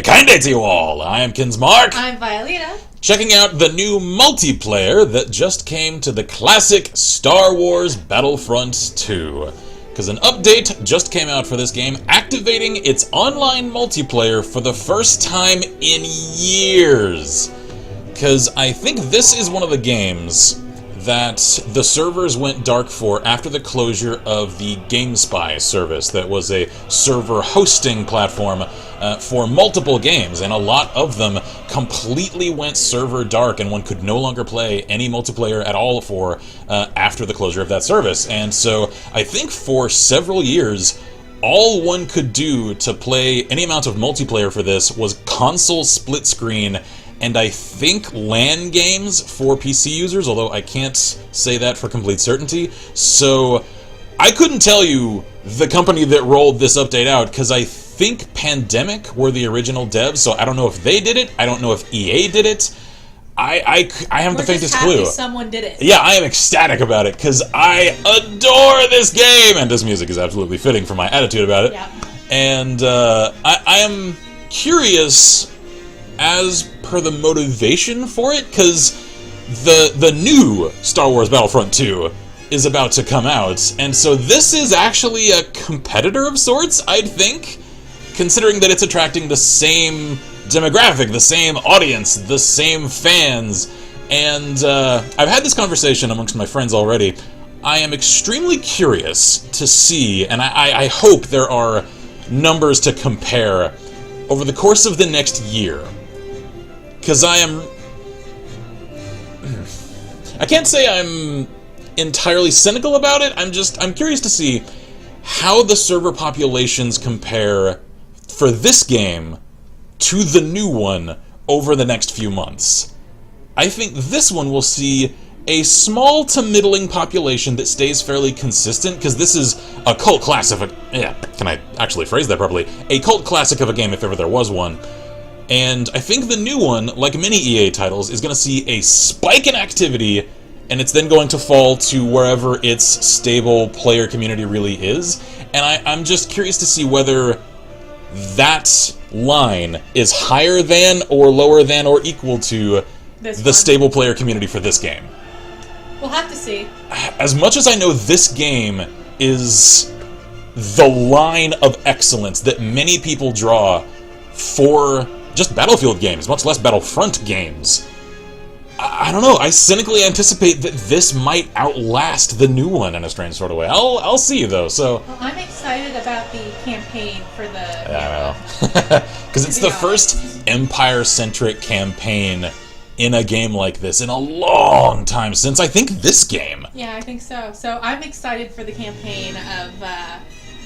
Kinda to you all. I am Kinsmark. I'm Violeta. Checking out the new multiplayer that just came to the classic Star Wars Battlefront 2. Because an update just came out for this game, activating its online multiplayer for the first time in years. Because I think this is one of the games that the servers went dark for after the closure of the GameSpy service that was a server hosting platform for multiple games, and a lot of them completely went server dark and one could no longer play any multiplayer at all for after the closure of that service. And so I think for several years all one could do to play any amount of multiplayer for this was console split screen, and I think LAN games for PC users, although I can't say that for complete certainty. So I couldn't tell you the company that rolled this update out, because I think Pandemic were the original devs, so I don't know if they did it, I don't know if EA did it. I haven't the faintest clue. Someone did it. Yeah, I am ecstatic about it, because I adore this game, and this music is absolutely fitting for my attitude about it. Yeah. And I am curious as per the motivation for it, because the new Star Wars Battlefront 2 is about to come out, and so this is actually a competitor of sorts, I'd think, considering that it's attracting the same demographic, the same audience, the same fans. And I've had this conversation amongst my friends already. I am extremely curious to see, and I hope there are numbers to compare over the course of the next year. Because I can't say I'm entirely cynical about it, I'm curious to see how the server populations compare for this game to the new one over the next few months. I think this one will see a small to middling population that stays fairly consistent, because this is a cult classic of can I actually phrase that properly? A cult classic of a game if ever there was one. And I think the new one, like many EA titles, is going to see a spike in activity, and it's then going to fall to wherever its stable player community really is. And I'm just curious to see whether that line is higher than, or lower than, or equal to the stable player community for this game. We'll have to see. As much as I know this game is the line of excellence that many people draw for just Battlefield games, much less Battlefront games, I don't know, I cynically anticipate that this might outlast the new one in a strange sort of way. I'll see, though, so... Well, I'm excited about the campaign for the... Yeah, I know. Because it's the first Empire-centric campaign in a game like this in a long time since, I think, this game. Yeah, I think so. So I'm excited for the campaign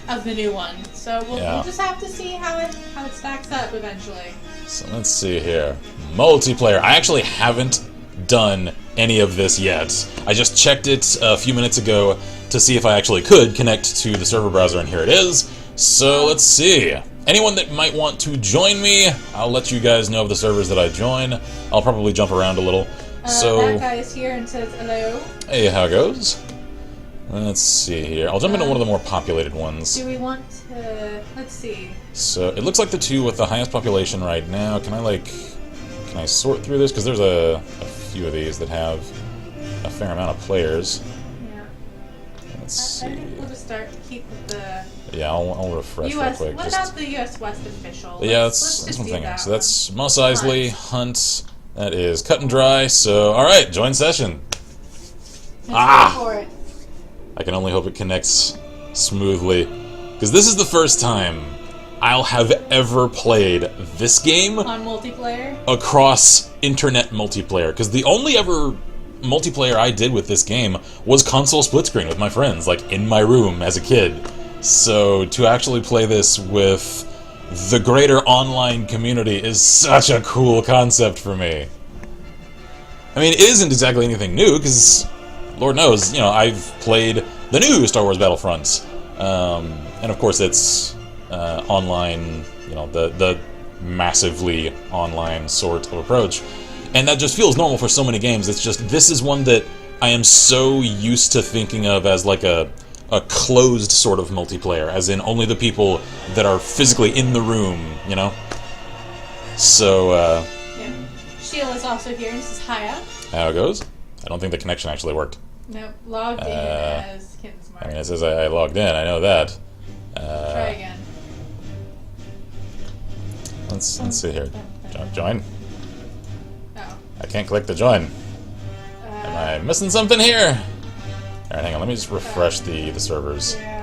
of the new one. So we'll just have to see how it stacks up eventually. So let's see here. Multiplayer. I actually haven't done any of this yet. I just checked it a few minutes ago to see if I actually could connect to the server browser, and here it is. So let's see. Anyone that might want to join me, I'll let you guys know of the servers that I join. I'll probably jump around a little. That guy is here and says hello. Hey, how it goes? Let's see here. I'll jump into one of the more populated ones. Do we want to... Let's see. So, it looks like the two with the highest population right now. Can I sort through this? Because there's a few of these that have a fair amount of players. Yeah. Let's see. I think we'll just keep with the... Yeah, I'll refresh real quick. What about the U.S. West official? Yeah, that's what I'm thinking. So that's Mos Eisley, Hunt. That is Cut and Dry. So, alright, join session. Let's go for it. I can only hope it connects smoothly, because this is the first time I'll have ever played this game on multiplayer across internet multiplayer, because the only ever multiplayer I did with this game was console split screen with my friends, like in my room as a kid. So to actually play this with the greater online community is such a cool concept for me. I mean, it isn't exactly anything new, because Lord knows, I've played the new Star Wars Battlefront, and of course it's online, the massively online sort of approach, and that just feels normal for so many games. It's just, this is one that I am so used to thinking of as like a closed sort of multiplayer, as in only the people that are physically in the room, So, Yeah. Sheila's also here and says hiya. how it goes? I don't think the connection actually worked. Nope, logged in as Kinsmart. I mean, it says I logged in. I know that. Try again. Let's see here. Join. Oh. I can't click the join. Am I missing something here? Alright, hang on. Let me just refresh the servers. Yeah.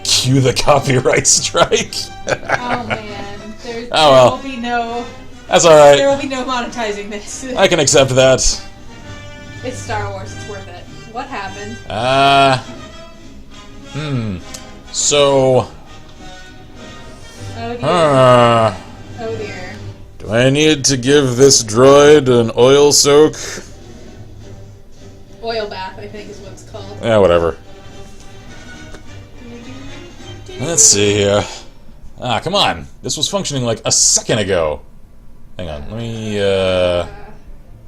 Cue the copyright strike. Oh man, there well. will be no. That's alright. There will be no monetizing this. I can accept that. It's Star Wars. It's worth it. What happened? So. Oh dear. Oh dear. Do I need to give this droid an oil soak? Oil bath, I think, is what it's called. Yeah, whatever. Let's see here. Come on. This was functioning like a second ago. Hang on. Let me,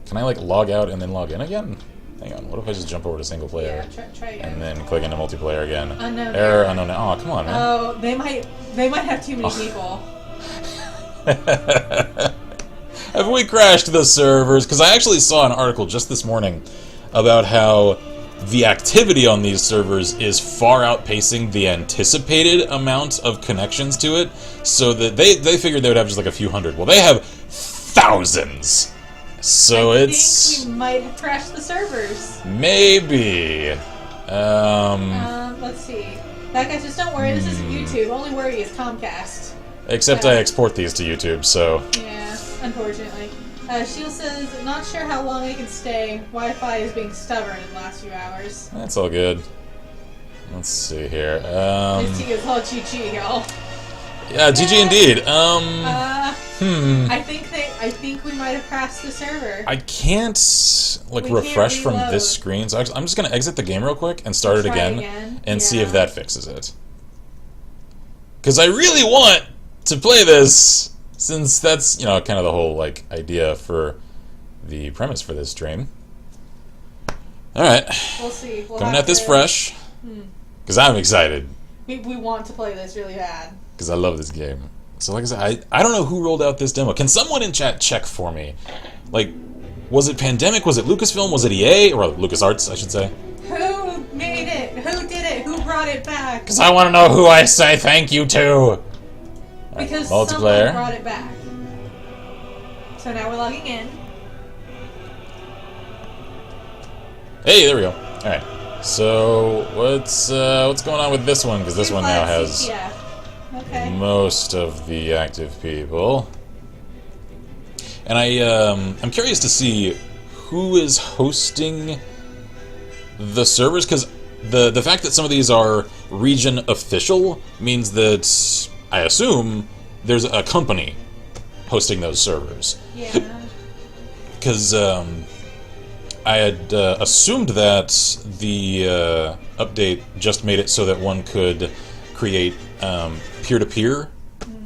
can I, like, log out and then log in again? Hang on. What if I just jump over to single player? Yeah, try again. And then click into multiplayer again? Unknown Error, unknown. Oh, come on, man. Oh, they might have too many people. Have we crashed the servers? Because I actually saw an article just this morning about how the activity on these servers is far outpacing the anticipated amount of connections to it, so that they figured they would have just like a few hundred. Well, they have thousands. So I think we might have crashed the servers. Maybe. Let's see. That guy, just don't worry. This isn't YouTube. Only worry is Comcast. Except I export these to YouTube, so. Yeah, unfortunately. Shield says, not sure how long I can stay. Wi-Fi is being stubborn in the last few hours. That's all good. Let's see here. This team is all GG, y'all. Yeah, GG indeed. I think we might have crashed the server. I can't, like, We refresh can't from reload. this screen, so I'm just gonna exit the game real quick and start it Try again and see Yeah. if that fixes it. Because I really want to play this, since that's, you know, kind of the whole, like, idea for the premise for this stream. Alright. We'll see. Coming at this fresh. Because I'm excited. We want to play this really bad. Because I love this game. So like I said, I don't know who rolled out this demo. Can someone in chat check for me? Like, was it Pandemic? Was it Lucasfilm? Was it EA? Or LucasArts, I should say. Who made it? Who did it? Who brought it back? Because I want to know who I say thank you to. Because multiplayer. someone brought it back. So now we're logging in. Hey, there we go. Alright. So, what's going on with this one? Because this one now has most of the active people. And I'm curious to see who is hosting the servers, because the fact that some of these are region official means that I assume there's a company hosting those servers. Yeah. Because I had assumed that the update just made it so that one could create peer-to-peer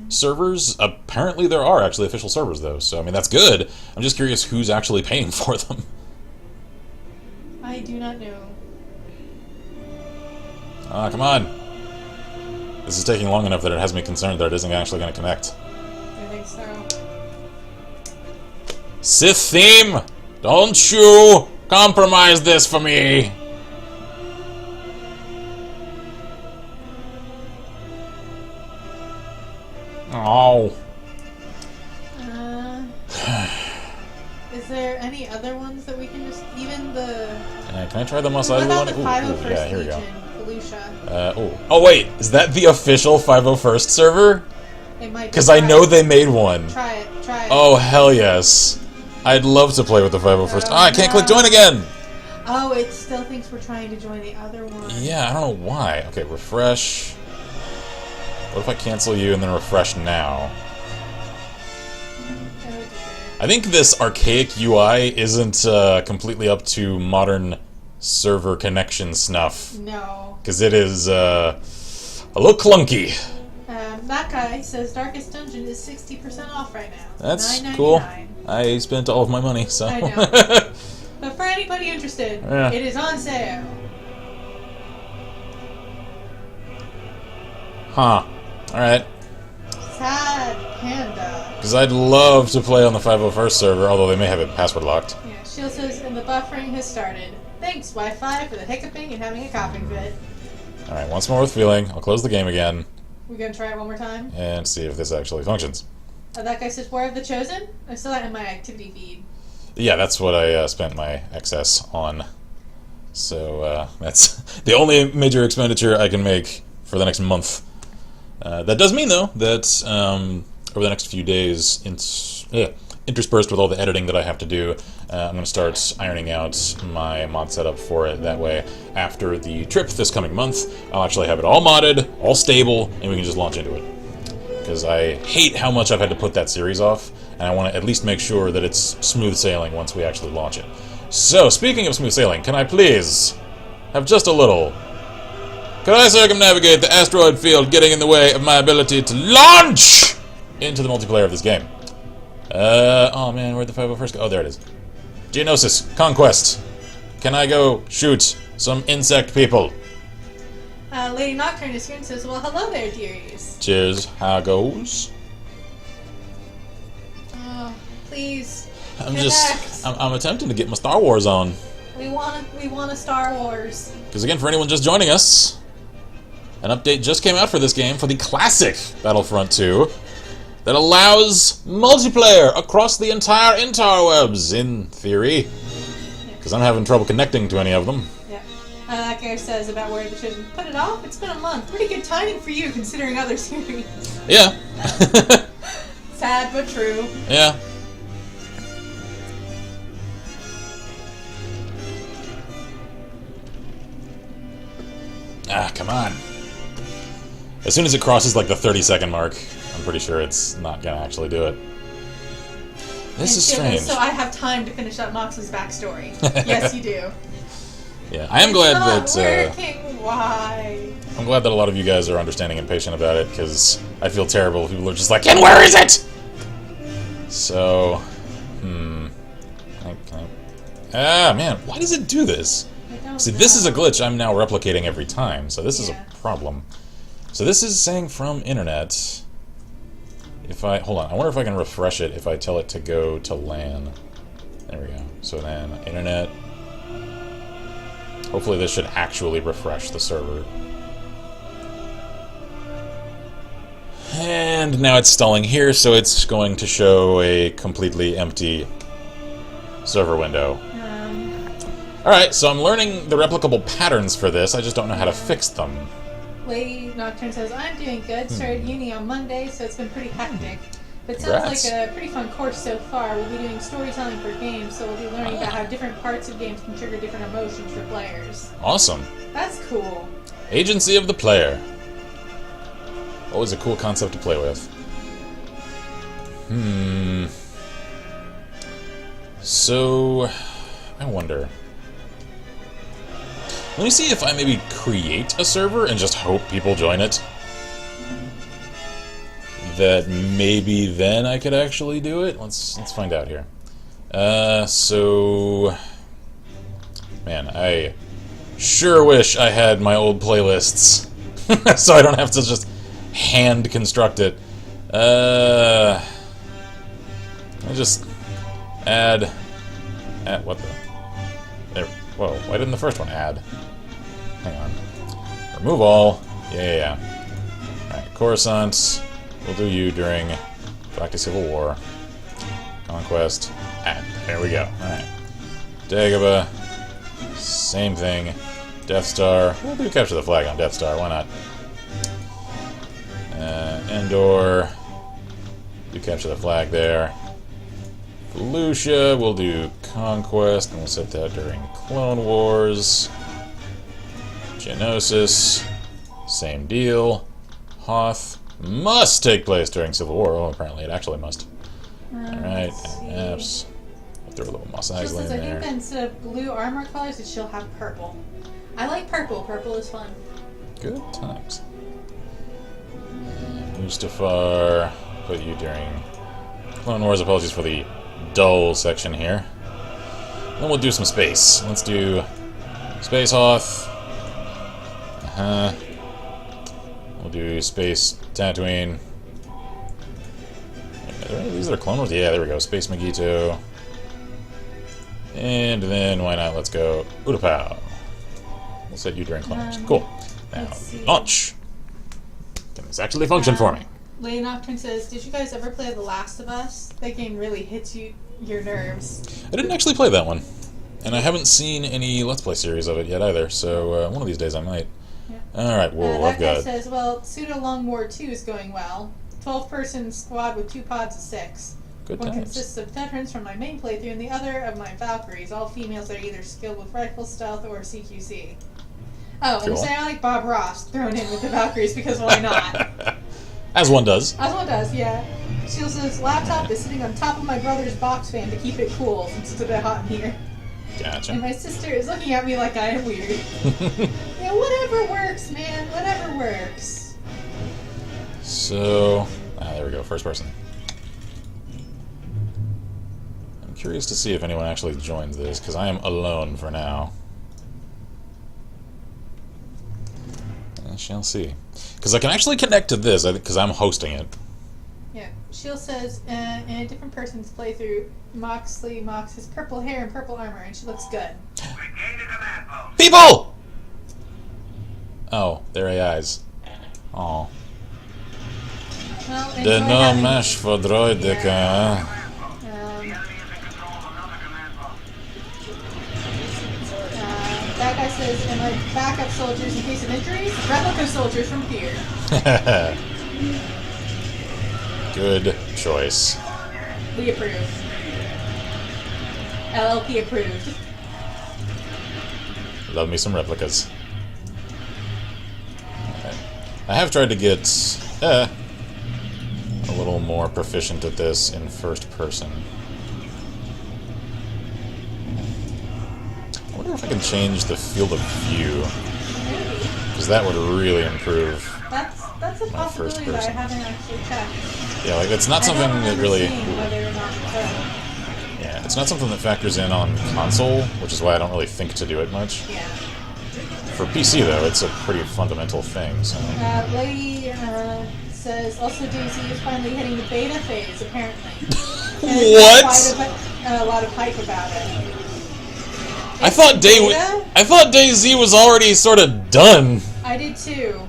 servers. Apparently there are actually official servers, though, so I mean, that's good. I'm just curious who's actually paying for them. I do not know. Ah, come on. This is taking long enough that it has me concerned that it isn't actually going to connect. I think so. Sith theme! Don't you compromise this for me! Oh. Is there any other ones that we can just... Even the... Can I try the Mos What Eisley about one? the Ooh, 501st yeah, here we go. Legion, Felucia? Oh wait, is that the official 501st server? It might be. Because I know they made one. Try it. Oh, hell yes. I'd love to play with the 501st. I can't click join again! Oh, it still thinks we're trying to join the other one. Yeah, I don't know why. Okay, refresh. What if I cancel you and then refresh now? I think this archaic UI isn't completely up to modern server connection snuff. No. Because it is a little clunky. That guy says Darkest Dungeon is 60% off right now. That's $9.99. cool. I spent all of my money, so... I know. But for anybody interested, Yeah. it is on sale. Huh. Alright. sad panda. Because I'd love to play on the 501st server, although they may have it password locked. Yeah, Shield says, and the buffering has started. Thanks, Wi-Fi, for the hiccuping and having a coughing fit. Alright, once more with feeling. I'll close the game again. We're gonna try it one more time? And see if this actually functions. That guy says, War of the Chosen? I saw that in my activity feed. Yeah, that's what I spent my excess on. So, that's the only major expenditure I can make for the next month. That does mean, though, that over the next few days, interspersed with all the editing that I have to do, I'm going to start ironing out my mod setup for it. That way, after the trip this coming month, I'll actually have it all modded, all stable, and we can just launch into it. Because I hate how much I've had to put that series off, and I want to at least make sure that it's smooth sailing once we actually launch it. So, speaking of smooth sailing, can I please have just a little... Could I circumnavigate the asteroid field getting in the way of my ability to launch into the multiplayer of this game? Oh man, where'd the 501st go? Oh, there it is. Geonosis, Conquest. Can I go shoot some insect people? Lady Nocturne is here and says, well, hello there, dearies. Cheers, how goes? Oh, please. I'm attempting to get my Star Wars on. We want a Star Wars. Because again, for anyone just joining us, an update just came out for this game, for the classic Battlefront 2, that allows multiplayer across the entire interwebs, in theory. Because I'm having trouble connecting to any of them. Yeah. That guy says about War of the Chosen, put it off, it's been a month. Pretty good timing for you, considering other series. Yeah. Sad but true. Yeah. Ah, come on. As soon as it crosses like the 30-second mark, I'm pretty sure it's not gonna actually do it. This is strange. So I have time to finish up Moxley's backstory. Yes, you do. Yeah, I am glad that. Working. Why? I'm glad that a lot of you guys are understanding and patient about it, because I feel terrible if people are just like, and where is it? So, Ah, man, why does it do this? See, this is a glitch I'm now replicating every time, so this is a problem. So this is saying from internet. If I, hold on, I wonder if I can refresh it if I tell it to go to LAN. There we go. So then, internet. Hopefully this should actually refresh the server. And now it's stalling here, so it's going to show a completely empty server window. Alright, so I'm learning the replicable patterns for this, I just don't know how to fix them. Lady Nocturne says, I'm doing good. Started uni on Monday, so it's been pretty hectic. But it sounds like a pretty fun course so far. We'll be doing storytelling for games, so we'll be learning about how different parts of games can trigger different emotions for players. Awesome. That's cool. Agency of the player. Always a cool concept to play with. So, I wonder. Let me see if I maybe create a server and just hope people join it. That maybe then I could actually do it. Let's find out here. So, man, I sure wish I had my old playlists, so I don't have to just hand construct it. I just add what the? There. Whoa! Why didn't the first one add? Hang on. Remove all. Yeah. Alright, Coruscant. We'll do you during Galactic Civil War. Conquest. Add. There we go. Alright. Dagobah. Same thing. Death Star. We'll do capture the flag on Death Star. Why not? Endor. Do capture the flag there. Felucia. We'll do Conquest, and we'll set that during Clone Wars. Geonosis, same deal. Hoth must take place during Civil War. Oh, apparently it actually must. Alright, apps. We'll throw a little Mos Eisley in there. I think that instead of blue armor colors, it she'll have purple. I like purple. Purple is fun. Good times. Mustafar, put you during Clone Wars. Apologies for the dull section here. Then we'll do some space. Let's do Space Hoth. We'll do Space Tatooine. Are there any of these that are clone wars? Yeah, there we go. Space Magito. And then, why not, let's go Utapow. We'll set you during clone wars. Cool. Now, launch. Can this actually function for me? Lady Nocturne says, did you guys ever play The Last of Us? That game really hits your nerves. I didn't actually play that one. And I haven't seen any Let's Play series of it yet either, so one of these days I might. Yeah. Alright, whoa, I've got... That guy says, well, Pseudo Long War 2 is going well. 12-person squad with 2 pods of 6. Good One times. consists of veterans from my main playthrough, and the other of my Valkyries, all females that are either skilled with rifle stealth or CQC. Oh, Cool. and Psionic Bob Ross thrown in with the Valkyries because why not? As one does. As one does, yeah. Shield says, laptop is sitting on top of my brother's box fan to keep it cool since it's a bit hot in here. Gotcha. And my sister is looking at me like I am weird. Yeah, whatever works, man. Whatever works. So, there we go, first person. I'm curious to see if anyone actually joins this, because I am alone for now. I shall see. Because I can actually connect to this, because I'm hosting it. Yeah. Shield says, in a different person's playthrough, Moxley mocks his purple hair and purple armor, and she looks good. People! Oh, they're AIs. Oh. Well, The enjoy no having- mesh for droideka. That guy says, and my backup soldiers in case of injuries, replica soldiers from Fear. Good choice. We approve. LLP approved. Love me some replicas. Okay. I have tried to get a little more proficient at this in first person. I wonder if I can change the field of view, because that would really improve. That's a My first possibility that I person. haven't actually checked. Yeah, like it's not I something don't that remember really. seeing whether or not it's Yeah, it's not something that factors in on console, which is why I don't really think to do it much. yeah. For PC though, it's a pretty fundamental thing. So. Lady says also DayZ is finally hitting the beta phase apparently. What? Quite a lot of hype about it. I thought DayZ was already sort of done. I did too.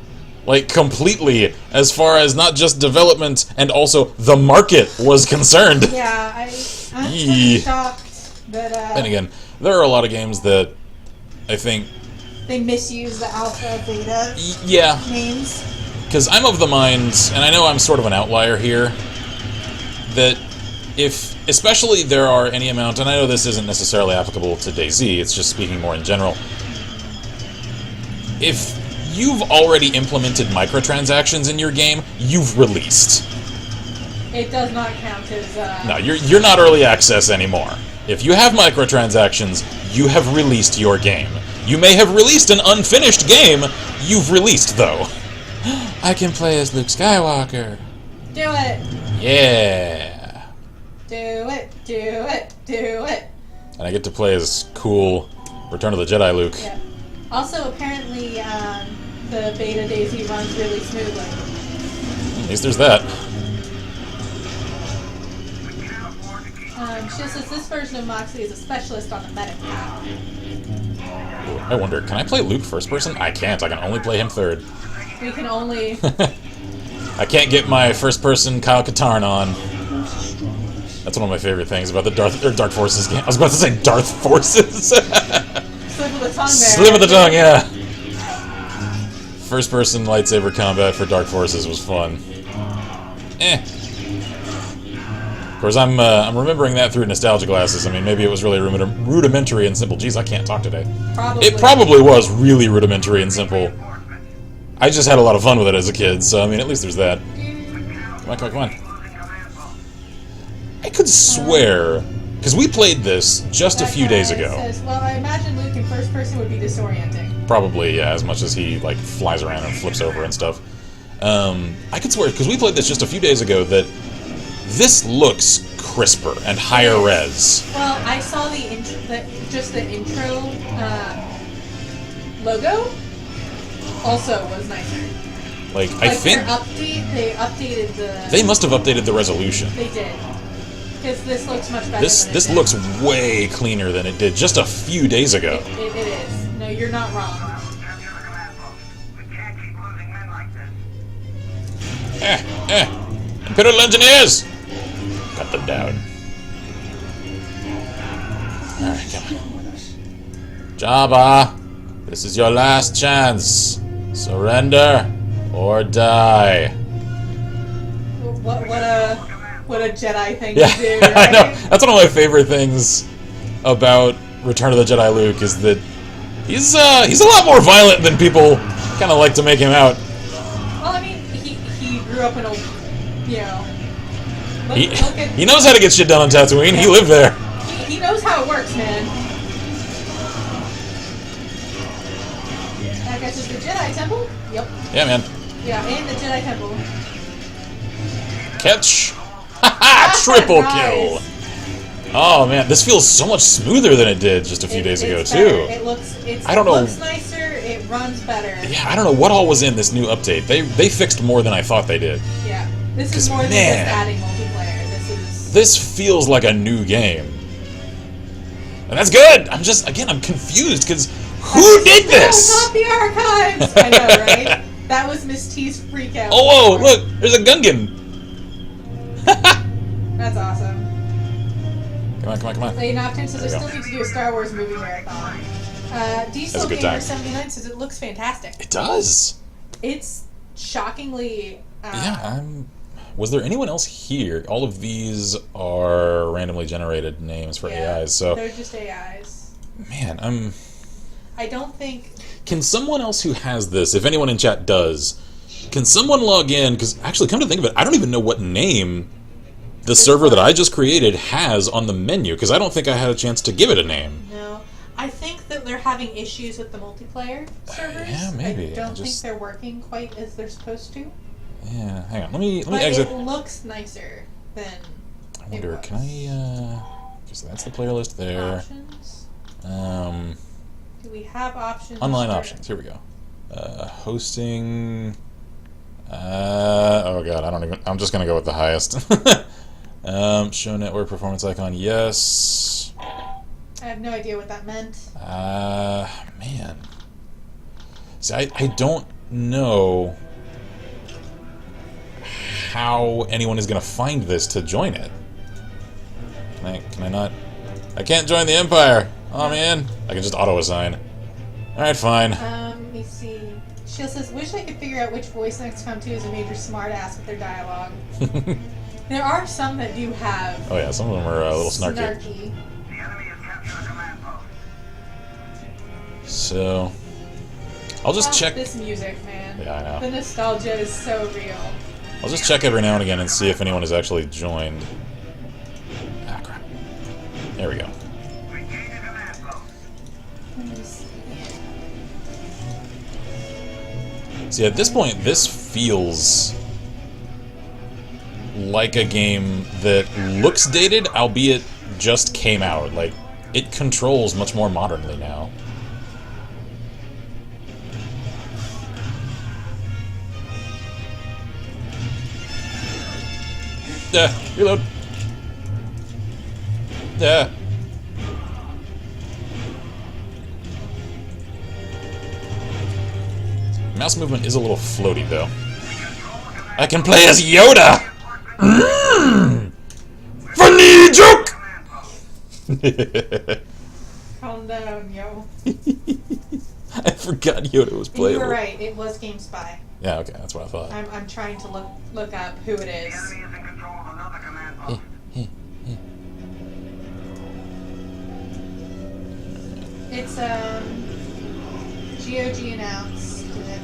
Like, completely, as far as not just development and also the market was concerned. Yeah, I'm Yee. shocked that And again, there are a lot of games that I think, they misuse the alpha beta yeah, names. because I'm of the mind, and I know I'm sort of an outlier here, that if, especially there are any amount, and I know this isn't necessarily applicable to DayZ, it's just speaking more in general, if you've already implemented microtransactions in your game, you've released. It does not count as No, you're not early access anymore. If you have microtransactions, you have released your game. You may have released an unfinished game, you've released though. I can play as Luke Skywalker. do it. Yeah. Do it. Do it. Do it. And I get to play as cool Return of the Jedi Luke. Yeah. Also, apparently, the beta DayZ runs really smoothly. At least there's that. She says this version of Moxley is a specialist on the medic path. Ooh, I wonder, can I play Luke first person? I can't. I can only play him third. We can only... I can't get my first person Kyle Katarn on. That's one of my favorite things about the Dark Forces game. I was about to say Darth Forces. Slip of the tongue there. Slip of the tongue, yeah. First person lightsaber combat for Dark Forces was fun. Of course, I'm remembering that through nostalgia glasses. I mean, maybe it was really rudimentary and simple. Jeez, I can't talk today. Probably. It probably was really rudimentary and simple. I just had a lot of fun with it as a kid, so I mean, at least there's that. Come on, come on, come on. I could swear, because we played this just a few days ago. Says, well, I imagine Luke in first person would be disorienting. Probably, yeah, as much as he, like, flies around and flips over and stuff. I could swear, because we played this just a few days ago, that this looks crisper and higher res. Well, I saw the intro logo also was nicer. Like I think their update, they updated the. they must have updated the resolution. They did. Because this looks much better. This looks way cleaner than it did just a few days ago. It is. No, you're not wrong. Imperial Engineers! Cut them down. Alright, come on. Jabba, this is your last chance. Surrender or die. What a Jedi thing Yeah, to do, right? I know. That's one of my favorite things about Return of the Jedi Luke is that he's a lot more violent than people kind of like to make him out. Well, I mean, he grew up in a, you know. He knows how to get shit done on Tatooine. Yeah. He lived there. He knows how it works, man. That gets us the Jedi Temple? Yep. Yeah, man. Yeah, and the Jedi Temple. Catch! Haha! Triple kill! Oh man, this feels so much smoother than it did just a few days ago, too. It looks nicer, it runs better. Yeah, I don't know what all was in this new update. They fixed more than I thought they did. Yeah. This is more than just adding multiplayer. This feels like a new game. And that's good! I'm confused, because who did this? Not the archives! I know, right? That was Miss T's freak out. Oh, whoa, look! There's a Gungan! That's awesome. Come on. Lady Nocturne says, I still need to do a Star Wars movie marathon. Diesel Gamer 79 says it looks fantastic. It does! It's shockingly... Was there anyone else here? All of these are randomly generated names for AIs, so... they're just AIs. Man, I don't think... Can someone else who has this, if anyone in chat does, can someone log in? Because actually, come to think of it, I don't even know what name the server that I just created has on the menu, because I don't think I had a chance to give it a name. No. I think that they're having issues with the multiplayer servers. Yeah, maybe. I don't think they're working quite as they're supposed to. Yeah, hang on. Let me exit. It looks nicer than I wonder, can I, so that's the player list there. Options? Do we have options? Online options, here we go. Hosting... oh god, I'm just gonna go with the highest. Show network performance icon, yes. I have no idea what that meant. Man. See, I don't know how anyone is gonna find this to join it. Can I not? I can't join the Empire! Oh man. I can just auto-assign. Alright, fine. Let me see. Shield says, wish I could figure out which voice XCOM 2 is a major smartass with their dialogue. There are some that do have... Oh yeah, some of them are a little snarky. The enemy has captured a command post. So... I'll just check... this music, man. Yeah, I know. The nostalgia is so real. I'll just check every now and again and see if anyone has actually joined. Ah, crap. There we go. See, at this point, this feels like a game that looks dated, albeit just came out. Like, it controls much more modernly now. Reload. Mouse movement is a little floaty, though. I can play as Yoda! Funny joke! Calm down, yo. I forgot Yoda was playable. You were right, it was GameSpy. Yeah, okay, that's what I thought. I'm trying to look up who it is. The enemy is in control of another command post. It's GOG announced that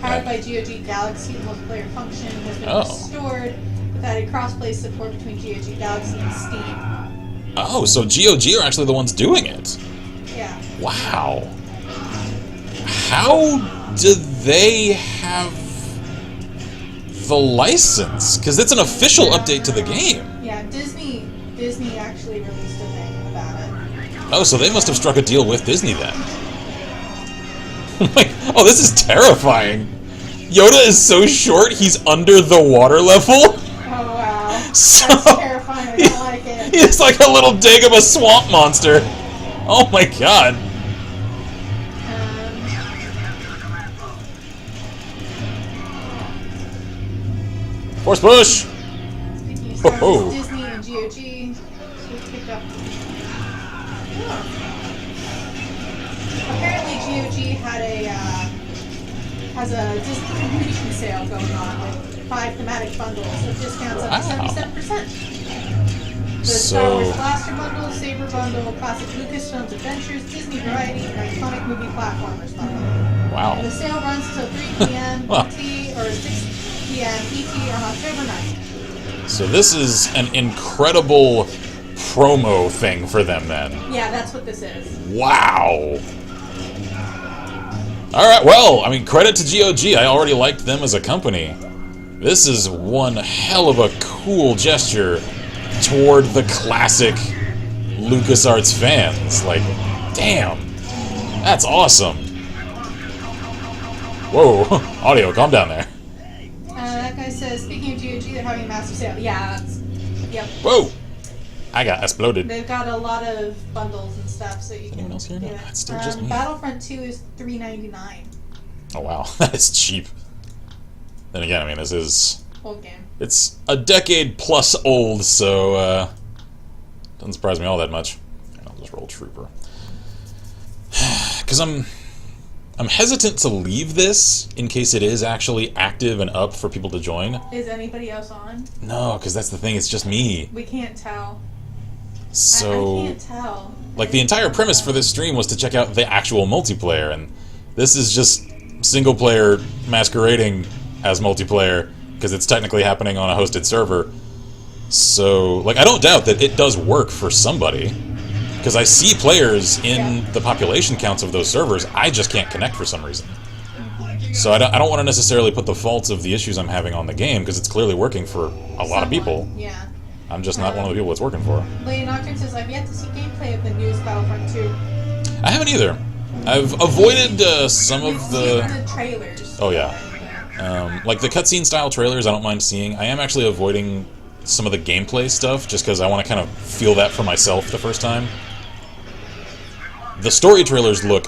powered by GOG Galaxy, the multiplayer function has been restored with added crossplay support between GOG Galaxy and Steam. Oh, so GOG are actually the ones doing it? Yeah. Wow. How do they have the license? Because it's an official update to the game. Yeah, Disney actually released a thing about it. Oh, so they must have struck a deal with Disney then. Oh, this is terrifying. Yoda is so short, he's under the water level. Oh wow. So, That's terrifying. I don't like it. He's like a little Dagobah swamp monster. Oh my god. Force push! Speaking of Star Wars, Ho-ho. Disney and GOG, so we picked up. Apparently, GOG has a Disney completion sale going on with 5 thematic bundles with discounts up to 77%. The Star Wars Blaster Bundle, Saber Bundle, Classic Lucasfilms Adventures, Disney Variety, and Iconic Movie Platformers Bundle. Wow. And the sale runs till 3 p.m. ET or 6 p.m. ET on October 9th. So this is an incredible promo thing for them then. Yeah, that's what this is. Wow. Alright, well, I mean, credit to GOG. I already liked them as a company. This is one hell of a cool gesture toward the classic LucasArts fans. Like, damn. That's awesome. Whoa. Audio, calm down there. That guy says, speaking of GOG, they're having a massive sale. Yeah, that's... Yep. Whoa. I got exploded. They've got a lot of bundles and stuff, so you can... Anyone else here? No, yeah. it's still just me. Battlefront 2 is $3.99. Oh, wow. That is cheap. Then again, I mean, this is... Old game. It's a decade plus old, so, doesn't surprise me all that much. I'll just roll Trooper. Because I'm hesitant to leave this in case it is actually active and up for people to join. Is anybody else on? No, because that's the thing, it's just me. We can't tell. So, I can't tell. like, the entire premise for this stream was to check out the actual multiplayer, and this is just single player masquerading as multiplayer, because it's technically happening on a hosted server. So, like, I don't doubt that it does work for somebody, because I see players in the population counts of those servers. I just can't connect for some reason. So I don't want to necessarily put the faults of the issues I'm having on the game, because it's clearly working for a lot of people. Yeah. I'm just not one of the people it's working for. Lady Nocturne says, I've yet to see gameplay of the newest Battlefront 2. I haven't either. I've avoided some of the trailers. Oh yeah. Like the cutscene style trailers I don't mind seeing. I am actually avoiding some of the gameplay stuff just because I want to kind of feel that for myself the first time. The story trailers look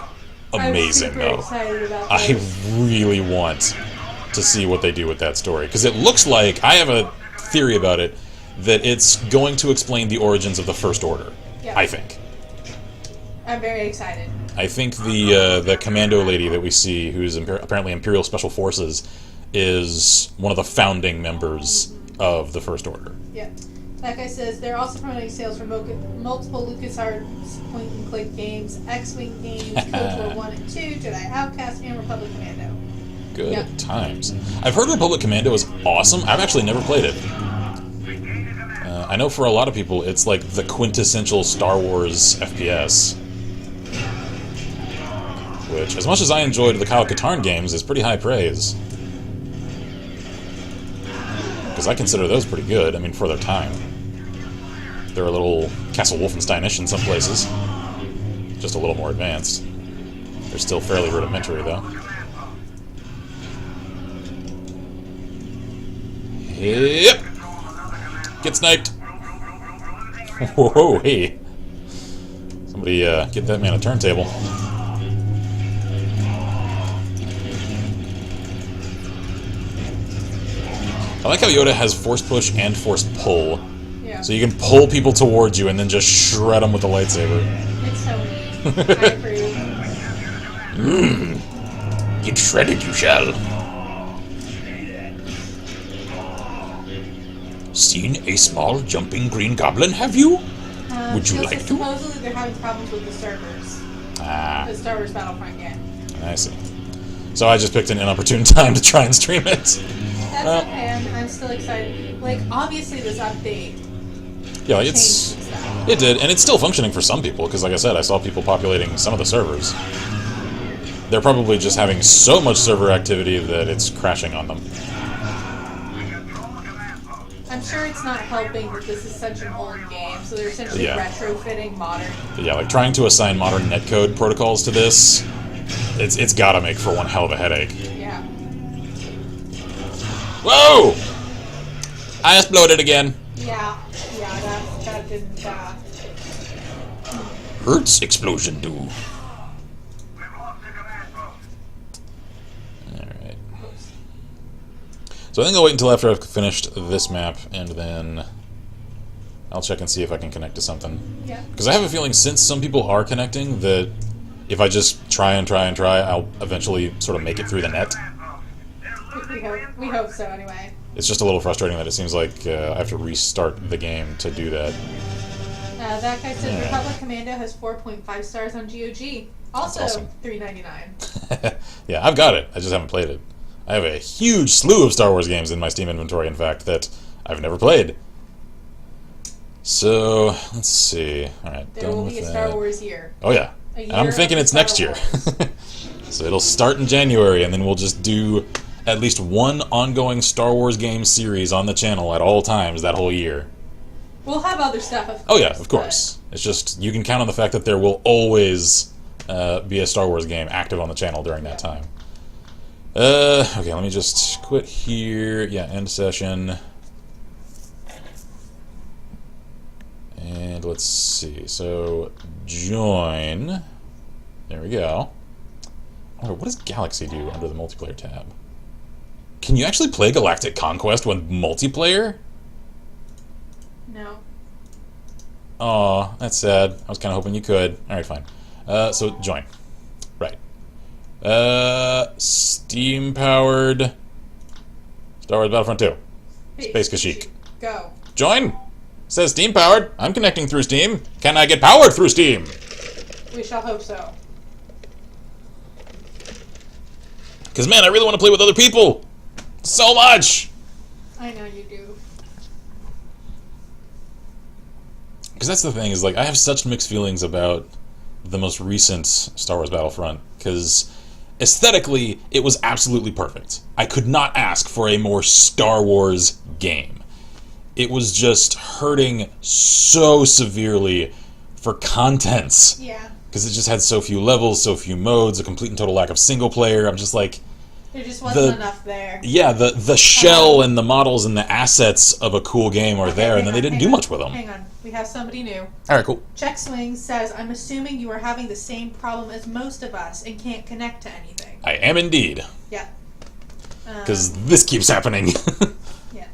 amazing though. I really want to see what they do with that story, because it looks like, I have a theory about it, that it's going to explain the origins of the First Order. Yep. I think. I'm very excited. I think the commando lady that we see, who's apparently Imperial Special Forces, is one of the founding members of the First Order. Yeah. That guy says they're also promoting sales for multiple LucasArts point-and-click games, X-Wing games, Cold War 1 and 2, Jedi Outcast, and Republic Commando. Good times. I've heard Republic Commando is awesome. I've actually never played it. I know for a lot of people it's like the quintessential Star Wars FPS. Which, as much as I enjoyed the Kyle Katarn games, is pretty high praise. Because I consider those pretty good, I mean, for their time. They're a little Castle Wolfenstein-ish in some places. Just a little more advanced. They're still fairly rudimentary, though. Yep! Get sniped! Whoa, hey! Somebody, get that man a turntable. I like how Yoda has force push and force pull. Yeah. So you can pull people towards you and then just shred them with the lightsaber. It's so neat. I approve. Get shredded, you shall. Seen a small jumping green goblin, have you? Would you like to? Supposedly they're having problems with the servers. The Star Wars Battlefront game. I see. So I just picked an inopportune time to try and stream it. That's okay, I'm still excited. Like, obviously this update yeah, it did, and it's still functioning for some people, because like I said, I saw people populating some of the servers. They're probably just having so much server activity that it's crashing on them. I'm sure it's not helping that this is such an old game, so they're essentially retrofitting modern. Yeah, like trying to assign modern netcode protocols to this, it's gotta make for one hell of a headache. Yeah. Whoa! I exploded again. Yeah, that didn't, Hurts explosion do. We've lost the command post. Alright. So I think I'll wait until after I've finished this map, and then I'll check and see if I can connect to something. Yeah. Because I have a feeling, since some people are connecting, that if I just try, I'll eventually sort of make it through the net. We hope so, anyway. It's just a little frustrating that it seems like I have to restart the game to do that. That guy says Yeah. Republic Commando has 4.5 stars on GOG. Also, awesome. $3.99. Yeah, I've got it. I just haven't played it. I have a huge slew of Star Wars games in my Steam inventory, in fact, that I've never played. So, let's see. Alright, There done will with be a that. Star Wars year. Oh yeah. A And I'm year thinking of it's Star next year. Wars. So it'll start in January, and then we'll just do at least one ongoing Star Wars game series on the channel at all times that whole year. We'll have other stuff, of course. Oh yeah, of course. It's just, you can count on the fact that there will always be a Star Wars game active on the channel during that time. Okay, let me just quit here. Yeah, end session. And let's see. So, join. There we go. Oh, what does Galaxy do under the multiplayer tab? Can you actually play Galactic Conquest when multiplayer? No. Aw, that's sad. I was kind of hoping you could. Alright, fine. So, join. Right. Steam-powered Star Wars Battlefront 2. Space Kashyyyk. Go. Join! Says Steam-powered. I'm connecting through Steam. Can I get powered through Steam? We shall hope so. Because, man, I really want to play with other people! So much! I know you do. Because that's the thing, is like, I have such mixed feelings about the most recent Star Wars Battlefront, because aesthetically, it was absolutely perfect. I could not ask for a more Star Wars game. It was just hurting so severely for contents. Yeah. Because it just had so few levels, so few modes, a complete and total lack of single player. I'm just like... There just wasn't enough there. Yeah, the shell and the models and the assets of a cool game are there, and then they didn't do much with them. Hang on. We have somebody new. Alright, cool. Check Swing says, I'm assuming you are having the same problem as most of us and can't connect to anything. I am indeed. Yeah. Because this keeps happening. Yeah.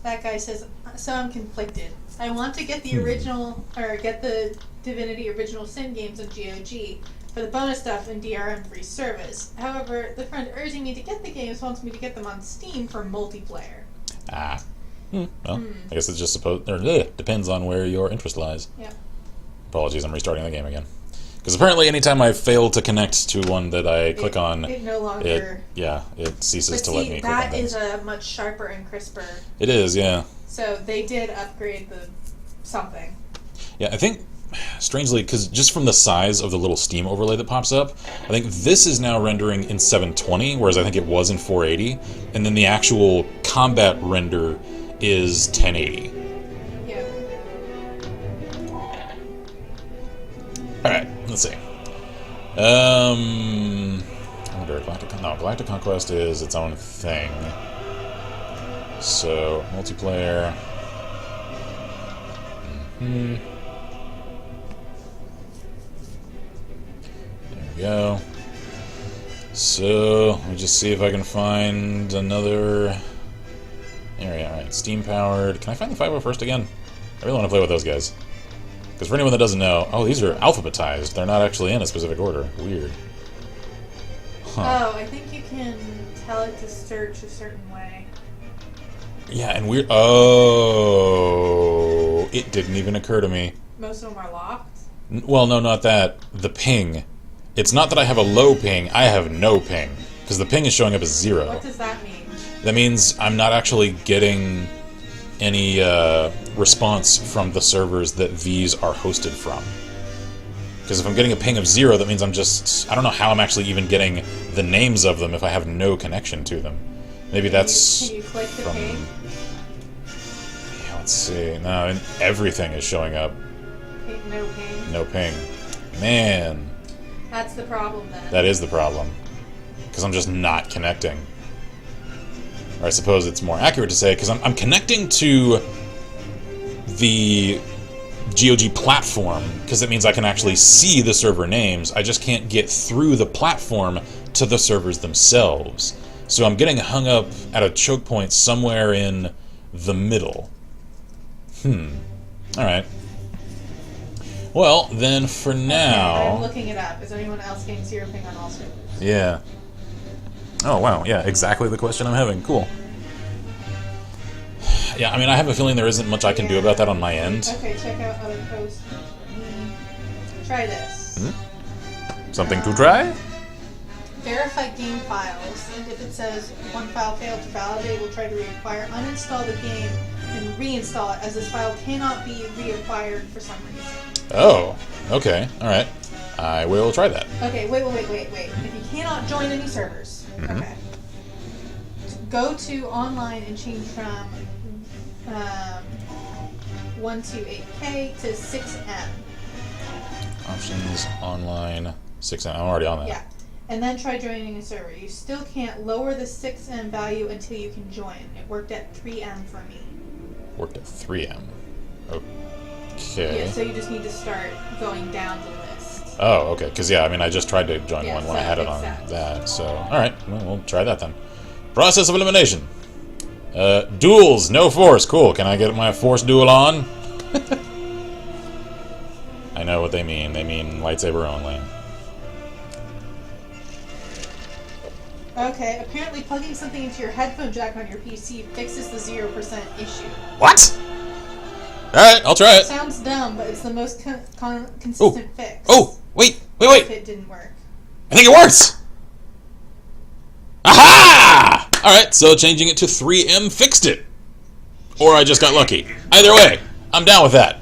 That guy says, so I'm conflicted. I want to get the original, or get the Divinity Original Sin games on GOG for the bonus stuff in DRM free service. However, the friend urging me to get the games wants me to get them on Steam for multiplayer. Ah. Well, I guess it just depends on where your interest lies. Yeah. Apologies, I'm restarting the game again. Because apparently anytime I fail to connect to one that I click on, it no longer... it ceases But to let me click on that things. is a much sharper and crisper. It is, yeah. So they did upgrade the something. Yeah, I think, strangely, because just from the size of the little Steam overlay that pops up, I think this is now rendering in 720, whereas I think it was in 480, and then the actual combat render is 1080. Yeah. Alright, let's see. I wonder, Galactic Conquest is its own thing. So, multiplayer. There we go. So, let me just see if I can find another area. Alright, Steam powered. Can I find the 501st again? I really want to play with those guys. Because for anyone that doesn't know, oh, these are alphabetized. They're not actually in a specific order. Weird. Huh. Oh, I think you can tell it to search a certain way. Yeah, and weird. Oh, it didn't even occur to me. Most of them are locked. Well, no, not that. The ping. It's not that I have a low ping, I have no ping. Because the ping is showing up as 0. What does that mean? That means I'm not actually getting any response from the servers that these are hosted from. Because if I'm getting a ping of 0, that means I don't know how I'm actually even getting the names of them if I have no connection to them. Maybe that's Can you click the from... ping? Yeah, let's see. No, and everything is showing up. No ping. No ping. Man. That's the problem then. That is the problem. Because I'm just not connecting. Or I suppose it's more accurate to say, because I'm connecting to the GOG platform, because it means I can actually see the server names. I just can't get through the platform to the servers themselves. So I'm getting hung up at a choke point somewhere in the middle. Alright. Well, then for now... I'm looking it up. Is anyone else getting 0 ping on all servers? Yeah. Oh, wow. Yeah, exactly the question I'm having. Cool. Yeah, I mean, I have a feeling there isn't much I can do about that on my end. Okay, check out other posts. Try this. Something to try? Verify game files, and if it says one file failed to validate, we'll try to reacquire. Uninstall the game and reinstall it, as this file cannot be reacquired for some reason. Oh, okay. Alright. I will try that. Okay, wait. If you cannot join any servers, okay. Go to online and change from 128K to 6M. Options, online, 6M. I'm already on that. Yeah. And then try joining a server. You still can't lower the 6M value until you can join. It worked at 3M for me. Worked at 3M. Okay. Yeah, so you just need to start going down the list. Oh, okay. Because, yeah, I mean, I just tried to join one when so I had it on exactly. that. So, alright. Well, we'll try that then. Process of elimination. Duels, no force. Cool. Can I get my force duel on? I know what they mean. They mean lightsaber only. Okay, apparently plugging something into your headphone jack on your PC fixes the 0% issue. What? Alright, I'll try it. Sounds dumb, but it's the most consistent fix. Oh, wait. If it didn't work. I think it works! Aha! Alright, so changing it to 3M fixed it. Or I just got lucky. Either way, I'm down with that.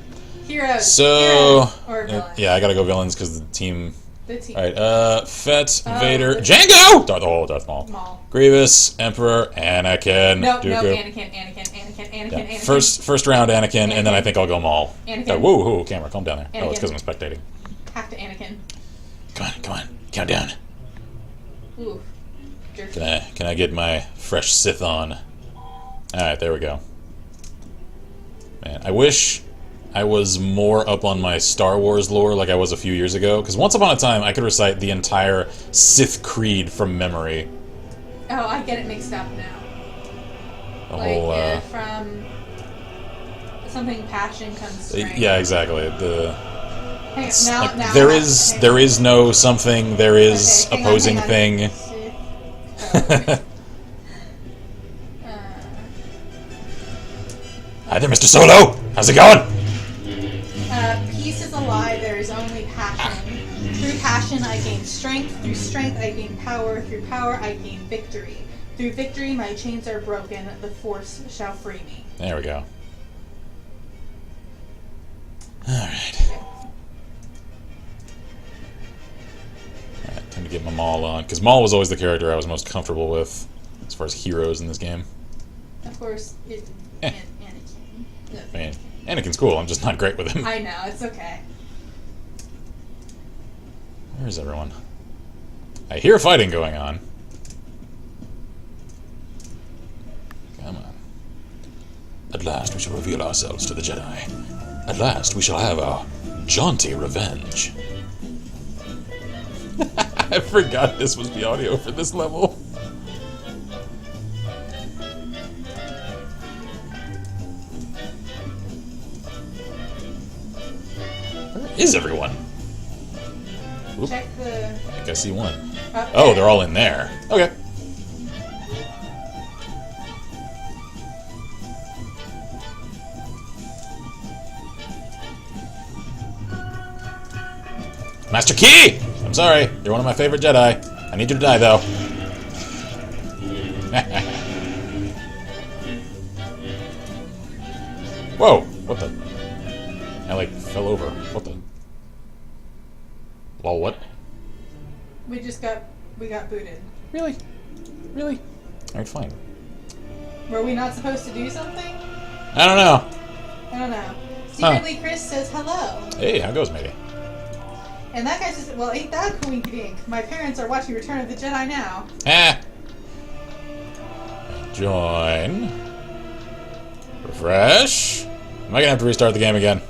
Heroes. So, or villains. yeah, I gotta go villains because the team... The team. Alright, Fett, Vader, Django! Darth Maul. Maul. Grievous, Emperor, Anakin. No, Dooku. Anakin. First round Anakin, and then I think I'll go Maul. Anakin. Whoa, camera, calm down there. Anakin. Oh, it's because I'm spectating. Have to Anakin. Come on, count down. Ooh. Can I get my fresh Sith on? Alright, there we go. Man, I wish I was more up on my Star Wars lore like I was a few years ago, because once upon a time I could recite the entire Sith Creed from memory. Oh, I get it mixed up now. The Like, whole, from something passion comes strength. yeah, exactly. The Hang on, it's now, like now, there now, is hang there on. is no something, there is Okay, hang on, opposing hang on. thing. Hi there, Mr. Solo. How's it going? Peace is a lie. There is only passion. Through passion, I gain strength. Through strength, I gain power. Through power, I gain victory. Through victory, my chains are broken. The Force shall free me. There we go. Alright. Alright, time to get my Maul on. Because Maul was always the character I was most comfortable with as far as heroes in this game. Of course, Eh. Anakin. I mean, Anakin's cool, I'm just not great with him. I know, it's okay. Where's everyone? I hear fighting going on. Come on. At last we shall reveal ourselves to the Jedi. At last we shall have our jaunty revenge. I forgot this was the audio for this level. Where is everyone? Oop, Check the... I think I see one. up Oh, there. they're all in there. Okay. Master Key! I'm sorry, you're one of my favorite Jedi. I need you to die, though. Whoa! What the? I, like, fell over. What the? Lol, what? We got booted. Really? Really? Alright, fine. Were we not supposed to do something? I don't know. I don't know. Secretly, Chris says hello. Hey, how goes, matey? And that guy says, well, ain't that coinky dink? My parents are watching Return of the Jedi now. Ah! Join. Refresh. Am I gonna have to restart the game again?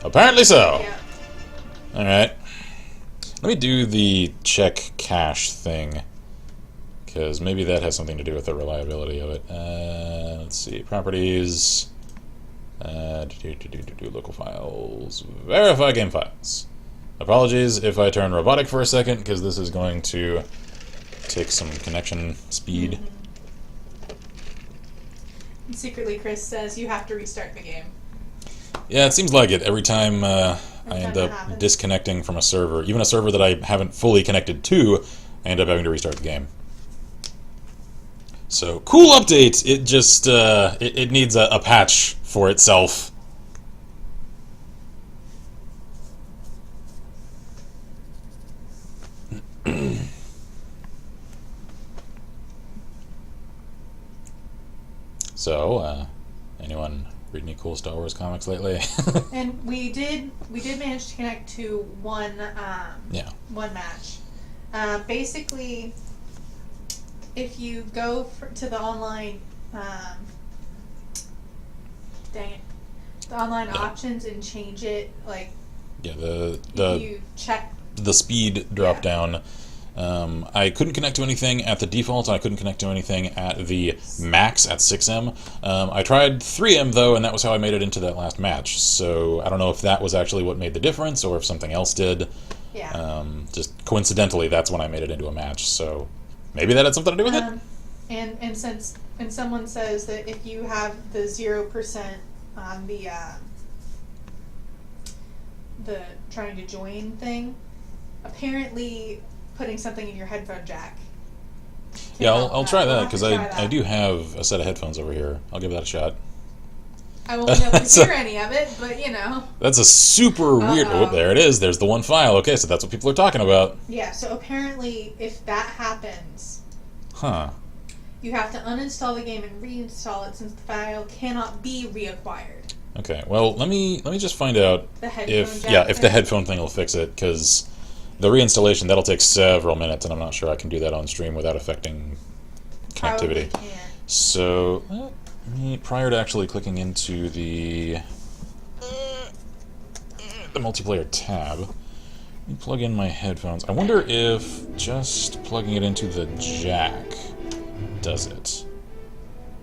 Apparently so. Yeah. Alright. Let me do the check cache thing, because maybe that has something to do with the reliability of it. Let's see. Properties. Local files. Verify game files. Apologies if I turn robotic for a second, because this is going to take some connection speed. And secretly, Chris says you have to restart the game. Yeah, it seems like it. Every time I end that up happens. disconnecting from a server, even a server that I haven't fully connected to, I end up having to restart the game. So, cool update! It just, it needs a patch for itself. So, anyone read any cool Star Wars comics lately? And we did manage to connect to one one match. Basically, if you go to the online the online options and change it, like Yeah, if you check the speed drop down. I couldn't connect to anything at the default, and I couldn't connect to anything at the max at 6M. I tried 3M, though, and that was how I made it into that last match. So I don't know if that was actually what made the difference, or if something else did. Yeah. Just coincidentally, that's when I made it into a match. So maybe that had something to do with it? And someone says that if you have the 0% on the trying to join thing, apparently putting something in your headphone jack. Yeah, I'll try We'll that, have to because try I that. do have a set of headphones over here. I'll give that a shot. I won't be able to hear any of it, but you know. That's a super weird... Uh-oh. Oh, there it is. There's the one file. Okay, so that's what people are talking about. Yeah, so apparently if that happens, Huh. you have to uninstall the game and reinstall it since the file cannot be reacquired. Okay, well, let me just find out The headphone if jack if the thing? headphone thing will fix it, because the reinstallation, that'll take several minutes, and I'm not sure I can do that on stream without affecting Probably connectivity. can't. So, let me, prior to actually clicking into the multiplayer tab, let me plug in my headphones. I wonder if just plugging it into the jack does it.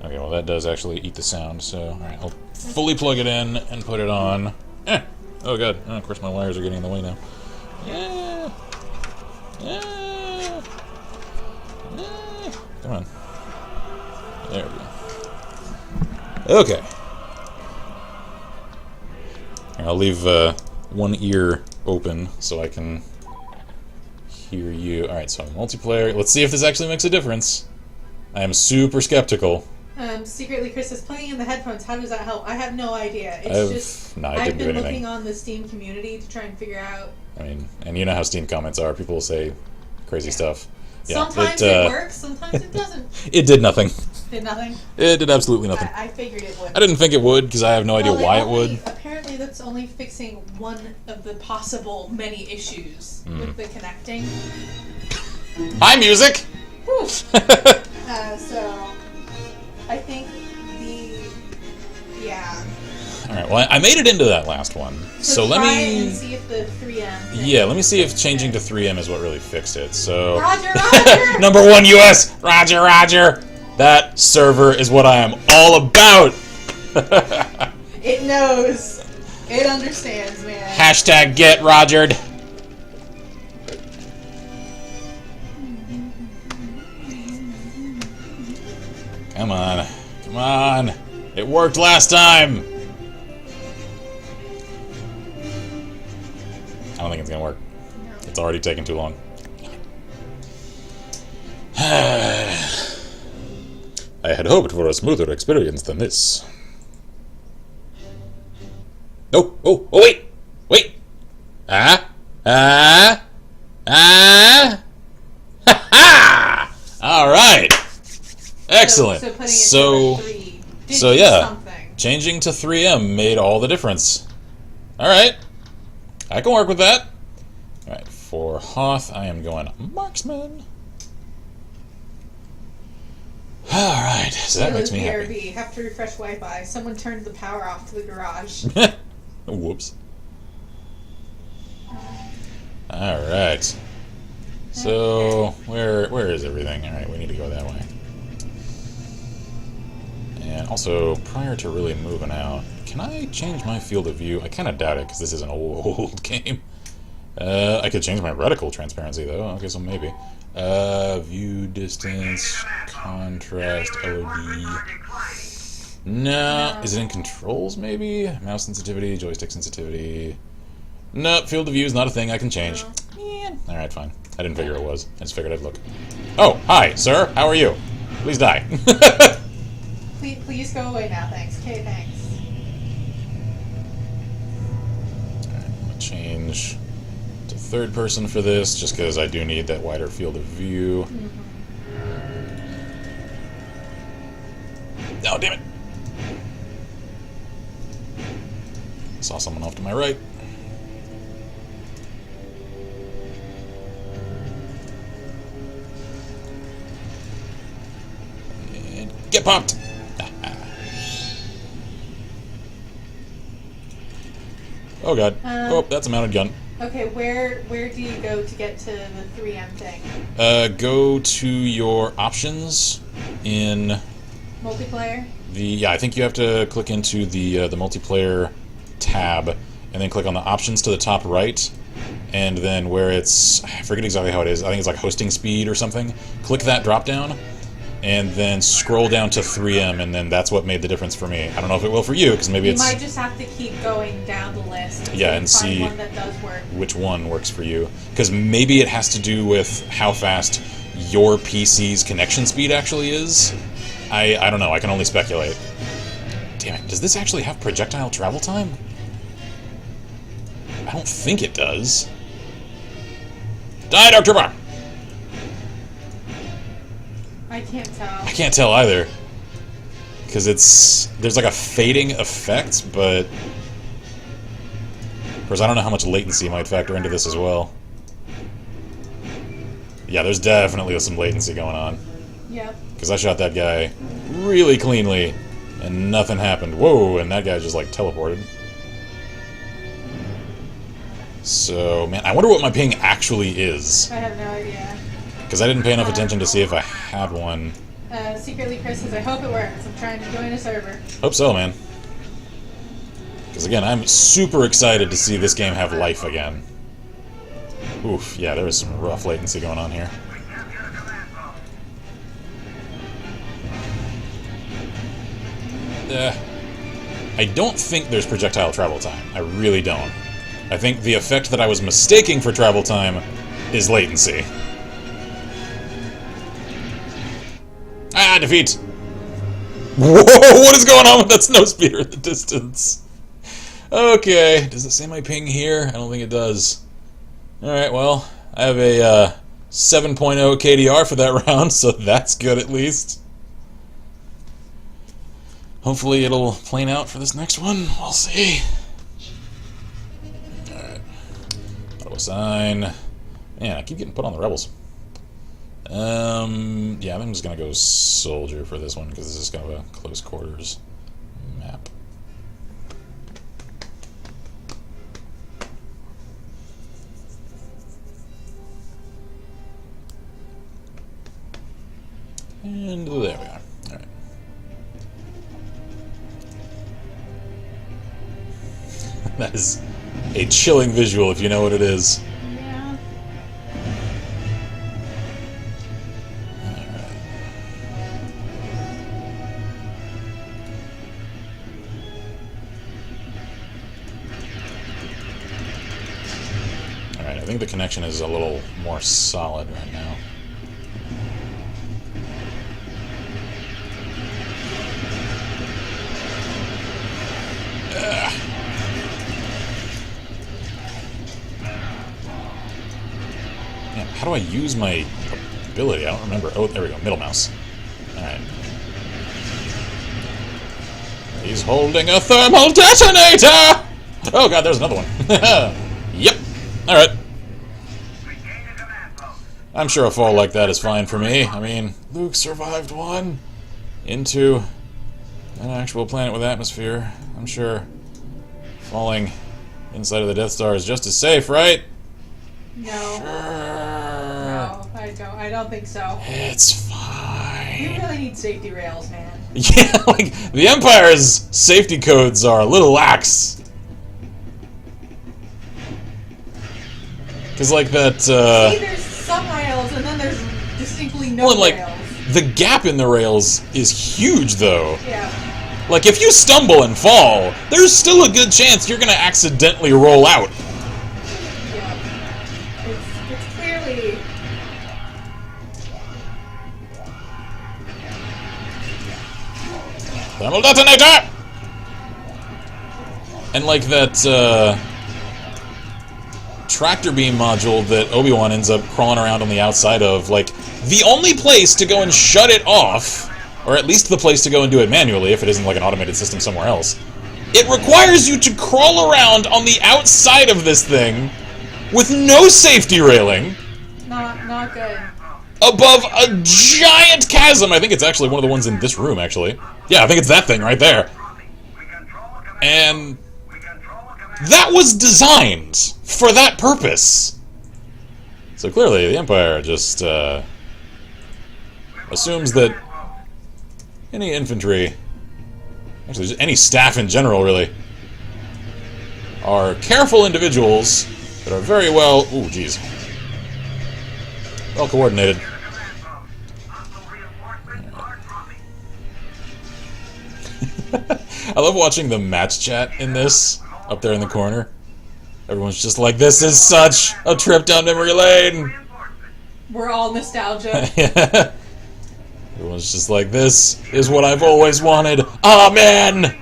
Okay, well that does actually eat the sound, so alright, I'll fully plug it in and put it on. Oh god, oh, of course my wires are getting in the way now. Yeah! Yeah! Yeah! Come on. There we go. Okay. Here, I'll leave one ear open so I can hear you. Alright, so multiplayer. Let's see if this actually makes a difference. I am super skeptical. Secretly, Chris is plugging in the headphones. How does that help? I have no idea. It's just no, it I've didn't do been anything. looking on the Steam community to try and figure out. I mean, and you know how Steam comments are. People will say crazy stuff. Yeah, Sometimes it works, sometimes it doesn't. It did nothing. Did nothing? It did absolutely nothing. I figured it would. I didn't think it would, because I have no idea Well, why it would. Apparently, that's only fixing one of the possible many issues with the connecting. Hi, music! Whew. So, I think Alright, well, I made it into that last one. So let try me... and see if the 3M thing Yeah, let me see if changing to 3M is what really fixed it. So... Roger, Roger! Number 1 US! Roger, Roger! That server is what I am all about! It knows. It understands, man. Hashtag get Rogered. Come on. Come on. It worked last time! I don't think it's gonna work. It's already taken too long. I had hoped for a smoother experience than this. Oh, oh, oh, wait! Wait! Ah! Ah! Ah! Ha ha! Alright! Excellent. So putting it So, to 3 did so do yeah, something. changing to 3M made all the difference. Alright. I can work with that. Alright, for Hoth, I am going Marksman. Alright, so that makes me happy. BRB. Have to refresh Wi-Fi. Someone turned the power off to the garage. Whoops. Alright. So, where is everything? Alright, we need to go that way. And also, prior to really moving out, can I change my field of view? I kind of doubt it, because this is an old game. I could change my reticle transparency, though. Okay, so maybe. View distance, contrast, LOD. No. Is it in controls, maybe? Mouse sensitivity, joystick sensitivity. Nope, field of view is not a thing I can change. Yeah. Alright, fine. I didn't figure it was. I just figured I'd look. Oh, hi, sir. How are you? Please die. Please go away now, thanks. Okay, thanks. Alright, I'm gonna change to third person for this, just because I do need that wider field of view. Oh, damn it! Saw someone off to my right. And get popped! Oh god. Oh, that's a mounted gun. Okay, where do you go to get to the 3M thing? Go to your options in Multiplayer? yeah, I think you have to click into the multiplayer tab, and then click on the options to the top right, and then where it's, I forget exactly how it is, I think it's like hosting speed or something, click that drop down, and then scroll down to 3M, and then that's what made the difference for me. I don't know if it will for you, because maybe You it's... might just have to keep going down the list Yeah, and find see one that does work. which one works for you. Because maybe it has to do with how fast your PC's connection speed actually is. I don't know, I can only speculate. Damn it, does this actually have projectile travel time? I don't think it does. Die, Dr. Bar! I can't tell. I can't tell either. Because there's like a fading effect, but... Of course, I don't know how much latency might factor into this as well. Yeah, there's definitely some latency going on. Yep. Because I shot that guy really cleanly, and nothing happened. Whoa, and that guy just, like, teleported. So, man, I wonder what my ping actually is. I have no idea. Because I didn't pay enough attention to see if I had one. Secretly, Chris says, I hope it works. I'm trying to join a server. Hope so, man. Because, again, I'm super excited to see this game have life again. Oof, yeah, there was some rough latency going on here. I don't think there's projectile travel time. I really don't. I think the effect that I was mistaking for travel time is latency. Ah, defeat! Whoa, what is going on with that snow speeder in the distance? Okay, does it say my ping here? I don't think it does. Alright, well, I have a 7.0 KDR for that round, so that's good at least. Hopefully it'll plane out for this next one. We'll see. Alright. Auto assign. Man, I keep getting put on the rebels. Yeah, I'm just gonna go soldier for this one, because this is kind of a close quarters map. And there we are. Alright. That is a chilling visual if you know what it is. Yeah. Alright, I think the connection is a little more solid right now. Man, how do I use my ability? I don't remember. Oh, there we go. Middle mouse. Alright. He's holding a thermal detonator! Oh god, there's another one. Yep. Alright. I'm sure a fall like that is fine for me. I mean, Luke survived one. into an actual planet with atmosphere. I'm sure falling inside of the Death Star is just as safe, right? No. Sure. No, I don't think so. It's fine. You really need safety rails, man. Yeah, like, the Empire's safety codes are a little lax. Because, like, that, See, there's some rails, and then there's distinctly no well, and, like, rails. the gap in the rails is huge, though. Yeah. Like, if you stumble and fall, there's still a good chance you're gonna accidentally roll out. Yeah. It's clearly... Thermal detonator! And, like, that, tractor beam module that Obi-Wan ends up crawling around on the outside of, like, the only place to go and shut it off, or at least the place to go and do it manually if it isn't like an automated system somewhere else, it requires you to crawl around on the outside of this thing with no safety railing Not good. above a giant chasm. I think it's actually one of the ones in this room, actually. Yeah, I think it's that thing right there. And that was designed for that purpose. So clearly, the Empire just assumes that any infantry, actually just any staff in general, really, are careful individuals that are very well, ooh, geez, well coordinated. I love watching the match chat in this, up there in the corner. Everyone's just like, this is such a trip down memory lane! We're all nostalgia. Yeah. Everyone's just like, this is what I've always wanted. Amen!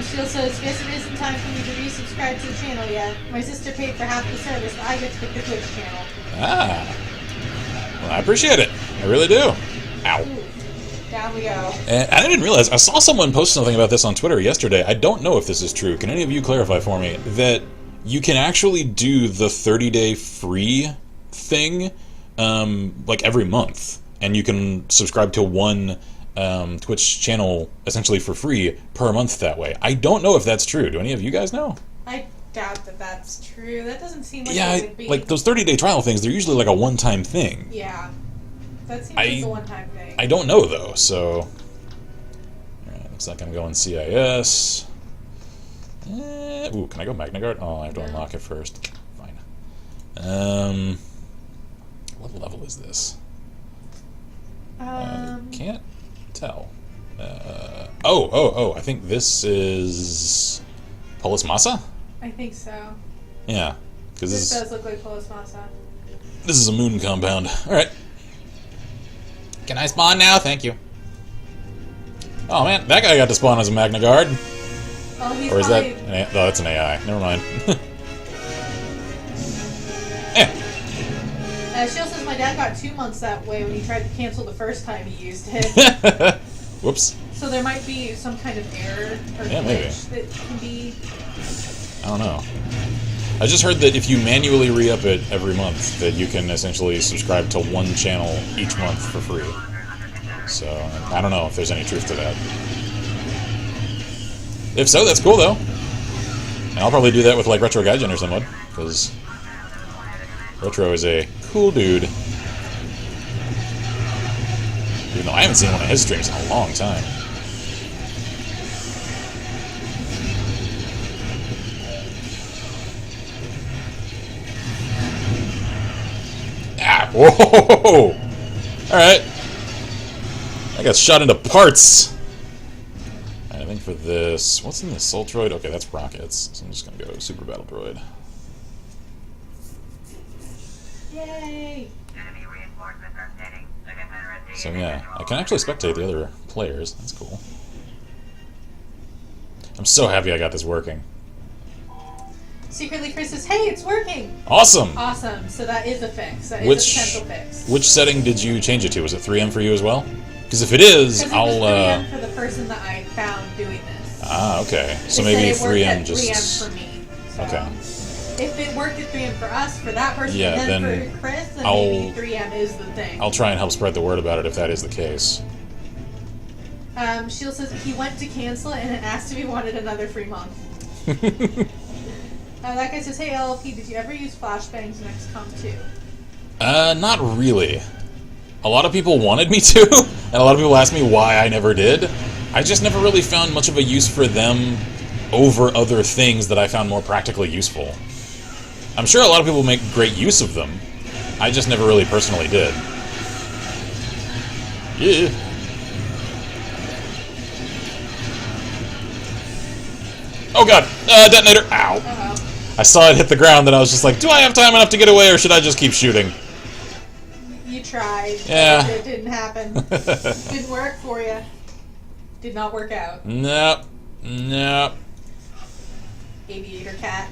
Shield says, guess it isn't time for me to resubscribe to the channel yet. My sister paid for half the service, but I get to pick the Twitch channel. Ah. Well, I appreciate it. I really do. Ow. Ooh, down we go. And I didn't realize, I saw someone post something about this on Twitter yesterday. I don't know if this is true. Can any of you clarify for me that you can actually do the 30-day free thing, like every month, and you can subscribe to one Twitch channel essentially for free per month that way. I don't know if that's true. Do any of you guys know? I doubt that that's true. That doesn't seem like Yeah, it would be. like those 30-day trial things, they're usually like a one-time thing. Yeah. That seems like a one-time thing. I don't know, though, so... Alright, looks like I'm going CIS. Ooh, can I go Magna Guard? Oh, I have to unlock it first. Fine. What level is this? I can't tell. Oh, I think this is... Polis Massa? I think so. Yeah, because This does look like Polis Massa. this is a moon compound. Alright. Can I spawn now? Thank you. Oh man, that guy got to spawn as a Magna Guard. Oh, he's Or is that... probably... No, that's an AI. Never mind. Shield says my dad got 2 months that way when he tried to cancel the first time he used it. Whoops. So there might be some kind of error or Yeah, maybe. glitch that can be... I don't know. I just heard that if you manually re-up it every month, that you can essentially subscribe to one channel each month for free. So, I don't know if there's any truth to that. If so, that's cool, though. And I'll probably do that with, like, Retro Gaijin or someone, because Retro is a cool dude. Even though I haven't seen one of his streams in a long time. Ah! Whoa! Alright. I got shot into parts! I think for this... What's in this? Soul Droid? Okay, that's rockets. So I'm just gonna go Super Battle Droid. Yay! So yeah, I can actually spectate the other players. That's cool. I'm so happy I got this working. Secretly Chris says, hey, it's working! Awesome! Awesome, so that is a fix. That is a potential fix. Which setting did you change it to? Was it 3M for you as well? Because if it is, Because it I'll... was 3M for the person that I found doing this. Ah, okay. So It maybe said it worked 3M at just... 3M for me. So. Okay. if it worked at 3M for us, for that person, Yeah, and then then for Chris, then I'll- maybe 3M is the thing. I'll try and help spread the word about it if that is the case. Shield says he went to cancel it and it asked if he wanted another free month. That guy says, hey LLP, did you ever use flashbangs in XCOM 2? Not really. A lot of people wanted me to, and a lot of people asked me why I never did. I just never really found much of a use for them over other things that I found more practically useful. I'm sure a lot of people make great use of them. I just never really personally did. Yeah. Oh god! Detonator! Ow! Uh-oh. I saw it hit the ground and I was just like, do I have time enough to get away or should I just keep shooting? You tried. Yeah. But it didn't happen. Didn't work for you. Did not work out. Nope. Nope. Aviator cat.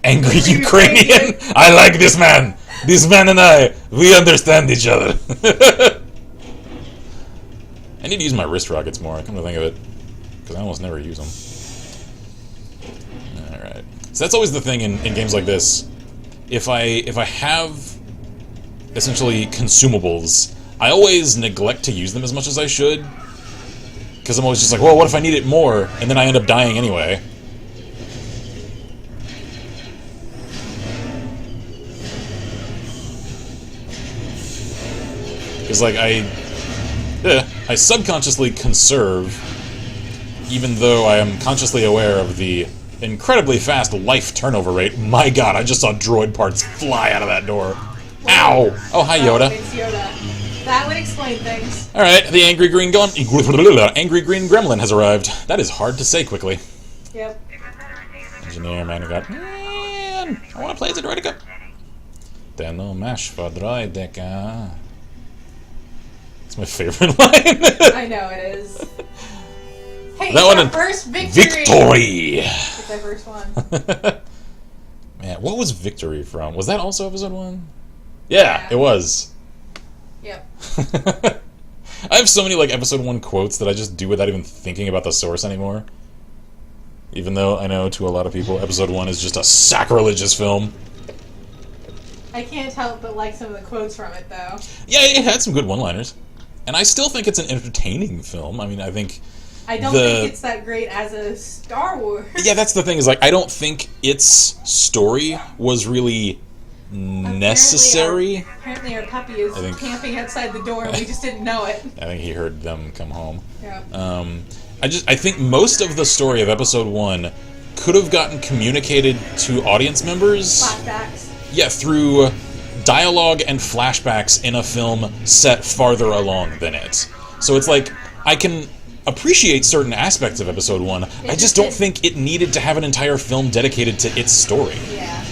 Angry Ukrainian! I like this man! This man and I, we understand each other. I need to use my wrist rockets more, come to think of it. Because I almost never use them. Alright. So that's always the thing in games like this. If I have essentially consumables, I always neglect to use them as much as I should. Because I'm always just like, well, what if I need it more? And then I end up dying anyway. Because, like, I subconsciously conserve, even though I am consciously aware of the incredibly fast life turnover rate. My god, I just saw droid parts fly out of that door. Ow! Oh, hi, Yoda. It's Yoda. That would explain things. Alright, the angry green gremlin has arrived. That is hard to say quickly. Yep. Engineer, man, man, I want to play as a droidica. Tenno mash for droidica. It's my favorite line. I know it is. Hey, That it's one our in- first victory! Victory! It's our first one. Man, what was Victory from? Was that also episode 1? Yeah, Yeah. it was. Yep. I have so many like episode 1 quotes that I just do without even thinking about the source anymore. Even though I know to a lot of people episode 1 is just a sacrilegious film. I can't help but like some of the quotes from it, though. Yeah, it had some good one-liners. And I still think it's an entertaining film. I mean, I think... I don't think it's that great as a Star Wars. Yeah, that's the thing, is like, I don't think its story was really necessary. Apparently our puppy is I think- camping outside the door and we just didn't know it. I think he heard them come home. Yeah. I think most of the story of episode 1 could have gotten communicated to audience members. Flashbacks. Yeah, through dialogue and flashbacks in a film set farther along than it. So it's like, I can appreciate certain aspects of episode 1, I just don't think it needed to have an entire film dedicated to its story. Yeah.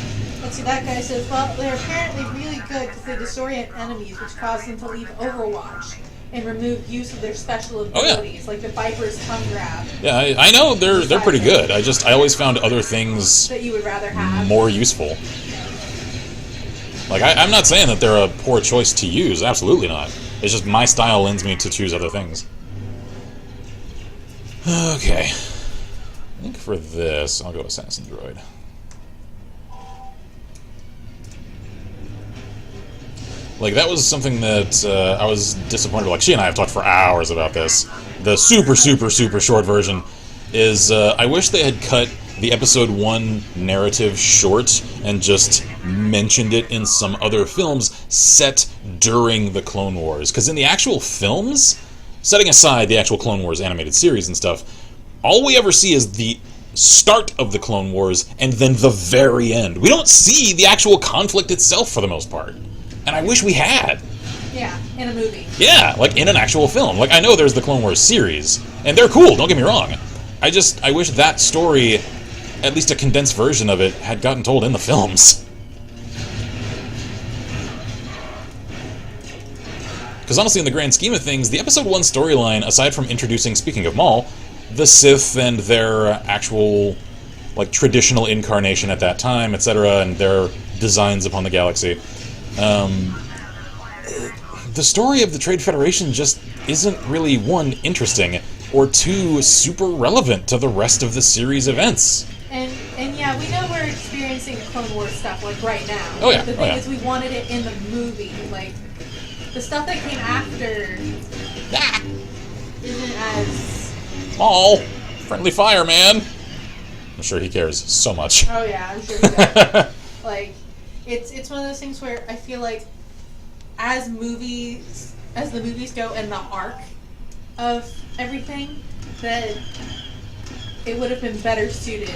Let's see, that guy says, well, they're apparently really good because they disorient enemies, which cause them to leave Overwatch and remove use of their special abilities, like the Viper's tongue grab, Yeah, I know they're pretty good. I always found other things that you would rather have. more useful. Like, I'm not saying that they're a poor choice to use, absolutely not. It's just my style lends me to choose other things. Okay. I think for this, I'll go Assassin Droid. Like, that was something that I was disappointed. Like, she and I have talked for hours about this. The super, super, super short version is, I wish they had cut the episode 1 narrative short and just mentioned it in some other films set during the Clone Wars. Because in the actual films, setting aside the actual Clone Wars animated series and stuff, all we ever see is the start of the Clone Wars and then the very end. We don't see the actual conflict itself for the most part. And I wish we had. Yeah, in a movie. Yeah, like in an actual film. Like, I know there's the Clone Wars series, and they're cool, don't get me wrong. I wish that story, at least a condensed version of it, had gotten told in the films. Because honestly, in the grand scheme of things, the episode 1 storyline, aside from introducing, speaking of Maul, the Sith and their actual, like, traditional incarnation at that time, etc., and their designs upon the galaxy, the story of the Trade Federation just isn't really, 1, interesting, or 2, super relevant to the rest of the series events. And yeah, we know we're introducing the Clone Wars stuff, like, right now. Oh, yeah. The thing is, we wanted it in the movie. Like, the stuff that came after isn't as... Maul! Friendly fire, man! I'm sure he cares so much. Oh, yeah, I'm sure he does. Like, it's one of those things where I feel like as the movies go and the arc of everything, that it would have been better suited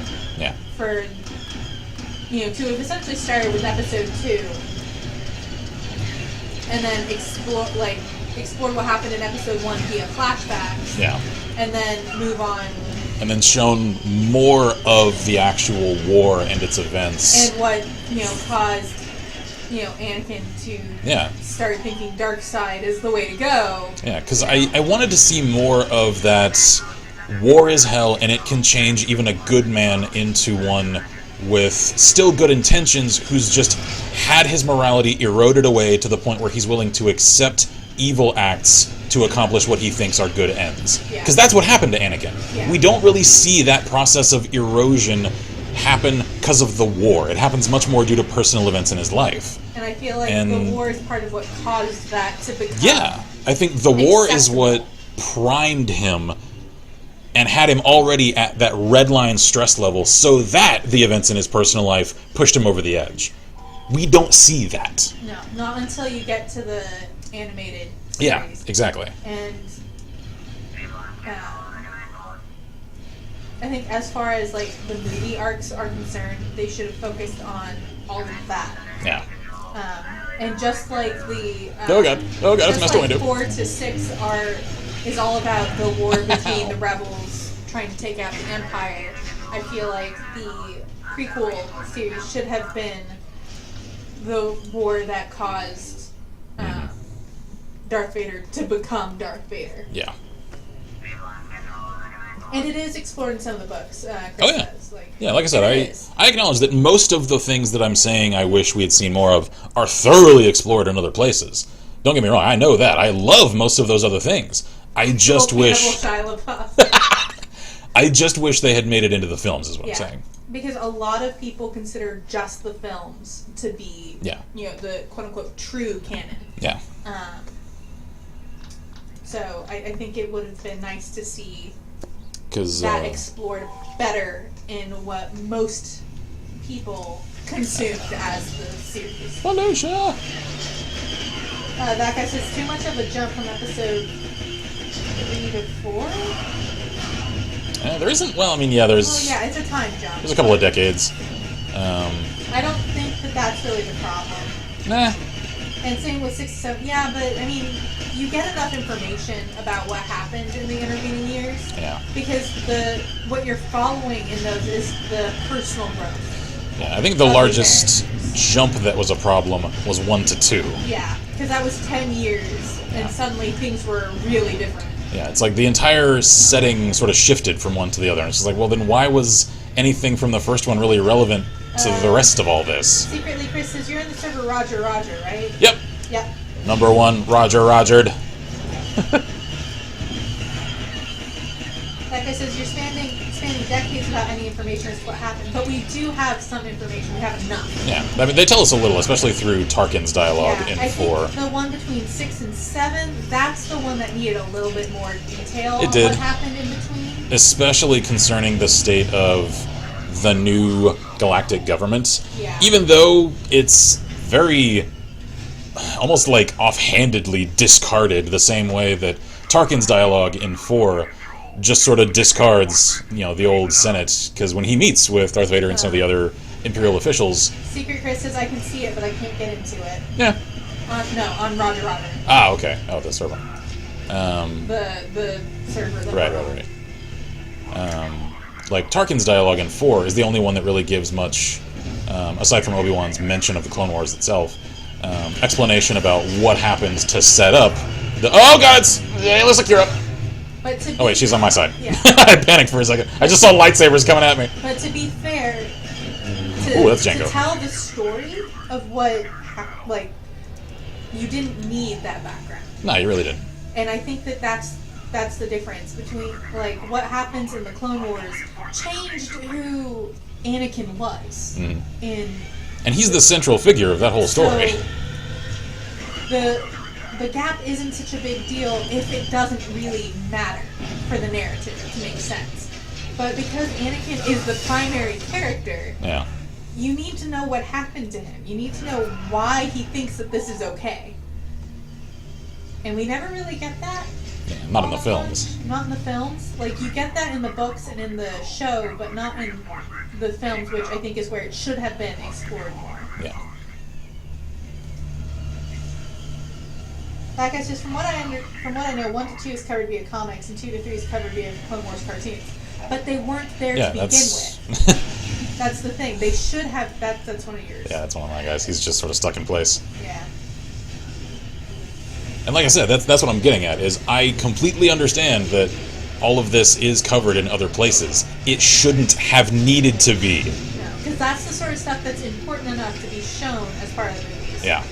for, to have essentially started with episode 2 and then explore what happened in episode 1 via flashbacks. Yeah. And then move on. And then shown more of the actual war and its events. And what, caused, Anakin to start thinking dark side is the way to go. Yeah, because I wanted to see more of that war is hell and it can change even a good man into one with still good intentions who's just had his morality eroded away to the point where he's willing to accept evil acts to accomplish what he thinks are good ends. Because that's what happened to Anakin. Yeah. We don't really see that process of erosion happen because of the war. It happens much more due to personal events in his life. And I feel like the war is part of what caused that to become... Yeah, I think the war is what primed him and had him already at that red line stress level so that the events in his personal life pushed him over the edge. We don't see that. No, not until you get to the animated series. Yeah, exactly. And I think as far as like the movie arcs are concerned, they should have focused on all of that. Yeah. And just like the oh god, it's messed like window. 4 to 6 is all about the war between the rebels trying to take out the Empire. I feel like the prequel series should have been the war that caused Darth Vader to become Darth Vader. Yeah. And it is explored in some of the books. Chris says. Like I said, I acknowledge that most of the things that I'm saying I wish we had seen more of are thoroughly explored in other places. Don't get me wrong, I know that. I love most of those other things. I just wish... I just wish they had made it into the films, is what I'm saying. Because a lot of people consider just the films to be, the quote-unquote true canon. Yeah. So I think it would have been nice to see that explored better in what most people consumed as the series. Felicia! That guy says, too much of a jump from episode 3 to 4? There isn't, there's... Well, it's a time jump. There's a couple of decades. I don't think that's really the problem. Nah. And same with 6 to 7. Yeah, but, you get enough information about what happened in the intervening years. Yeah. Because what you're following in those is the personal growth. Yeah, I think the largest jump that was a problem was 1 to 2. Yeah, because that was 10 years, and suddenly things were really different. Yeah, it's like the entire setting sort of shifted from one to the other. And it's just like, well, then why was anything from the first one really relevant to the rest of all this? Secretly, Chris says, you're in the server Roger, right? Yep. Yep. Number 1, Rogered. That guy says, you're spanning decades without any information as to what happened. But we do have some information. We have enough. Yeah, they tell us a little, especially through Tarkin's dialogue in 4. I think the one between 6 and 7, that's the one that needed a little bit more detail on what happened in between. Especially concerning the state of the new galactic government. Yeah. Even though it's very, almost like offhandedly discarded the same way that Tarkin's dialogue in 4 just sort of discards, the old Senate, because when he meets with Darth Vader and some of the other Imperial officials... Secret Chris says, I can see it, but I can't get into it. Yeah. On Roger. Ah, okay. Oh, the server. The server. Right. Like, Tarkin's dialogue in 4 is the only one that really gives much, aside from Obi-Wan's mention of the Clone Wars itself, explanation about what happened to set up the... Oh, God, it looks like you're up. Oh, wait, she's on my side. Yeah. I panicked for a second. I just saw lightsabers coming at me. But to be fair, that's Jango. to tell the story of what, you didn't need that background. No, you really didn't. And I think that's the difference between, what happens in the Clone Wars changed who Anakin was in. And he's the central figure of that whole story. So the gap isn't such a big deal if it doesn't really matter for the narrative to make sense. But because Anakin is the primary character, you need to know what happened to him. You need to know why he thinks that this is okay. And we never really get that. Yeah, not in the films. Not in the films. Like, you get that in the books and in the show, but not in the films, which I think is where it should have been explored more. Yeah. Like I said, from what I know, 1 to 2 is covered via comics, and 2 to 3 is covered via Clone Wars cartoons. But they weren't there to begin with. That's the thing. They should have. That's one of yours. Yeah, that's one of my guys. He's just sort of stuck in place. Yeah. And like I said, that's what I'm getting at, is I completely understand that all of this is covered in other places. It shouldn't have needed to be. No, because that's the sort of stuff that's important enough to be shown as part of the movies. Yeah.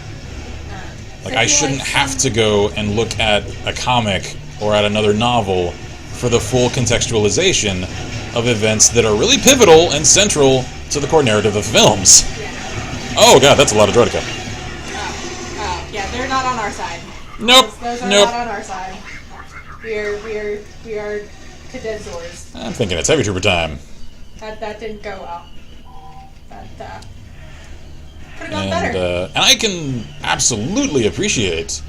Like, I shouldn't have to go and look at a comic or at another novel for the full contextualization of events that are really pivotal and central to the core narrative of films. Yeah. Oh god, that's a lot of droidica. Oh, yeah, they're not on our side. Nope. Those are nope. not on our side. We are Cadenzors. I'm thinking it's Heavy Trooper time. That didn't go well. That could have gone better. And I can absolutely appreciate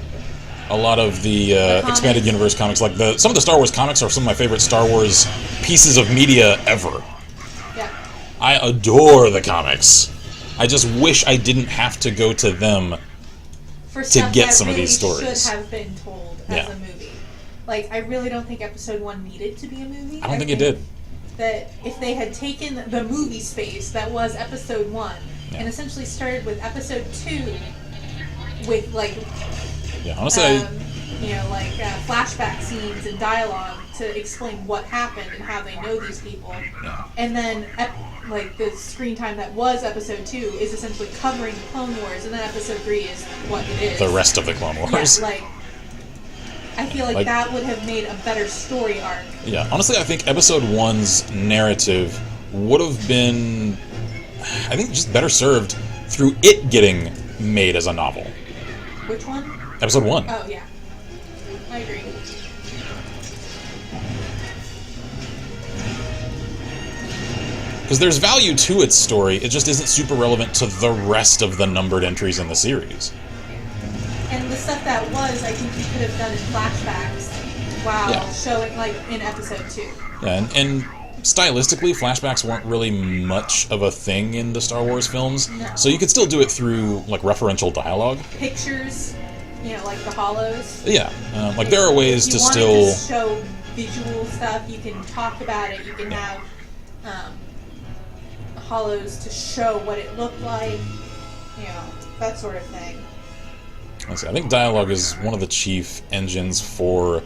a lot of the expanded universe comics. Like some of the Star Wars comics are some of my favorite Star Wars pieces of media ever. Yeah. I adore the comics. I just wish I didn't have to go to them to get some of these stories. Should have been told as a movie. Like, I really don't think Episode 1 needed to be a movie. I don't think it did. That if they had taken the movie space that was Episode 1 and essentially started with Episode 2 with, like, honestly, flashback scenes and dialogue to explain what happened and how they know these people. Yeah. And then, the screen time that was Episode 2 is essentially covering the Clone Wars, and then Episode 3 is what it is. The rest of the Clone Wars. Yeah, I feel like that would have made a better story arc. Yeah, honestly, I think Episode 1's narrative would have been, I think, just better served through it getting made as a novel. Which one? Episode 1. Oh, yeah. I agree. Because there's value to its story, it just isn't super relevant to the rest of the numbered entries in the series. And the stuff that was, I think you could have done in flashbacks while showing, in Episode 2. Yeah, and stylistically, flashbacks weren't really much of a thing in the Star Wars films, so you could still do it through, referential dialogue. Pictures, like the hollows. Yeah, there are ways to still... If you wanted to show visual stuff, you can talk about it, you can have hollows to show what it looked like, that sort of thing. I think dialogue is one of the chief engines for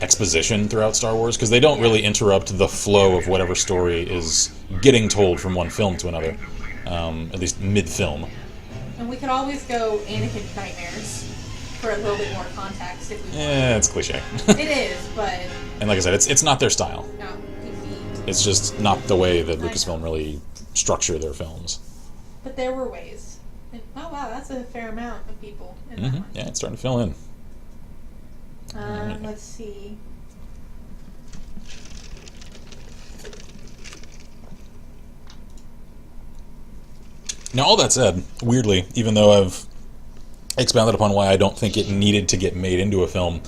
exposition throughout Star Wars, because they don't really interrupt the flow of whatever story is getting told from one film to another, at least mid-film. And we could always go Anakin Nightmares for a little bit more context if we want. Yeah, it's cliche. It is, but... And like I said, it's not their style. No, it's just not the way that Lucasfilm really structure their films. But there were ways. And, oh wow, that's a fair amount of people in that one. Yeah, it's starting to fill in. Let's see. Now, all that said, weirdly, even though I've expounded upon why I don't think it needed to get made into a film,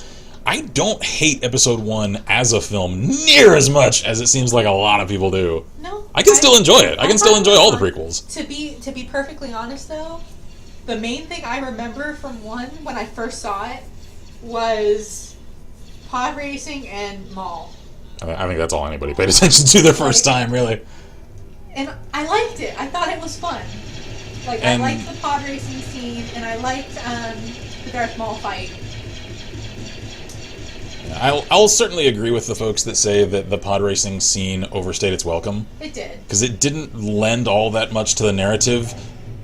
I don't hate Episode 1 as a film near as much as it seems like a lot of people do. No. I can still enjoy it. I can still enjoy all the prequels. To be perfectly honest, though, the main thing I remember from 1 when I first saw it was pod racing and Maul. I think that's all anybody paid attention to the first time, really. And I liked it. I thought it was fun. I liked the pod racing scene, and I liked the Darth Maul fight. I'll certainly agree with the folks that say that the pod racing scene overstayed its welcome. It did. Because it didn't lend all that much to the narrative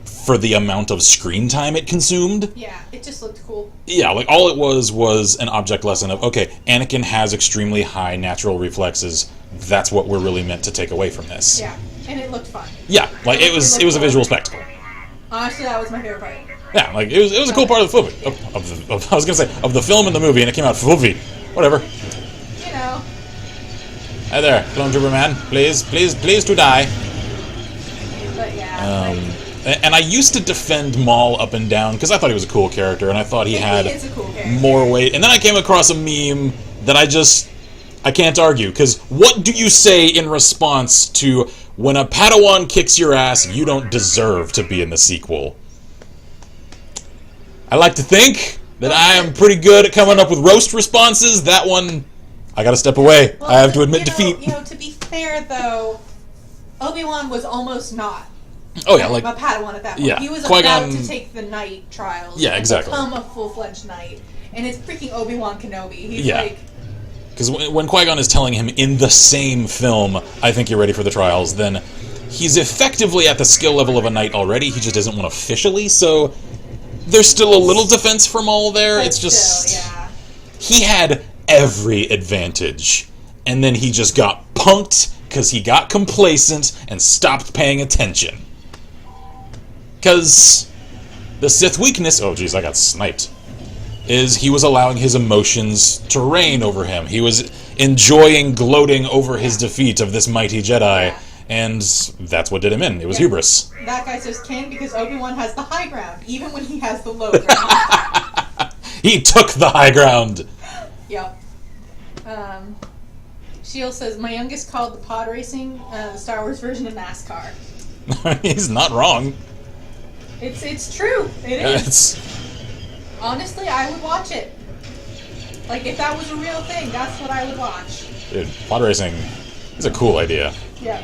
for the amount of screen time it consumed. Yeah, it just looked cool. Yeah, all it was an object lesson of, okay, Anakin has extremely high natural reflexes. That's what we're really meant to take away from this. Yeah. And it looked fun. Yeah, like it was a visual spectacle. Honestly, that was my favorite part. Yeah, like it was a cool part of the movie. I was gonna say of the film and the movie, and it came out movie. Whatever. You know. Hi there, Clone Trooper man. Please to die. But yeah. And I used to defend Maul up and down because I thought he was a cool character, and I thought he had is a cool character. more weight. And then I came across a meme that I can't argue, because what do you say in response to when a Padawan kicks your ass, you don't deserve to be in the sequel? I like to think that I am pretty good at coming up with roast responses. That one, I gotta step away. Well, I have to admit defeat. To be fair, though, Obi-Wan was almost not. Oh yeah, like a Padawan at that point. Yeah, He was Qui-Gon, about to take the Knight trials. Yeah, exactly. And become a full-fledged Knight. And it's freaking Obi-Wan Kenobi. He's Yeah. like... Because when Qui-Gon is telling him in the same film, I think you're ready for the trials, then he's effectively at the skill level of a Knight already, he just isn't one officially, so there's still a little defense for Maul there. But It's just... still, yeah. He had every advantage, and then he just got punked because he got complacent and stopped paying attention. Because the Sith weakness... Oh, jeez, I got sniped. Is he was allowing his emotions to reign over him. He was enjoying gloating over his defeat of this mighty Jedi, and that's what did him in. It was hubris. That guy just can't because Obi-Wan has the high ground, even when he has the low ground. He took the high ground. Yep. Shield says, my youngest called the pod racing the Star Wars version of NASCAR. He's not wrong. It's true. It is. Honestly, I would watch it. Like, if that was a real thing, that's what I would watch. Dude, pod racing is a cool idea. Yeah.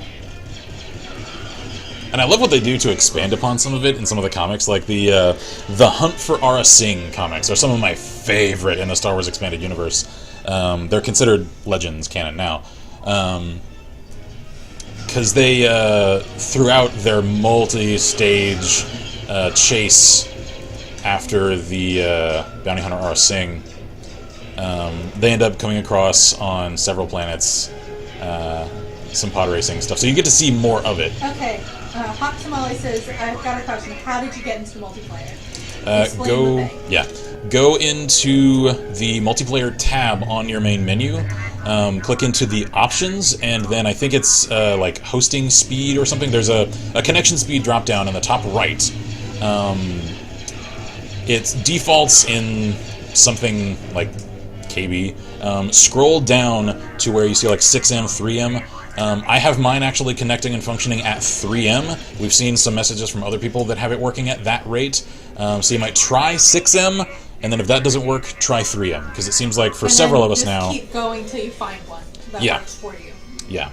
And I love what they do to expand upon some of it in some of the comics, like the Hunt for Aurra Sing comics are some of my favorite in the Star Wars Expanded Universe. They're considered Legends canon now. Because they, throughout their multi-stage chase after the bounty hunter Aurra Sing, they end up coming across on several planets some pod racing stuff. So you get to see more of it. Okay. Hot Tamale says, I've got a question. How did you get into the multiplayer? Explain the thing. Go into the multiplayer tab on your main menu, click into the options, and then I think it's like hosting speed or something. There's a connection speed drop down in the top right. It defaults in something like KB. Scroll down to where you see like 6M, 3M. I have mine actually connecting and functioning at 3M. We've seen some messages from other people that have it working at that rate. So you might try 6M, and then if that doesn't work, try 3M. Because it seems like for several of us now... keep going till you find one that works for you. Yeah.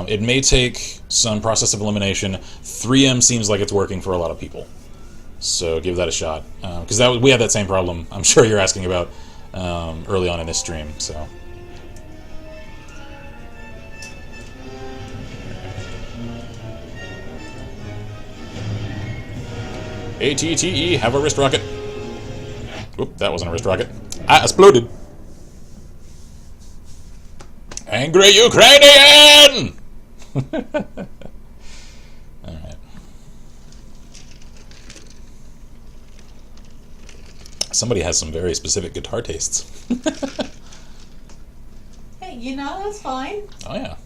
It may take some process of elimination. 3M seems like it's working for a lot of people. So give that a shot. Because we had that same problem I'm sure you're asking about early on in this stream. So... ATTE, have a wrist rocket. Whoop, that wasn't a wrist rocket. I exploded. Angry Ukrainian! Alright. Somebody has some very specific guitar tastes. Hey, that's fine. Oh yeah.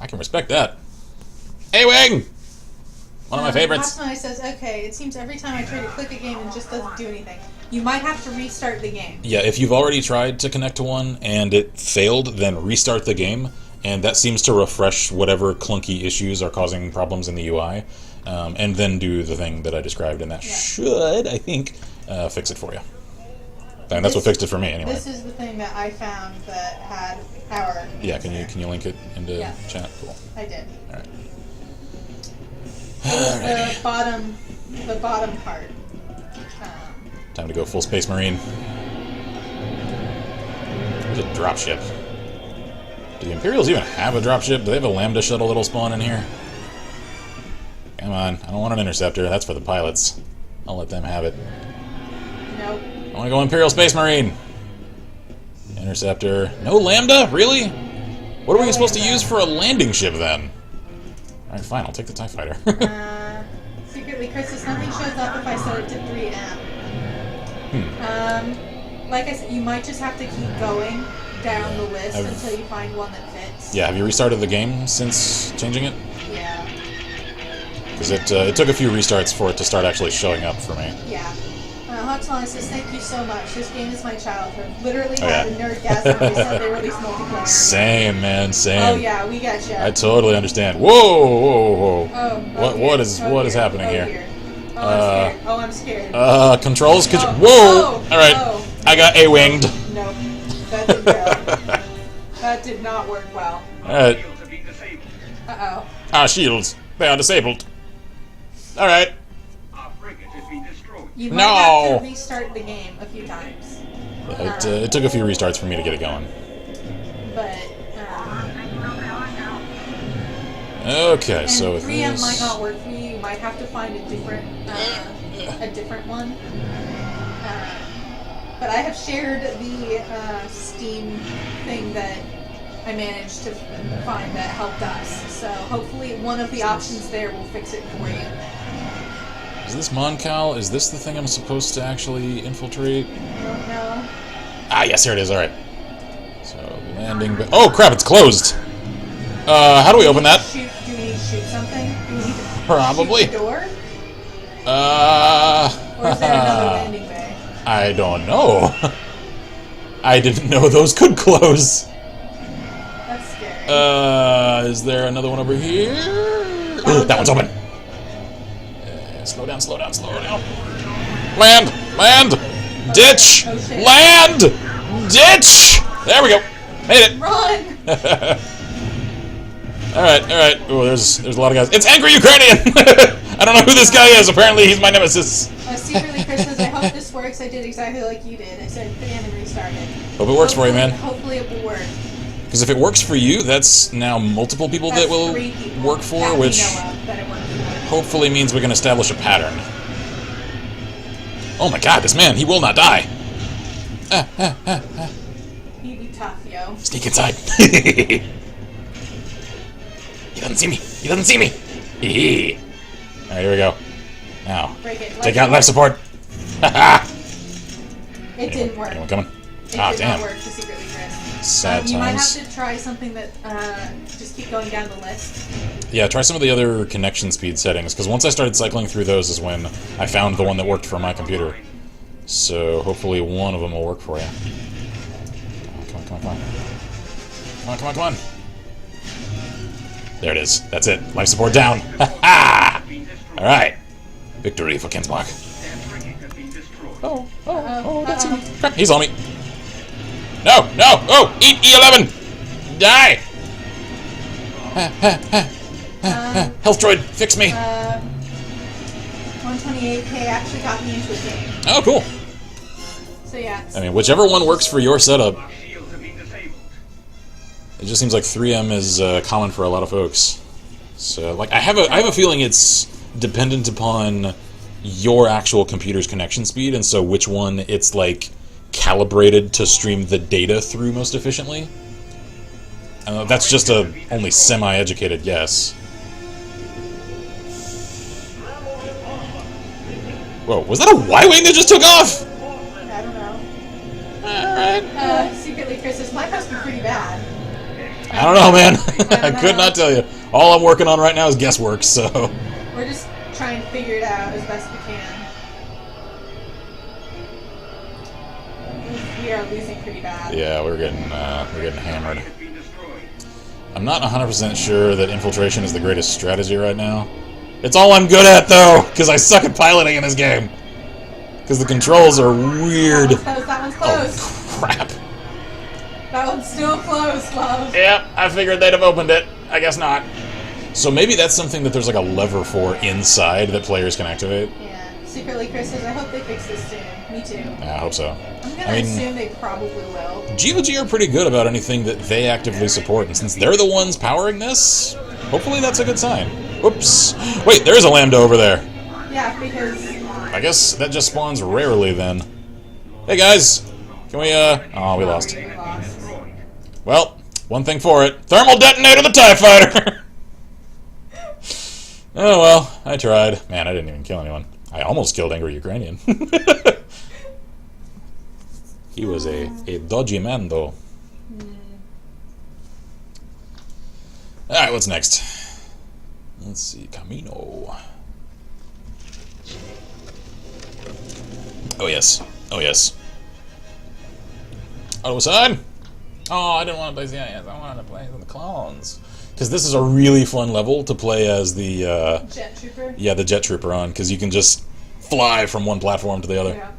I can respect that. Hey, Wing! One of my favorites. Hasmai says, okay, it seems every time I try to click a game, it just doesn't do anything. You might have to restart the game. Yeah, if you've already tried to connect to one and it failed, then restart the game, and that seems to refresh whatever clunky issues are causing problems in the UI, and then do the thing that I described, and that should, I think, fix it for you. And that's what fixed it for me, anyway. This is the thing that I found that had our... Yeah, can you link it into chat? Cool. I did. All right. The bottom part. Time to go full Space Marine. There's a dropship. Do the Imperials even have a dropship? Do they have a Lambda shuttle that'll spawn in here? Come on, I don't want an interceptor. That's for the pilots. I'll let them have it. Nope. I want to go Imperial Space Marine. Interceptor. No Lambda? Really? What are we supposed to use for a landing ship then? Alright, fine, I'll take the TIE Fighter. Secretly, Chris, nothing shows up if I set it to 3M. Like I said, you might just have to keep going down the list until you find one that fits. Yeah, have you restarted the game since changing it? Yeah. Because it took a few restarts for it to start actually showing up for me. Yeah. Hotspot says, thank you so much. This game is my childhood. Literally had a nerdgasm every time they released multiplayer. Same, man, same. Oh yeah, we got you. I totally understand. Whoa, whoa, whoa. Oh, What is happening here? I'm scared. Controls? Could you... Oh, Whoa! Alright, I got A-winged. Nope, that didn't go. That did not work well. Alright. Uh-oh. Our shields. They are disabled. Alright. You might have to restart the game a few times. It took a few restarts for me to get it going. But, okay, so with 3M this... might not work for you. You might have to find a different one. But I have shared the Steam thing that I managed to find that helped us. So hopefully one of the options there will fix it for you. Is this Moncal? Is this the thing I'm supposed to actually infiltrate? I don't know. Ah, yes, here it is. All right. So landing. Oh crap! It's closed. How do we open that? Do we need to shoot something? Do we need to Probably. shoot the door? Or is there another landing bay? I don't know. I didn't know those could close. That's scary. Is there another one over here? Ooh, that one's open. Slow down, slow down, slow down. Land! Land! Ditch! Oh, shit. Land! Ditch! There we go. Made it. Run! Alright, alright. Oh, there's a lot of guys. It's Angry Ukrainian! I don't know who this guy is. Apparently he's my nemesis. Secretly, Chris says, I hope this works. I did exactly like you did. I said, fan and restarted. Hope it works for you, man. Hopefully it will work. Because if it works for you, that's now multiple people That's that will 3 people work for, that we which know of that it works for. hopefully means we can establish a pattern. Oh my god, this man, he will not die. He'd be tough, yo. Sneak inside. He doesn't see me. He doesn't see me. Alright, here we go. Now, Break it. take out life support. It didn't work. Anyone coming? It Ah, did damn. not work for Secretly Chris. Sad You might times. have to try something that, just keep going down the list. Yeah, try some of the other connection speed settings, because once I started cycling through those is when I found the one that worked for my computer. So hopefully one of them will work for you. Come on, come on, come on. Come on, come on, come on. There it is. That's it. Life support down. Ha-ha! Alright. Victory for Kensmark. Oh, that's him. Crap, he's on me. No, no! Oh! Eat E11! Die! Health droid, fix me! 128k actually got me into the game. Oh, cool. So yeah. I mean, whichever one works for your setup. It just seems like 3M is common for a lot of folks. So, like, I have a feeling it's dependent upon your actual computer's connection speed, and so which one it's, like, calibrated to stream the data through most efficiently. That's just a only semi-educated guess. Whoa, was that a Y-wing that just took off? I don't know. Alright. Secretly, Chris says, my must be pretty bad. I don't know, man. I don't could know. not tell you. All I'm working on right now is guesswork, so... We're just trying to figure it out as best we can. We are losing pretty bad. Yeah, we're getting hammered. I'm not 100% sure that infiltration is the greatest strategy right now. It's all I'm good at, though, because I suck at piloting in this game. Because the controls are weird. That one's closed. Oh, crap. That one's still closed, love. Yep, I figured they'd have opened it. I guess not. So maybe that's something that there's like a lever for inside that players can activate. Yeah. Secretly, Chris says, I hope they fix this soon. Me too. Yeah, I hope so. I'm gonna assume they probably will. GOG are pretty good about anything that they actively support, and since they're the ones powering this, hopefully that's a good sign. Oops. Wait, there's a Lambda over there. Yeah, because... I guess that just spawns rarely then. Hey guys! Can we, oh, we lost. We lost. Well, one thing for it. Thermal detonator the TIE Fighter! Oh well, I tried. Man, I didn't even kill anyone. I almost killed Angry Ukrainian. He was a dodgy man, though. Alright, what's next? Let's see, Camino. Oh yes. Oh yes. Auto sign! Oh, I didn't want to play the aliens. I wanted to play the clones. Because this is a really fun level to play as the... Jet Trooper? Yeah, the Jet Trooper on, because you can just fly from one platform to the other. Yeah.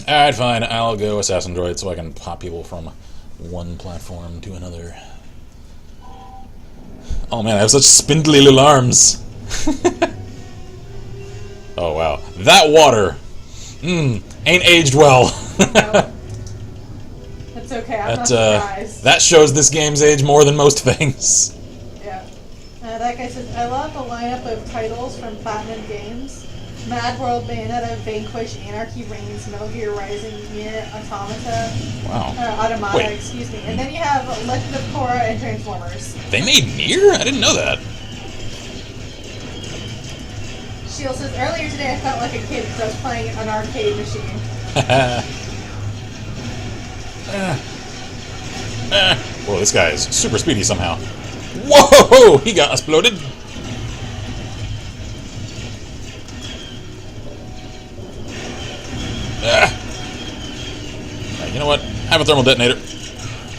Alright, fine. I'll go Assassin Droid so I can pop people from one platform to another. Oh man, I have such spindly little arms. Oh wow. That water, ain't aged well. No. That's okay, I'm not surprised. That shows this game's age more than most things. Yeah. That guy says, I love the lineup of titles from Platinum Games. Mad World, Bayonetta, Vanquish, Anarchy Reigns, Metal Gear Rising, Nier, Automata. Wow. Automata, Wait. excuse me. And then you have Legend of Korra and Transformers. They made Nier? I didn't know that. Shield says, earlier today I felt like a kid because I was playing an arcade machine. Whoa, this guy is super speedy somehow. Whoa! He got exploded. Right, you know what? Have a thermal detonator.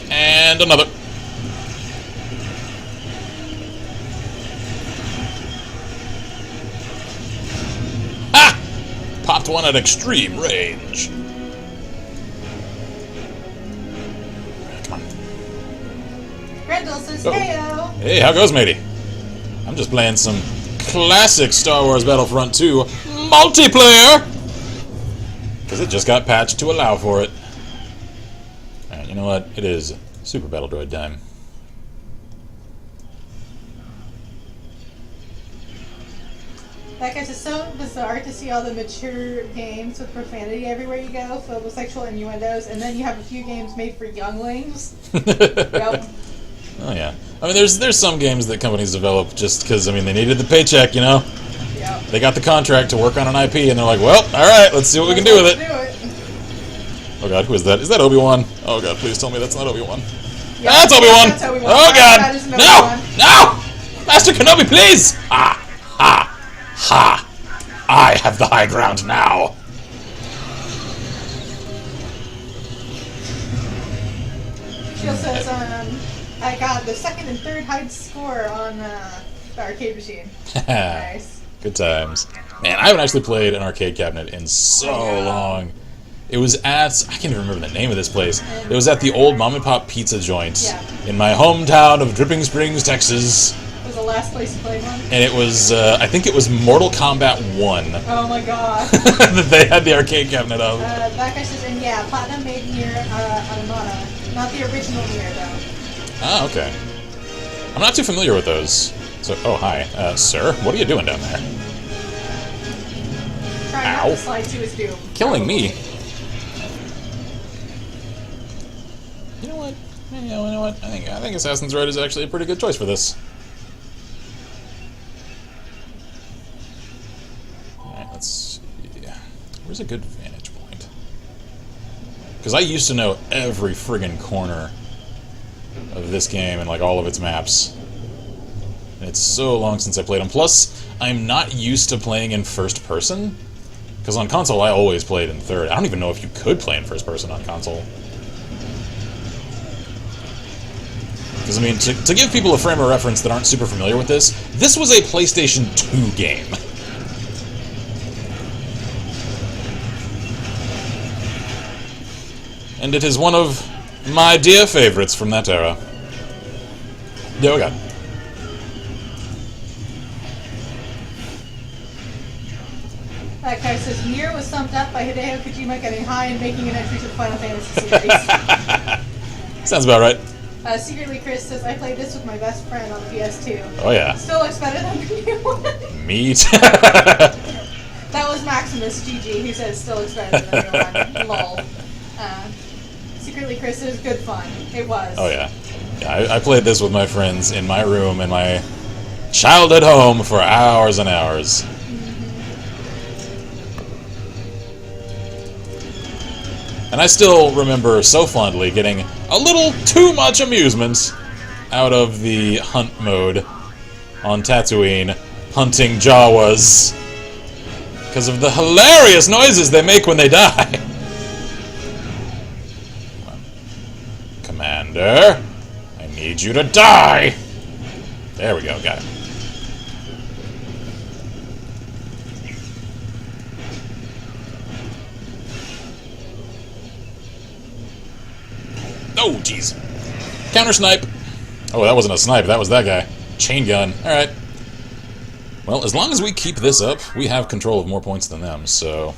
And another. Ha! Popped one at extreme range. Come on. Grendel says, Oh. heyo! Hey, how goes, matey? I'm just playing some classic Star Wars Battlefront 2 multiplayer! Because it just got patched to allow for it. Alright, you know what? It is Super Battle Droid time. That guy's just so bizarre to see all the mature games with profanity everywhere you go, filled with sexual innuendos, and then you have a few games made for younglings. Yep. Oh yeah. I mean, there's some games that companies develop just because, I mean, they needed the paycheck, you know? Yep. They got the contract to work on an IP, and they're like, well, alright, let's see what we can do with it. Oh god, who is that? Is that Obi-Wan? Oh god, please tell me that's not Obi-Wan. Yep. That's Obi-Wan! That's Obi-Wan. Oh god! That is No! Obi-Wan. No! Master Kenobi, please! Ha! Ha! Ha! I have the high ground now! Shield says, I got the second and third highest score on the arcade machine. Nice. Good times. Man, I haven't actually played an arcade cabinet in so long. It was at, I can't even remember the name of this place. It was at the old mom and pop pizza joint in my hometown of Dripping Springs, Texas. It was the last place you played one? And it was, I think it was Mortal Kombat 1 Oh my god. that they had the arcade cabinet of. That guy says, and yeah, Platinum made Nier Automata. Not the original Nier, though. Ah, okay. I'm not too familiar with those. So, oh, hi. Sir, what are you doing down there? Trying not to slide to his doom. Killing me. You know what? You know what? I think Assassin's Creed is actually a pretty good choice for this. Alright, let's see. Where's a good vantage point? Because I used to know every friggin' corner of this game and like all of its maps. And it's so long since I played them. Plus, I'm not used to playing in first person. Because on console, I always played in third. I don't even know if you could play in first person on console. Because, I mean, to give people a frame of reference that aren't super familiar with this was a PlayStation 2 game. And it is one of my dear favorites from that era. Oh god. That guy says, Nier was summed up by Hideo Kojima getting high and making an entry to the Final Fantasy series. Sounds about right. Secretly Chris says, I played this with my best friend on the PS2. Oh yeah. Still looks better than the new one. Meat. That was Maximus GG who says still looks better than the new one. Lol. Secretly Chris says, good fun. It was. Oh yeah. Yeah, I played this with my friends in my room in my childhood home for hours and hours. And I still remember so fondly getting a little too much amusement out of the hunt mode on Tatooine, hunting Jawas, because of the hilarious noises they make when they die. Commander, I need you to die! There we go, got it. Oh, jeez. Counter snipe. Oh, that wasn't a snipe, that was that guy. Chain gun. Alright. Well, as long as we keep this up, we have control of more points than them, so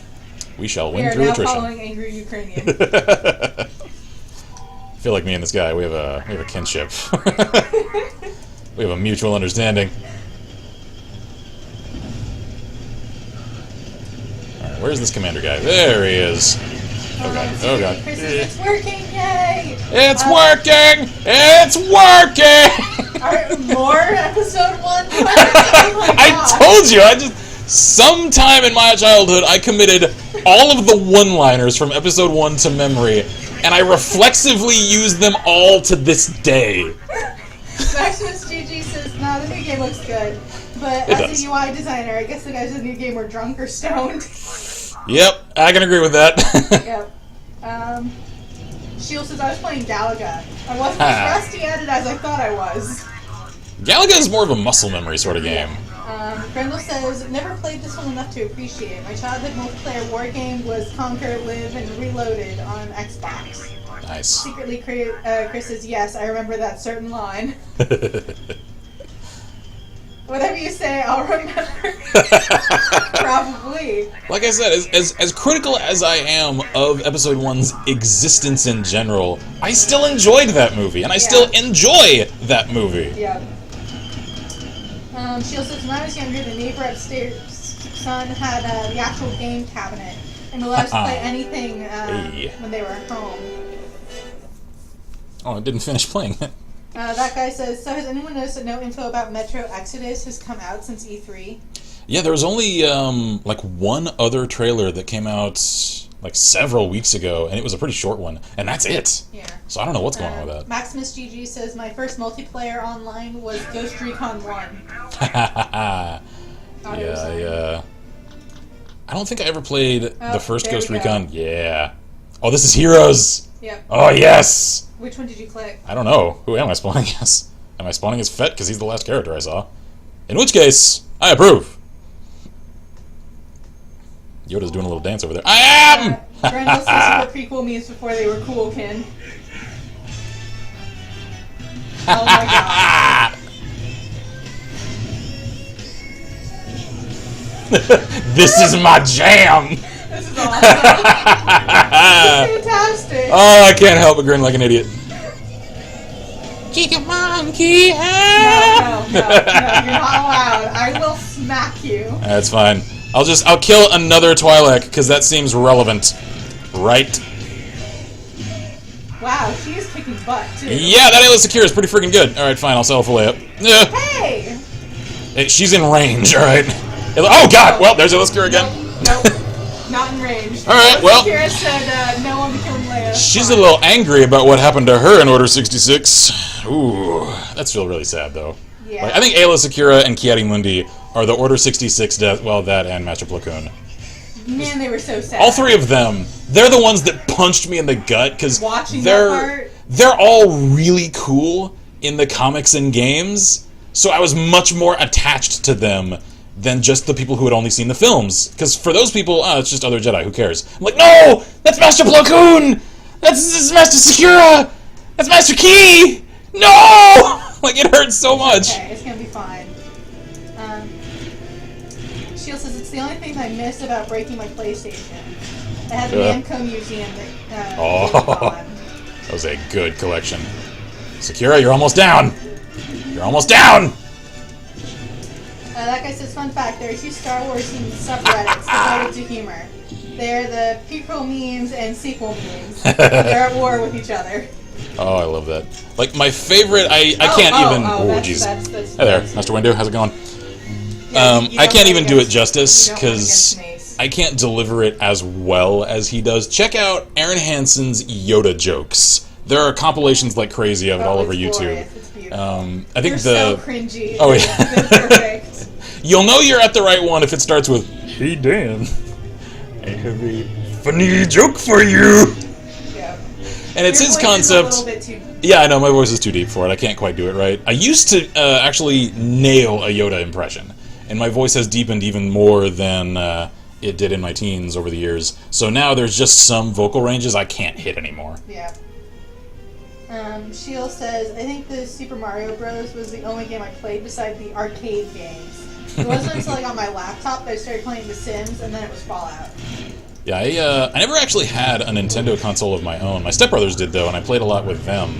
we shall win through attrition. We are now following angry Ukrainian. I feel like me and this guy, we have a kinship. We have a mutual understanding. Alright, where's this commander guy? There he is. Oh god, oh god. It's working, yay! It's working! It's working! Alright, more episode 1? Oh I told you, sometime in my childhood, I committed all of the one-liners from episode 1 to memory, and I reflexively use them all to this day. Maximus GG says, nah, the new game looks good. But as a UI designer, I guess the guys in the new game were drunk or stoned. Yep, I can agree with that. Yep. Shield says, I was playing Galaga. I wasn't as rusty at it as I thought I was. Galaga is more of a muscle memory sort of game. Grendel says, never played this one enough to appreciate. My childhood multiplayer war game was Conquer, Live, and Reloaded on Xbox. Nice. Secretly, Chris says, yes, I remember that certain line. Whatever you say, I'll remember. Probably. Like I said, as critical as I am of Episode 1's existence in general, I still enjoyed that movie, and I still enjoy that movie. Yeah. Shield says, when I was younger, the neighbor upstairs son had the actual game cabinet, and allowed us to play anything when they were at home. Oh, I didn't finish playing it. That guy says, so has anyone noticed that no info about Metro Exodus has come out since E3? Yeah, there was only like one other trailer that came out like several weeks ago, and it was a pretty short one, and that's it. Yeah. So I don't know what's going on with that. Maximus GG says, my first multiplayer online was Ghost Recon 1. Yeah. I don't think I ever played the first Ghost Recon. Yeah. Oh, this is Heroes! Yep. Oh, yes! Which one did you click? I don't know. Who am I spawning as? Am I spawning as Fett because he's the last character I saw? In which case, I approve! Yoda's doing a little dance over there. I am! Grendel says the prequel memes before they were cool, Ken. Oh my god. This is my jam! This is awesome. This is fantastic. Oh, I can't help but grin like an idiot. Kick a monkey! No, you're not allowed. I will smack you. That's fine. I'll kill another Twi'lek, because that seems relevant. Right? Wow, she is kicking butt, too. Yeah, that Ayla Secure is pretty freaking good. Alright, fine, I'll settle for layup. Yeah. Hey! She's in range, alright. Oh god! Well, there's Ayla Secure again. Nope. Not in range. Alright, well. Secure said no one became Leia. She's a little angry about what happened to her in Order 66. Ooh, that's really sad, though. Yeah. Like, I think Ayla Secura and Ki-Adi-Mundi are the Order 66 death. Well, that and Master Plo Koon. Man, they were so sad. All three of them, they're the ones that punched me in the gut because they're all really cool in the comics and games. So I was much more attached to them than just the people who had only seen the films. Because for those people, it's just other Jedi. Who cares? I'm like, no, that's Master Plo Koon. That's Master Secura. That's Master Ki. No, like it hurts so much. Okay, it's gonna be fine. Shield says it's the only thing I missed about breaking my PlayStation. I had the Namco Museum that that was a good collection. Secura, you're almost down! You're almost down! That guy says, fun fact, there are two Star Wars themed subreddits devoted to humor. They're the prequel memes and sequel memes. They're at war with each other. Oh, I love that. Like, my favorite, I can't even... Oh, jeez. Hey there, Master Windu, how's it going? I can't even do it justice, because I can't deliver it as well as he does. Check out Aaron Hansen's Yoda jokes. There are compilations like crazy of it all over YouTube. I think so cringy. Oh, yeah. Perfect. You'll know you're at the right one if it starts with, "Hey, Dan, I have a funny joke for you." Yeah. And it's his concept. Is a little bit too... Yeah, I know, my voice is too deep for it. I can't quite do it right. I used to actually nail a Yoda impression, and my voice has deepened even more than it did in my teens over the years. So now there's just some vocal ranges I can't hit anymore. Yeah. Shield says, I think the Super Mario Bros. Was the only game I played besides the arcade games. It wasn't until I got my laptop that I started playing The Sims, and then it was Fallout. Yeah, I never actually had a Nintendo console of my own. My stepbrothers did, though, and I played a lot with them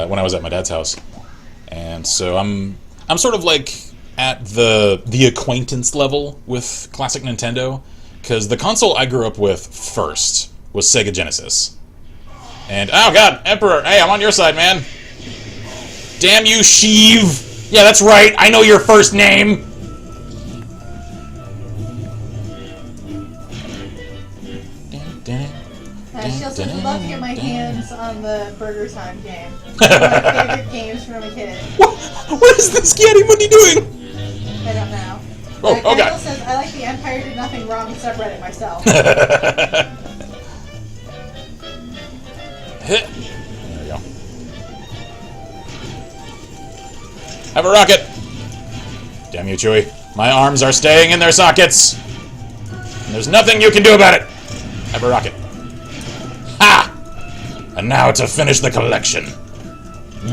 when I was at my dad's house. And so I'm sort of like at the acquaintance level with classic Nintendo, because the console I grew up with first was Sega Genesis. And, oh god, Emperor, hey, I'm on your side, man. Damn you, Sheev. Yeah, that's right, I know your first name. She also would love to get my hands on the Burger Time game. One of my favorite games from a kid. What is this Gianni Mundi doing? I don't know. Oh god. Says, I like the Empire did nothing wrong subreddit myself. There we go. Have a rocket! Damn you, Chewie. My arms are staying in their sockets! And there's nothing you can do about it! Have a rocket. Ha! And now to finish the collection.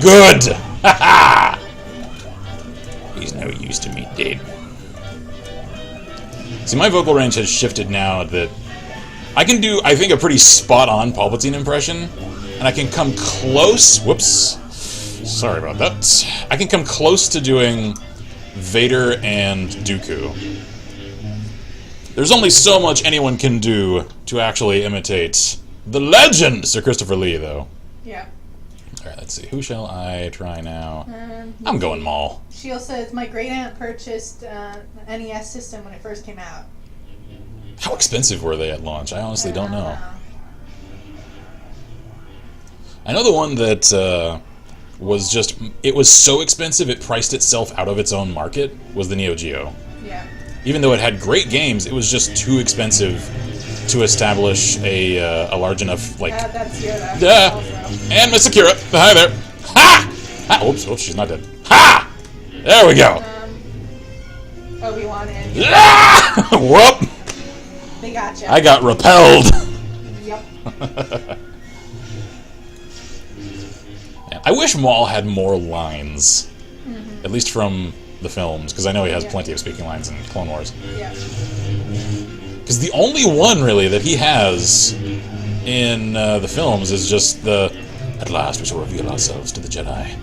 Good! Ha ha! He's no use to me, dude. See, my vocal range has shifted now that I can do, I think, a pretty spot-on Palpatine impression, and I can come close... Whoops. Sorry about that. I can come close to doing Vader and Dooku. There's only so much anyone can do to actually imitate the legend, Sir Christopher Lee, though. Yeah. Alright, let's see. Who shall I try now? I'm going Maul. Shield says, my great-aunt purchased an NES system when it first came out. How expensive were they at launch? I honestly don't know. I know the one that was just... It was so expensive it priced itself out of its own market was the Neo Geo. Yeah. Even though it had great games, it was just too expensive to establish a large enough, like... that's Yoda. Yeah. And Miss Akira. Hi there. Ha! Ha! Oops, she's not dead. Ha! There we go. Obi-Wan and... Whoop! They gotcha. I got repelled. Yep. Yeah, I wish Maul had more lines. At least from the films, because I know he has plenty of speaking lines in Clone Wars. Yeah. Because the only one, really, that he has in the films is just the, "At last we shall reveal ourselves to the Jedi.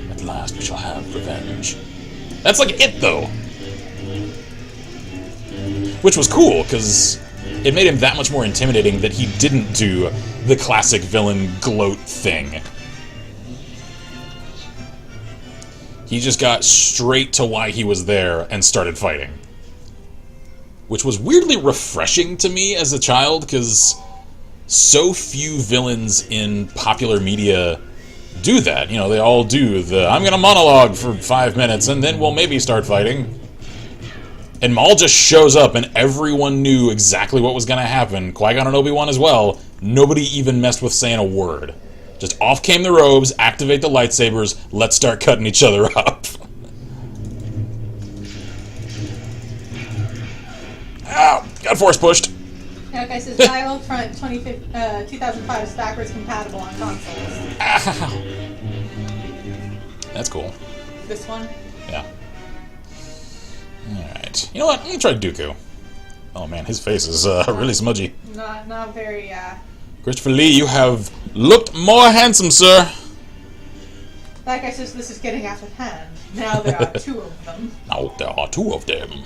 At last we shall have revenge." That's like it, though. Which was cool, because it made him that much more intimidating that he didn't do the classic villain gloat thing. He just got straight to why he was there and started fighting. Which was weirdly refreshing to me as a child, because so few villains in popular media do that. You know, they all do the, I'm gonna monologue for 5 minutes and then we'll maybe start fighting. And Maul just shows up and everyone knew exactly what was gonna happen. Qui-Gon and Obi-Wan as well. Nobody even messed with saying a word. Just off came the robes, activate the lightsabers, let's start cutting each other up. Ow! Got force pushed. Yeah, okay, says Battlefront 2005 is backwards compatible on consoles. Ow. That's cool. This one? Yeah. Alright. You know what? I'm gonna try Dooku. Oh man, his face is really smudgy. Not very, Christopher Lee, you have looked more handsome, sir. That guy says this is getting out of hand. Now there are 2 of them. Now there are 2 of them.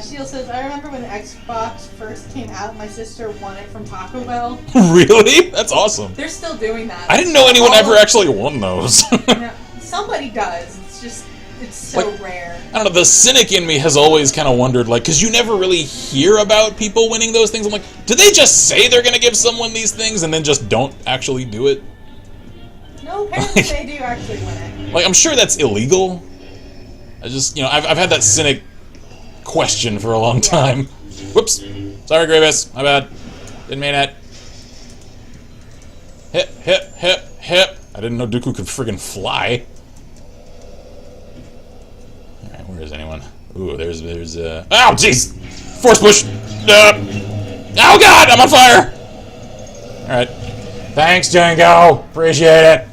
Shield says, I remember when the Xbox first came out, my sister won it from Taco Bell. Really? That's awesome. They're still doing that. I didn't know anyone ever actually won those. No, somebody does. It's just, it's so rare. I don't know, the cynic in me has always kind of wondered, like, because you never really hear about people winning those things. I'm like, do they just say they're going to give someone these things and then just don't actually do it? No, apparently they do actually win it. Like, I'm sure that's illegal. I just, you know, I've had that cynic question for a long time. Whoops. Sorry, Grievous. My bad. Didn't mean it. Hip, hip, hip, hip. I didn't know Dooku could friggin' fly. Alright, where is anyone? Ooh, there's, ow, jeez! Force push! Oh god, I'm on fire! Alright. Thanks, Django. Appreciate it.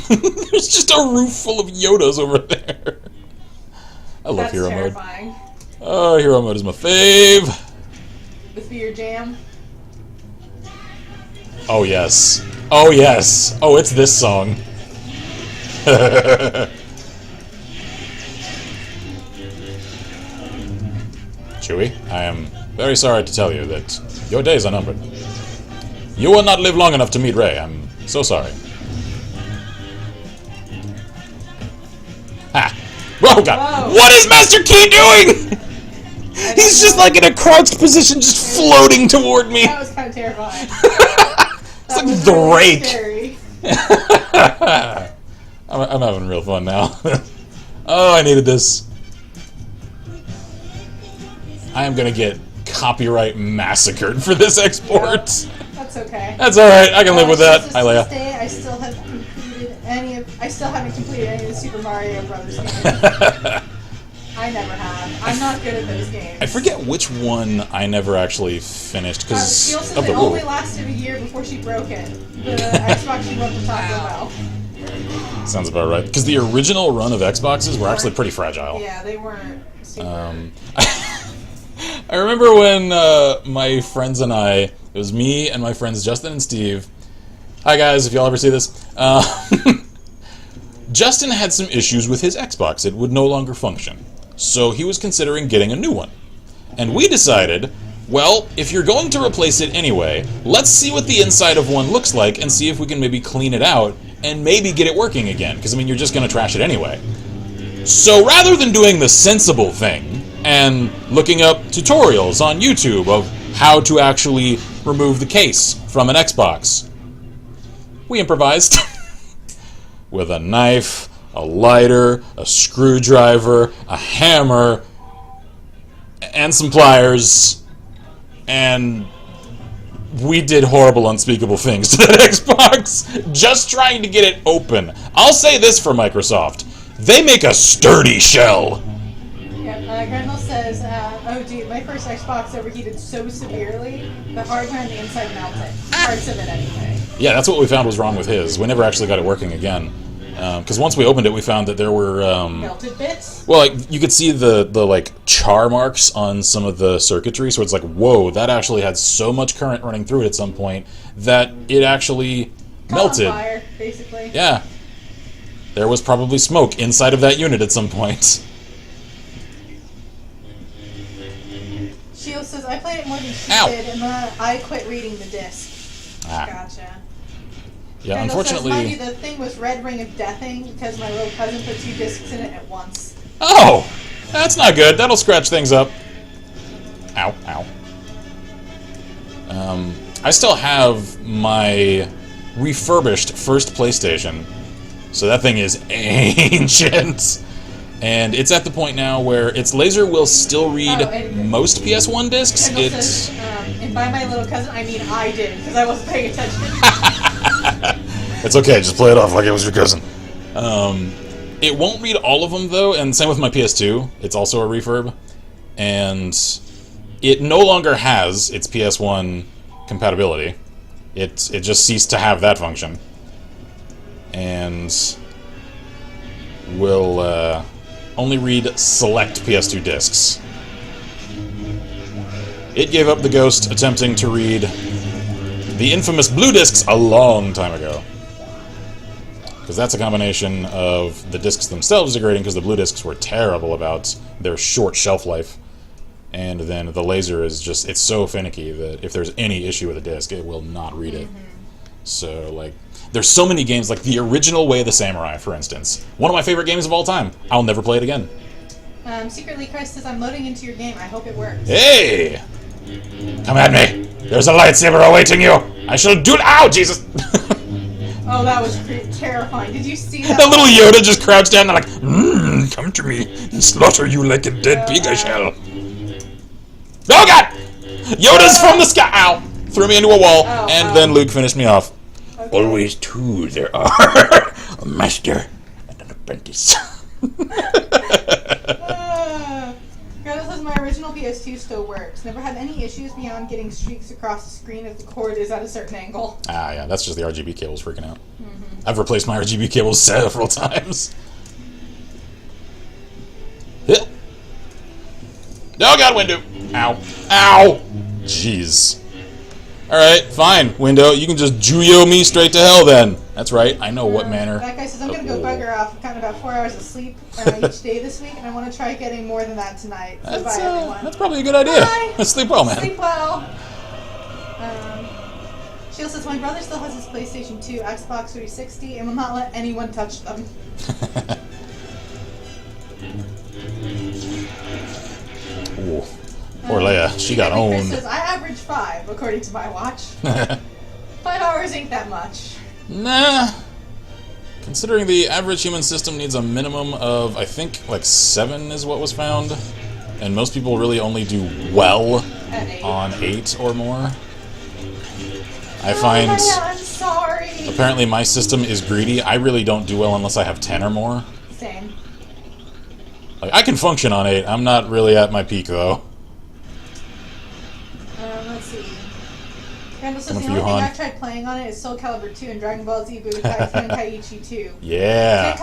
There's just a roof full of Yodas over there. I love hero terrifying. mode. Oh, hero mode is my fave. With your jam. Oh yes. Oh yes. Oh, it's this song. Chewie, I am very sorry to tell you that your days are numbered. You will not live long enough to meet Rey. I'm so sorry. Ha! Oh god! Whoa. What is Master Key doing? He's just like in a crouched position, just floating toward me. That was kind of terrifying. It's like Drake. Really I'm having real fun now. Oh, I needed this. I am gonna get copyright massacred for this export. That's okay. That's alright, I can live with that. Hi, Leia. Today, I still haven't completed any of the Super Mario Brothers games. I never have. I'm not good at those games. I forget which one I never actually finished because She of the only rule. lasted a year before she broke it. The Xbox she won from Taco Bell. Sounds about right. Because the original run of Xboxes were actually pretty fragile. Yeah, they weren't super. I remember when my friends and it was me and my friends Justin and Steve. Hi guys, if y'all ever see this. Justin had some issues with his Xbox. It would no longer function. So he was considering getting a new one. And we decided, well, if you're going to replace it anyway, let's see what the inside of one looks like and see if we can maybe clean it out and maybe get it working again. Because, I mean, you're just going to trash it anyway. So rather than doing the sensible thing and looking up tutorials on YouTube of how to actually remove the case from an Xbox, we improvised with a knife, a lighter, a screwdriver, a hammer, and some pliers, and we did horrible, unspeakable things to that Xbox just trying to get it open. I'll say this for Microsoft. They make a sturdy shell. Yeah, Grendel says, oh dude, my first Xbox overheated so severely, the hardware on the inside melted. Parts of it anyway. Yeah, that's what we found was wrong with his. We never actually got it working again. Because once we opened it, we found that there were... melted bits? Well, like, you could see the like, char marks on some of the circuitry, so it's like, whoa, that actually had so much current running through it at some point that it actually melted. On fire, basically. Yeah. There was probably smoke inside of that unit at some point. Shield says, I played it more than she Ow. did, and then I quit reading the disc. Ah. Gotcha. Yeah, Grendel unfortunately... says, mind you, the thing was Red Ring of Deathing because my little cousin put 2 discs in it at once. Oh! That's not good. That'll scratch things up. Ow, ow. I still have my refurbished first PlayStation. So that thing is ancient. And it's at the point now where its laser will still read most PS1 discs. Grendel says, and by my little cousin, I mean I did, because I wasn't paying attention. It's okay, just play it off like it was your cousin. It won't read all of them, though, and same with my PS2. It's also a refurb. And it no longer has its PS1 compatibility. It just ceased to have that function. And will only read select PS2 discs. It gave up the ghost attempting to read the infamous blue discs a long time ago. Because that's a combination of the discs themselves degrading, because the blue discs were terrible about their short shelf life. And then the laser is just, it's so finicky that if there's any issue with a disc, it will not read it. So, like, there's so many games, like the original Way of the Samurai, for instance. One of my favorite games of all time. I'll never play it again. Secretly, Chris says, I'm loading into your game. I hope it works. Hey! Come at me! There's a lightsaber awaiting you! I shall do it! Ow, Jesus! Oh, that was pretty terrifying. Did you see that? That little Yoda just crouched down and like, come to me and slaughter you like a dead pig I shall. Oh, God! Yoda's from the sky! Ow! Threw me into a wall, and then Luke finished me off. Okay. Always two there are. A master and an apprentice. Greta says, my original PS2 still works. Never had any issues beyond getting streaks across the screen if the cord is at a certain angle. Ah, yeah, that's just the RGB cables freaking out. I've replaced my RGB cables several times. Oh, God, window. Ow. Ow! Jeez. Alright, fine, window. You can just Juyo me straight to hell then. That's right, I know what manner. That guy says, I'm going to go bugger off. I've gotten about 4 hours of sleep each day this week, and I want to try getting more than that tonight. So bye, everyone. That's probably a good idea. Bye. Sleep well, man. Sleep well. Sheila says, my brother still has his PlayStation 2, Xbox 360, and will not let anyone touch them. Ooh. Poor Leia, she got owned. Chris says, I average 5, according to my watch. 5 hours ain't that much. Nah. Considering the average human system needs a minimum of, I think, like 7 is what was found. And most people really only do well on 8 or more. I find... I'm sorry. Apparently my system is greedy. I really don't do well unless I have 10 or more. Same. Like, I can function on 8. I'm not really at my peak, though. Let's see. Randall says the only thing I've tried playing on it is Soul Calibur 2 and Dragon Ball Z Budokai Tenkaichi 2. Yeah.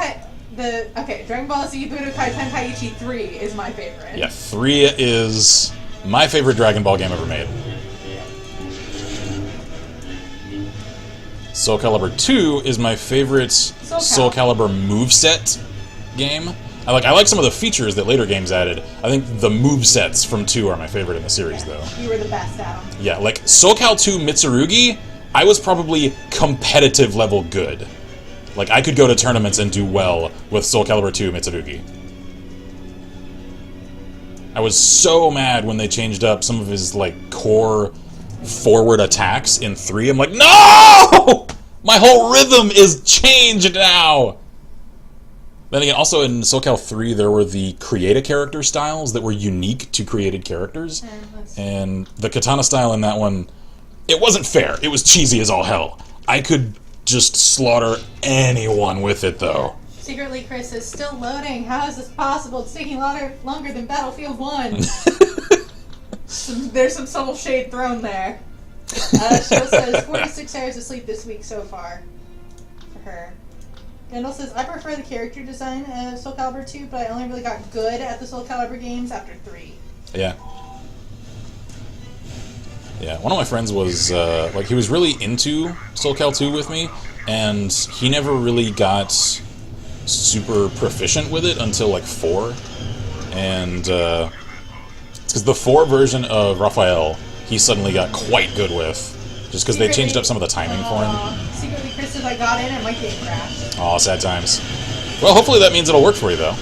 Dragon Ball Z Budokai Tenkaichi 3 is my favorite. Yeah, 3 is my favorite Dragon Ball game ever made. Soul Calibur 2 is my favorite Soul Calibur moveset game. I like some of the features that later games added. I think the movesets from 2 are my favorite in the series, though. You were the best at them. Yeah, like Soul Cal 2 Mitsurugi, I was probably competitive level good. Like, I could go to tournaments and do well with Soul Calibur 2 Mitsurugi. I was so mad when they changed up some of his, like, core forward attacks in 3. I'm like, no! My whole rhythm is changed now! Then again, also in Soul Cal 3, there were the Create-A-Character styles that were unique to created characters. And the katana style in that one, it wasn't fair. It was cheesy as all hell. I could just slaughter anyone with it, though. Secretly, Chris is still loading. How is this possible? It's taking longer than Battlefield 1. There's some subtle shade thrown there. Sheila says 46 hours of sleep this week so far for her. Kendall says, I prefer the character design of Soul Calibur 2, but I only really got good at the Soul Calibur games after 3. Yeah. Yeah, one of my friends was, like, he was really into Soul Cal 2 with me, and he never really got super proficient with it until, like, 4. And, it's because the 4 version of Raphael, he suddenly got quite good with, just because they changed up some of the timing for him. Secretly, Chris says, I got in and my game crashed. Aw, sad times. Well, hopefully that means it'll work for you, though.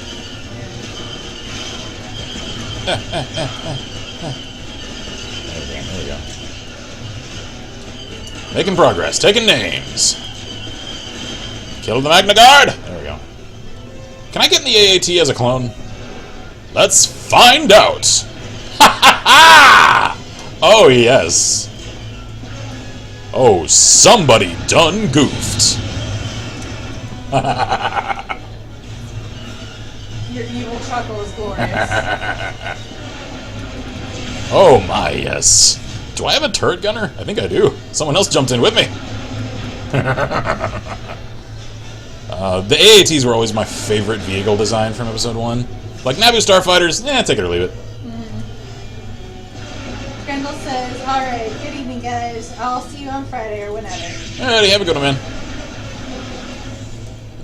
There we go. Making progress, taking names. Killed the Magna Guard! There we go. Can I get in the AAT as a clone? Let's find out! Ha ha ha! Oh, yes. Oh, somebody done goofed. Your evil chuckle is glorious. Oh my, yes. Do I have a turret gunner? I think I do. Someone else jumped in with me. The AATs were always my favorite vehicle design from Episode 1. Like Naboo Starfighters, take it or leave it. Kendall says, alright, good evening guys. I'll see you on Friday or whenever. Alrighty, have a good one, man.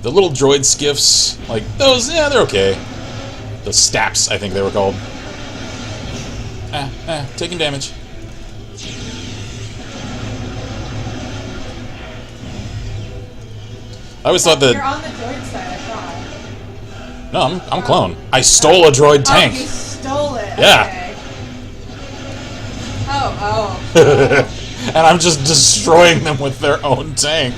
The little droid skiffs, like those, yeah, they're okay. Those staps, I think they were called. Taking damage. I always thought that... You're on the droid side, I thought. No, I'm clone. I stole a droid tank. Oh, you stole it. Yeah. Okay. Oh. And I'm just destroying them with their own tank.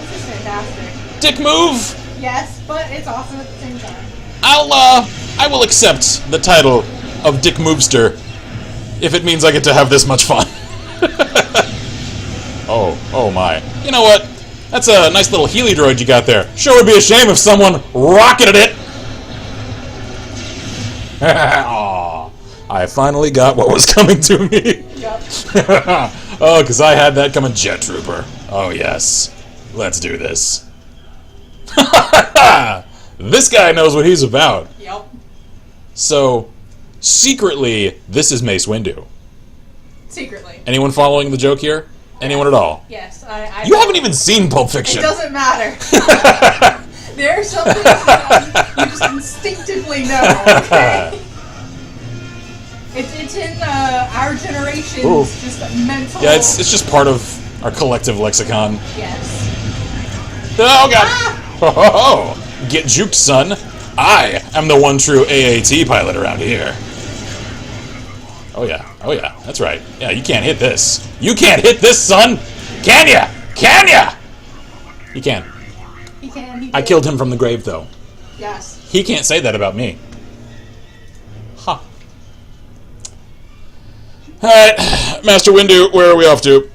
This is fantastic. Dick move! Yes, but it's awesome at the same time. I will accept the title of Dick Movester if it means I get to have this much fun. Oh my. You know what? That's a nice little Healy droid you got there. Sure would be a shame if someone rocketed it. Aw, I finally got what was coming to me. Yep. Oh, because I had that coming, Jet Trooper. Oh yes. Let's do this. This guy knows what he's about. Yep. So, secretly, this is Mace Windu. Secretly. Anyone following the joke here? Anyone at all? Yes, I You haven't even seen Pulp Fiction. It doesn't matter. There are some things that you just instinctively know, okay? It's in our generation's Ooh. just mental... Yeah, it's just part of our collective lexicon. Yes. Oh, God. Ah! Ho, ho, ho. Get juked, son. I am the one true AAT pilot around here. Oh, yeah. That's right. Yeah, you can't hit this. You can't hit this, son! Can ya? Can ya? He can. He can, he I did. killed him from the grave, though. Yes. He can't say that about me. Huh. Alright, Master Windu, where are we off to?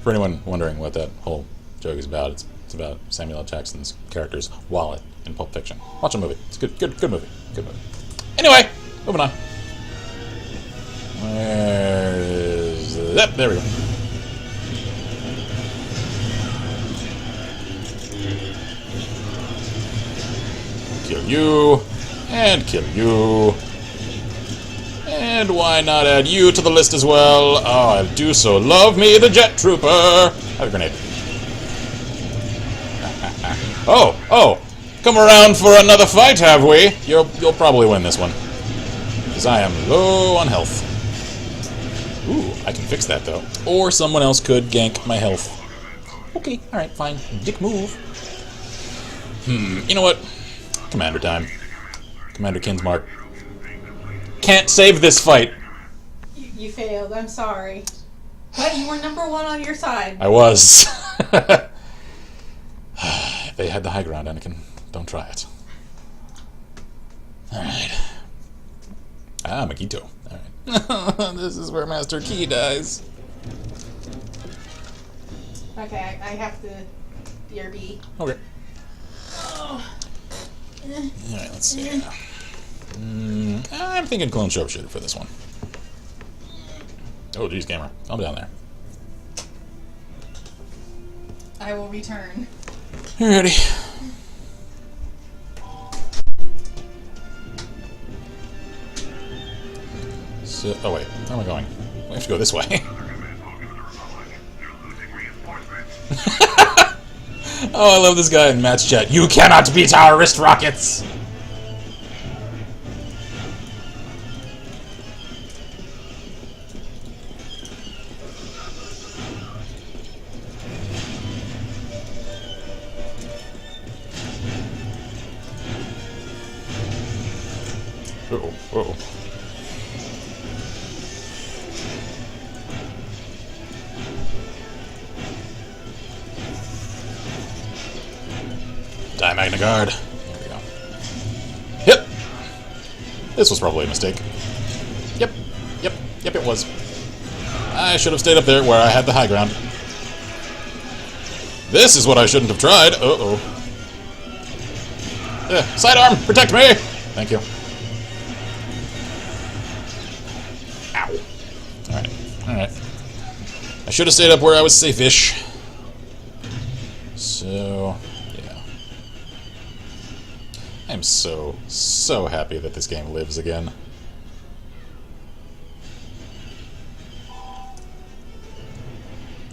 For anyone wondering what that whole joke is about, it's about Samuel L. Jackson's character's wallet in Pulp Fiction. Watch a movie. It's a good movie. Good movie. Anyway, moving on. Where is that? There we go. Kill you, and kill you. And why not add you to the list as well? Oh, I do so love me the Jet Trooper. Have a grenade. Oh, come around for another fight, have we? You'll probably win this one, because I am low on health. Ooh, I can fix that though. Or someone else could gank my health. Okay, all right, fine. Dick move. You know what? Commander time. Commander Kinsmark. Can't save this fight. You failed. I'm sorry. But you were number one on your side. I was. They had the high ground, Anakin. Don't try it. Alright. Ah, Makito. Alright. This is where Master Key dies. Okay, I have to BRB. Okay. Oh. Alright, let's see. I'm thinking clone sharpshooter for this one. Oh, geez, camera. I'll be down there. I will return. Alrighty. So, oh wait, where am I going? We have to go this way. Oh, I love this guy in match chat. You cannot beat our wrist rockets! Uh-oh, uh-oh. Die Magna Guard. There we go. Yep. This was probably a mistake. Yep, it was. I should have stayed up there where I had the high ground. This is what I shouldn't have tried. Uh-oh. Sidearm! Protect me! Thank you. Ow. Alright. I should have stayed up where I was safe-ish. So, yeah. I'm so happy that this game lives again.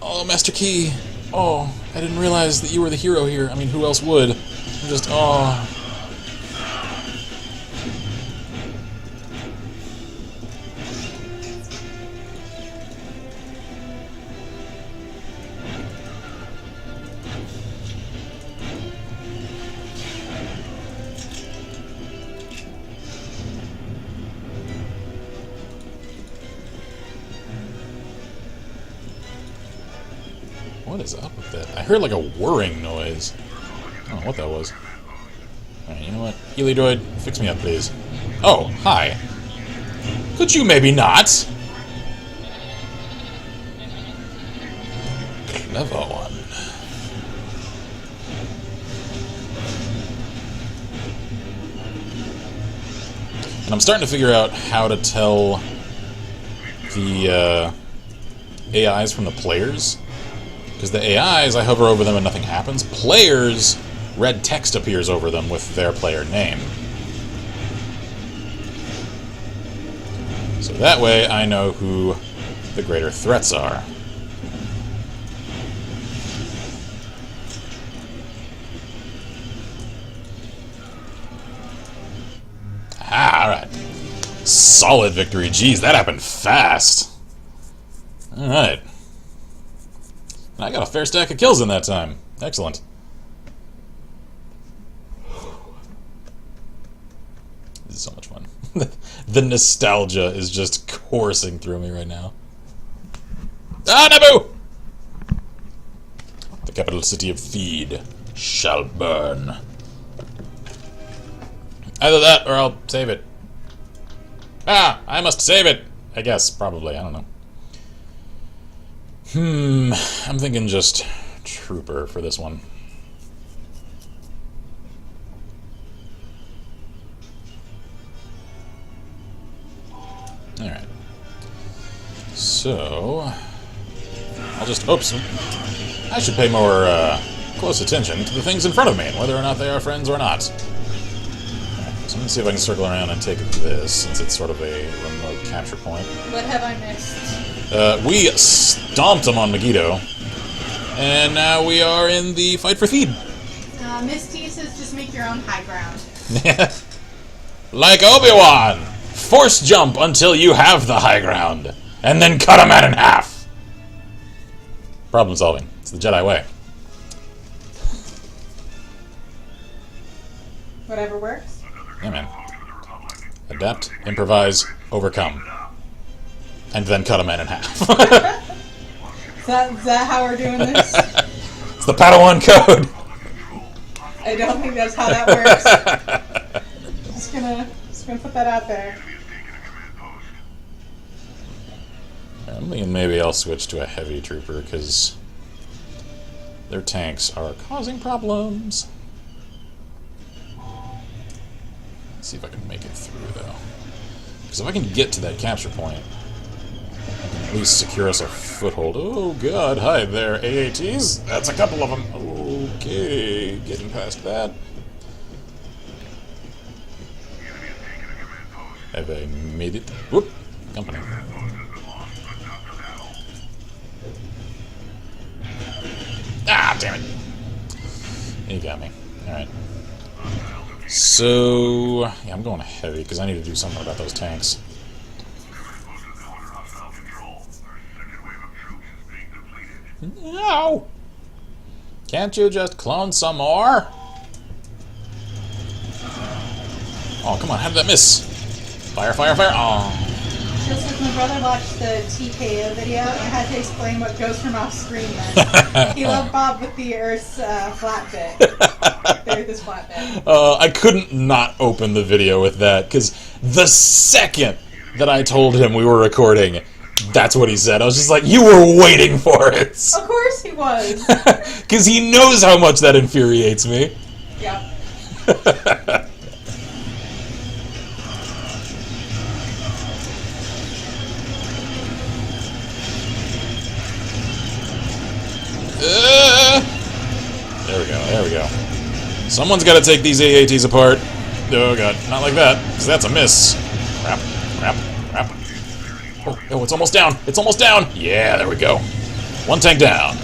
Oh, Master Key! Oh, I didn't realize that you were the hero here. I mean, who else would? I'm just, oh. What is up with that? I heard like a whirring noise. I don't know what that was. Alright, you know what? Heliodroid, fix me up, please. Oh, hi. Could you maybe not? Clever one. And I'm starting to figure out how to tell the AIs from the players. Because the AIs, I hover over them and nothing happens. Players, red text appears over them with their player name. So that way I know who the greater threats are. Ah, alright. Solid victory. Jeez, that happened fast. Alright. I got a fair stack of kills in that time. Excellent. This is so much fun. The nostalgia is just coursing through me right now. Ah, Naboo! The capital city of Theed shall burn. Either that or I'll save it. Ah, I must save it! I guess, probably, I don't know. I'm thinking just Trooper for this one. Alright. So... I'll just... Oops. I should pay more, close attention to the things in front of me, and whether or not they are friends or not. Alright, so let me see if I can circle around and take this, since it's sort of a remote capture point. What have I missed? We stomped him on Megiddo, and now we are in the fight for Theed. Misty says just make your own high ground. Like Obi-Wan! Force jump until you have the high ground, and then cut a man in half! Problem solving. It's the Jedi way. Whatever works. Yeah, man. Adapt, improvise, overcome. And then cut a man in half. Is that how we're doing this? It's the Padawan code. I don't think that's how that works. just gonna put that out there. I'm thinking maybe I'll switch to a heavy trooper because their tanks are causing problems. Let's see if I can make it through though. Because if I can get to that capture point, I can at least secure us a foothold. Oh god, hi there, AATs? That's a couple of them. Okay, getting past that. Have I made it? Whoop! Company. Ah, damn it! You got me. Alright. So... yeah, I'm going heavy, because I need to do something about those tanks. No! Can't you just clone some more? Oh, come on, how did that miss? Fire, fire, fire! Oh. Just as my brother watched the TKO video, and I had to explain what goes from off screen meant. He loved Bob with the Earth's flat bit. The Earth is flat bit. I couldn't not open the video with that, because the second that I told him we were recording, that's what he said. I was just like, you were waiting for it! Of course he was! Because he knows how much that infuriates me. Yep. There we go, there we go. Someone's got to take these AATs apart. Oh god, not like that, because that's a miss. Crap, crap, crap. Oh, it's almost down, it's almost down! Yeah, there we go. One tank down.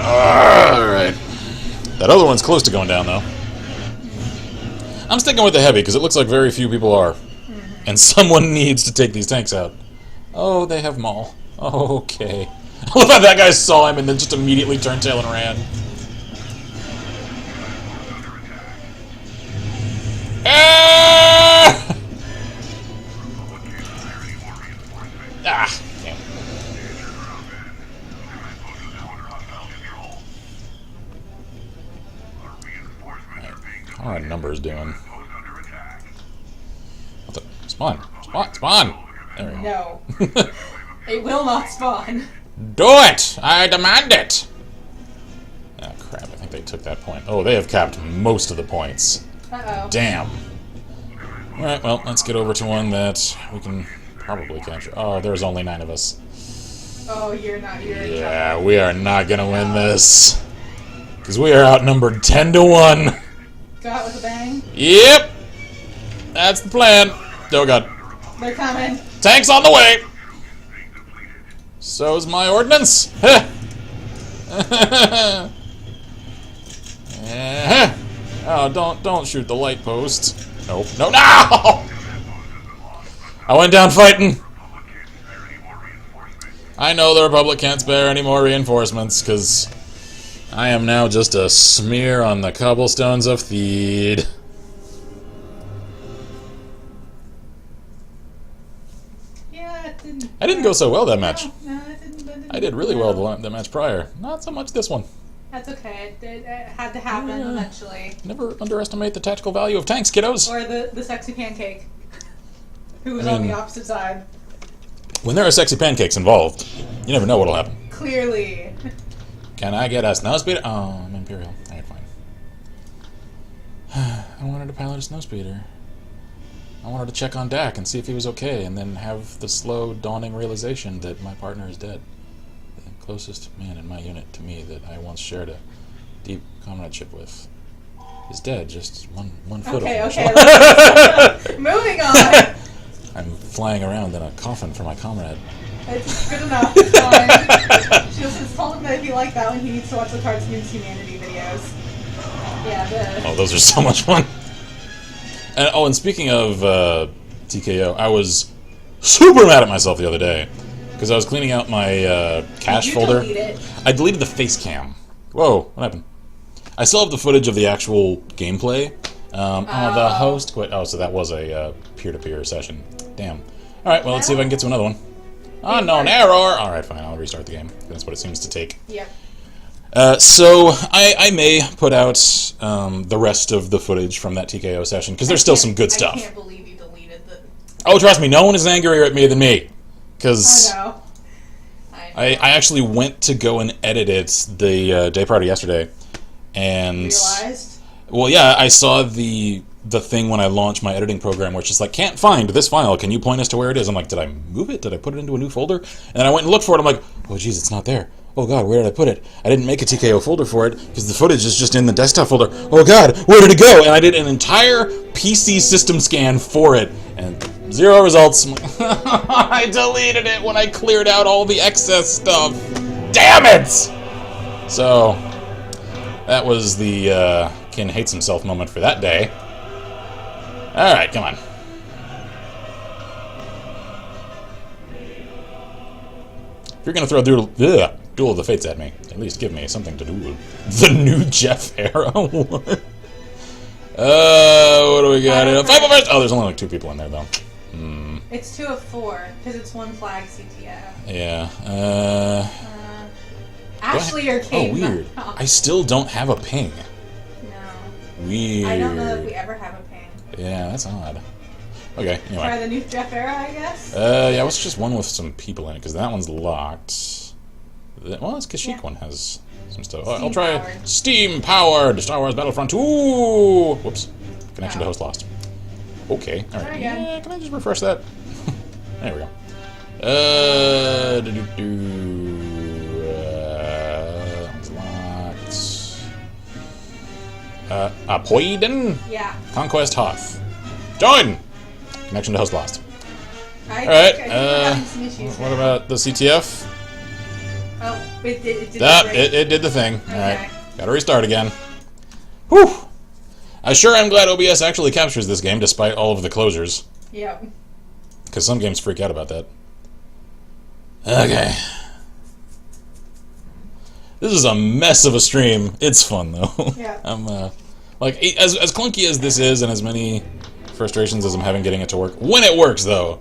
Alright. That other one's close to going down, though. I'm sticking with the heavy, because it looks like very few people are. And someone needs to take these tanks out. Oh, they have Maul. Okay. I love how that guy saw him and then just immediately turned tail and ran. Ah! Ah! Damn. How are numbers doing? What the? Spawn! Spawn! Spawn! There we go. No. It will not spawn. Do it! I demand it! Oh crap, I think they took that point. Oh, they have capped most of the points. Uh-oh. Damn. Alright, well, let's get over to one that we can probably capture. Oh, there's only 9 of us. Oh, you're not here. Yeah, we are not gonna win this. Because we are outnumbered 10 to 1. Go out with a bang. Yep! That's the plan. Oh god. They're coming. Tanks on the way! So's my ordnance! Oh, don't shoot the light post. Nope. No, no! I went down fighting. I know the Republic can't spare any more reinforcements, because I am now just a smear on the cobblestones of Theed. Yeah, it didn't. I didn't go so well that match. No, it didn't. I did really well the match prior. Not so much this one. That's okay. It had to happen eventually. Never underestimate the tactical value of tanks, kiddos. Or the sexy pancake, who was I on mean- the opposite side. When there are sexy pancakes involved, you never know what'll happen. Clearly. Can I get a snowspeeder? Oh, I'm Imperial. Alright, fine. I wanted to pilot a snowspeeder. I wanted to check on Dak and see if he was okay, and then have the slow dawning realization that my partner is dead. The closest man in my unit to me that I once shared a deep comradeship with is dead, just one foot Okay, of okay. him. Moving on. I'm flying around in a coffin for my comrade. It's good enough. It's fine. She just told him that if you like that one, he needs to watch the Cartoons Humanity videos. Yeah, Oh, those are so much fun. And, and speaking of TKO, I was super mad at myself the other day because I was cleaning out my cache Did you folder. delete it? I deleted the face cam. Whoa, what happened? I still have the footage of the actual gameplay. Oh, the host quit. Oh, so that was a peer-to-peer session. Damn. All right, well, let's see if I can get to another one. Unknown error. All right, fine. I'll restart the game. That's what it seems to take. Yep. So I may put out the rest of the footage from that TKO session because there's still some good stuff. I can't believe you deleted the. Oh, trust me, no one is angrier at me than me. Because I know. I actually went to go and edit it the day prior to yesterday, and Realized? well, yeah, I saw the thing when I launched my editing program where it's just like, can't find this file, can you point us to where it is? I'm like, did I move it? Did I put it into a new folder? And then I went and looked for it, I'm like, oh geez, it's not there. Oh god, where did I put it? I didn't make a TKO folder for it because the footage is just in the desktop folder. Oh god, where did it go? And I did an entire PC system scan for it, and 0 results. I'm like, I deleted it when I cleared out all the excess stuff. Damn it! So, that was the Kin hates himself moment for that day. Alright, come on. If you're gonna throw Duel of the Fates at me, at least give me something to do with the new Jeff era. What do we got here? 5 of us! Oh, there's only like 2 people in there, though. It's 2 of 4, because it's 1 flag CTO. Yeah, Ashley or Kate? Oh, weird. I still don't have a ping. No. Weird. I don't know if we ever have a ping. Yeah, that's odd. Okay, anyway. Try the new Jeff era, I guess? Yeah, let's just one with some people in it, because that one's locked. Well, this Kashyyyk one has some stuff. I'll try Steam-powered Star Wars Battlefront 2! Whoops. Connection to host lost. Okay, alright. Yeah, can I just refresh that? There we go. That one's locked. Poiden? Yeah. Conquest Hoth. Join! Connection to host lost. I Alright, think we're having some issues what now. about the CTF? Oh, it did That, right. it did the thing. Okay. Alright, gotta restart again. Whew! I sure am glad OBS actually captures this game despite all of the closures. Yep. Because some games freak out about that. Okay. This is a mess of a stream. It's fun, though. Yeah. I'm, like, as clunky as this is and as many frustrations as I'm having getting it to work. When it works, though,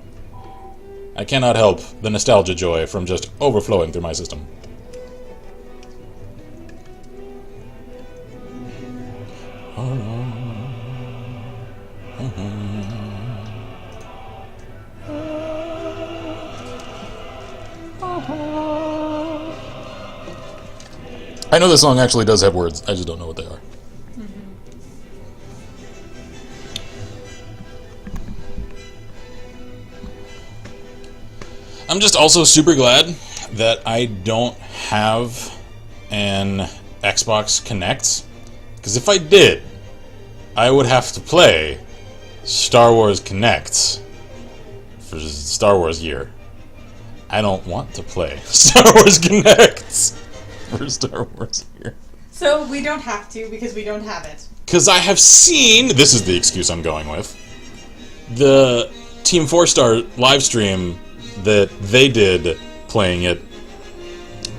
I cannot help the nostalgia joy from just overflowing through my system. I know this song actually does have words, I just don't know what they are. I'm just also super glad that I don't have an Xbox Connect, because if I did, I would have to play Star Wars Connect for Star Wars year. I don't want to play Star Wars Connect for Star Wars year. So we don't have to because we don't have it. Because I have seen, this is the excuse I'm going with, the Team 4-Star live stream that they did playing it.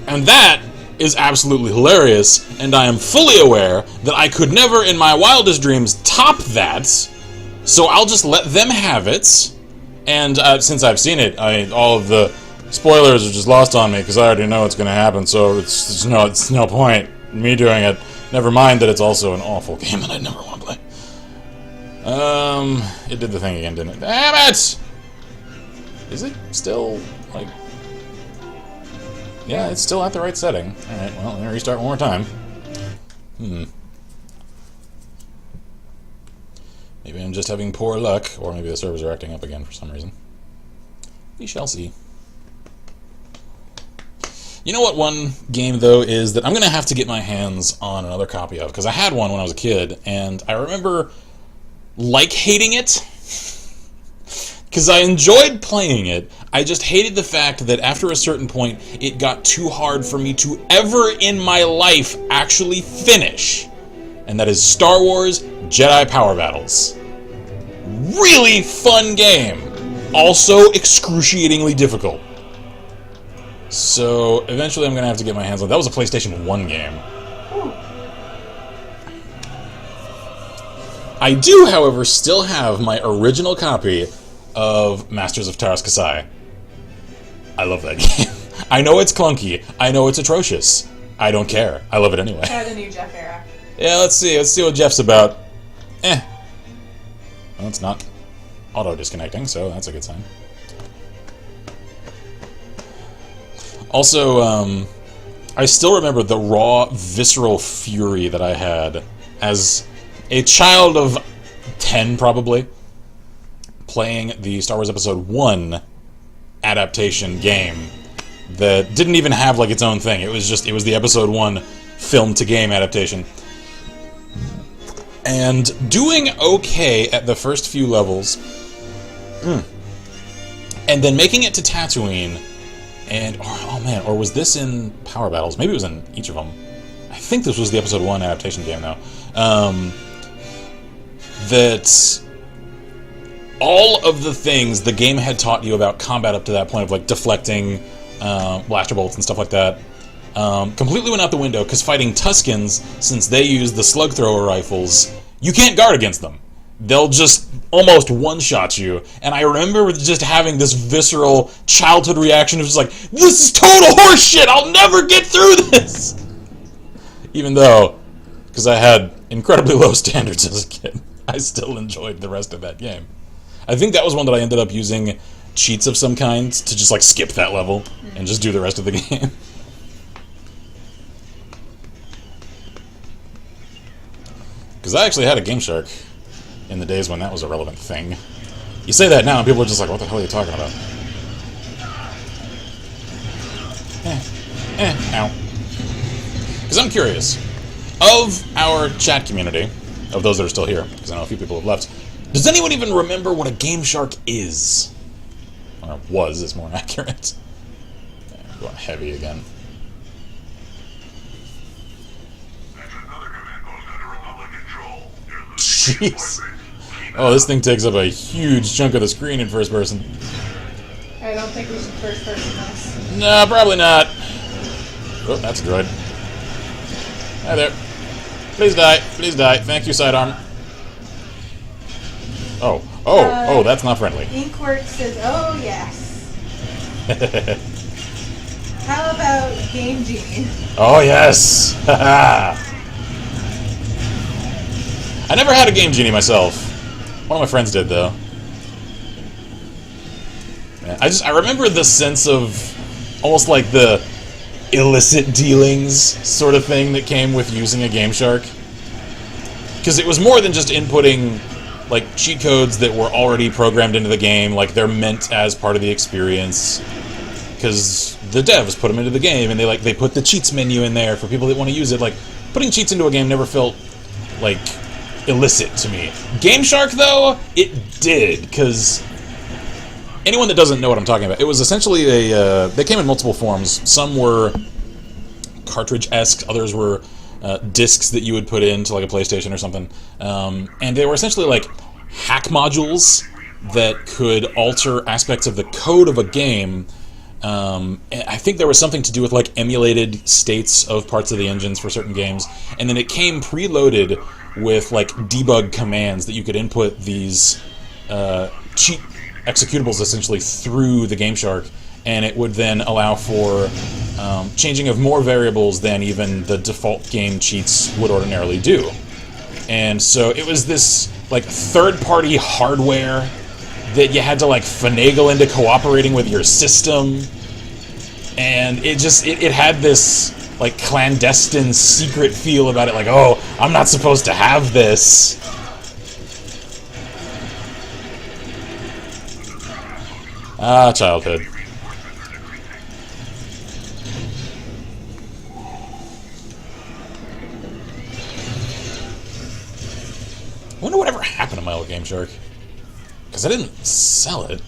And that is absolutely hilarious, and I am fully aware that I could never in my wildest dreams top that, so I'll just let them have it. And since I've seen it, all of the spoilers are just lost on me because I already know what's going to happen, so it's no point in me doing it. Never mind that it's also an awful game that I never want to play. It did the thing again, didn't it? Damn it! Is it still, like... Yeah, it's still at the right setting. Alright, well, let me restart one more time. Maybe I'm just having poor luck, or maybe the servers are acting up again for some reason. We shall see. You know what one game, though, is that I'm going to have to get my hands on another copy of, because I had one when I was a kid, and I remember hating it. Because I enjoyed playing it, I just hated the fact that after a certain point, it got too hard for me to ever in my life actually finish. And that is Star Wars Jedi Power Battles. Really fun game. Also excruciatingly difficult. So eventually I'm going to have to get my hands on it. That was a PlayStation 1 game. I do, however, still have my original copy of Masters of Taras Kasai. I love that game. I know it's clunky. I know it's atrocious. I don't care. I love it anyway. Try the new Jeff era. Yeah, let's see. Let's see what Jeff's about. Well, it's not auto-disconnecting, so that's a good sign. Also, I still remember the raw, visceral fury that I had as a child of 10, probably, playing the Star Wars Episode 1 adaptation game that didn't even have, like, its own thing. It was the Episode 1 film-to-game adaptation. And doing okay at the first few levels, and then making it to Tatooine, and, oh man, or was this in Power Battles? Maybe it was in each of them. I think this was the Episode 1 adaptation game, though. That all of the things the game had taught you about combat up to that point of, like, deflecting blaster bolts and stuff like that, completely went out the window, because fighting Tuskens, since they use the slug thrower rifles, you can't guard against them. They'll just almost one-shot you. And I remember just having this visceral childhood reaction of just like, this is total horseshit! I'll never get through this! Even though, because I had incredibly low standards as a kid, I still enjoyed the rest of that game. I think that was one that I ended up using cheats of some kind to just, like, skip that level and just do the rest of the game. Because I actually had a Game Shark in the days when that was a relevant thing. You say that now and people are just like, what the hell are you talking about? Ow. Because I'm curious, of our chat community, of those that are still here, because I know a few people have left, does anyone even remember what a Game Shark is? Or was, is more accurate. Going heavy again. jeez. Oh, this thing takes up a huge chunk of the screen in first person. I don't think we should first person this. No, probably not. Oh, that's a droid. Hi there. Please die. Please die. Thank you, sidearm. Oh, that's not friendly. Inkwork says, oh, yes. How about Game Genie? Oh, yes. I never had a Game Genie myself. One of my friends did, though. Man, I remember the sense of almost like the illicit dealings sort of thing that came with using a Game Shark. Because it was more than just inputting like cheat codes that were already programmed into the game, like they're meant as part of the experience. Because the devs put them into the game, and they put the cheats menu in there for people that want to use it. Like, putting cheats into a game never felt like illicit to me. Game Shark, though, it did, because anyone that doesn't know what I'm talking about, it was essentially they came in multiple forms. Some were cartridge-esque, others were discs that you would put into like a PlayStation or something, and they were essentially like hack modules that could alter aspects of the code of a game. And I think there was something to do with like emulated states of parts of the engines for certain games, and then it came preloaded with like debug commands that you could input these cheat executables essentially through the Game Shark, and it would then allow for changing of more variables than even the default game cheats would ordinarily do. And so it was this like third-party hardware that you had to like finagle into cooperating with your system, and it had this like clandestine secret feel about it, like, oh, I'm not supposed to have this. Ah, childhood. I wonder whatever happened to my old Game Shark. Because I didn't sell it.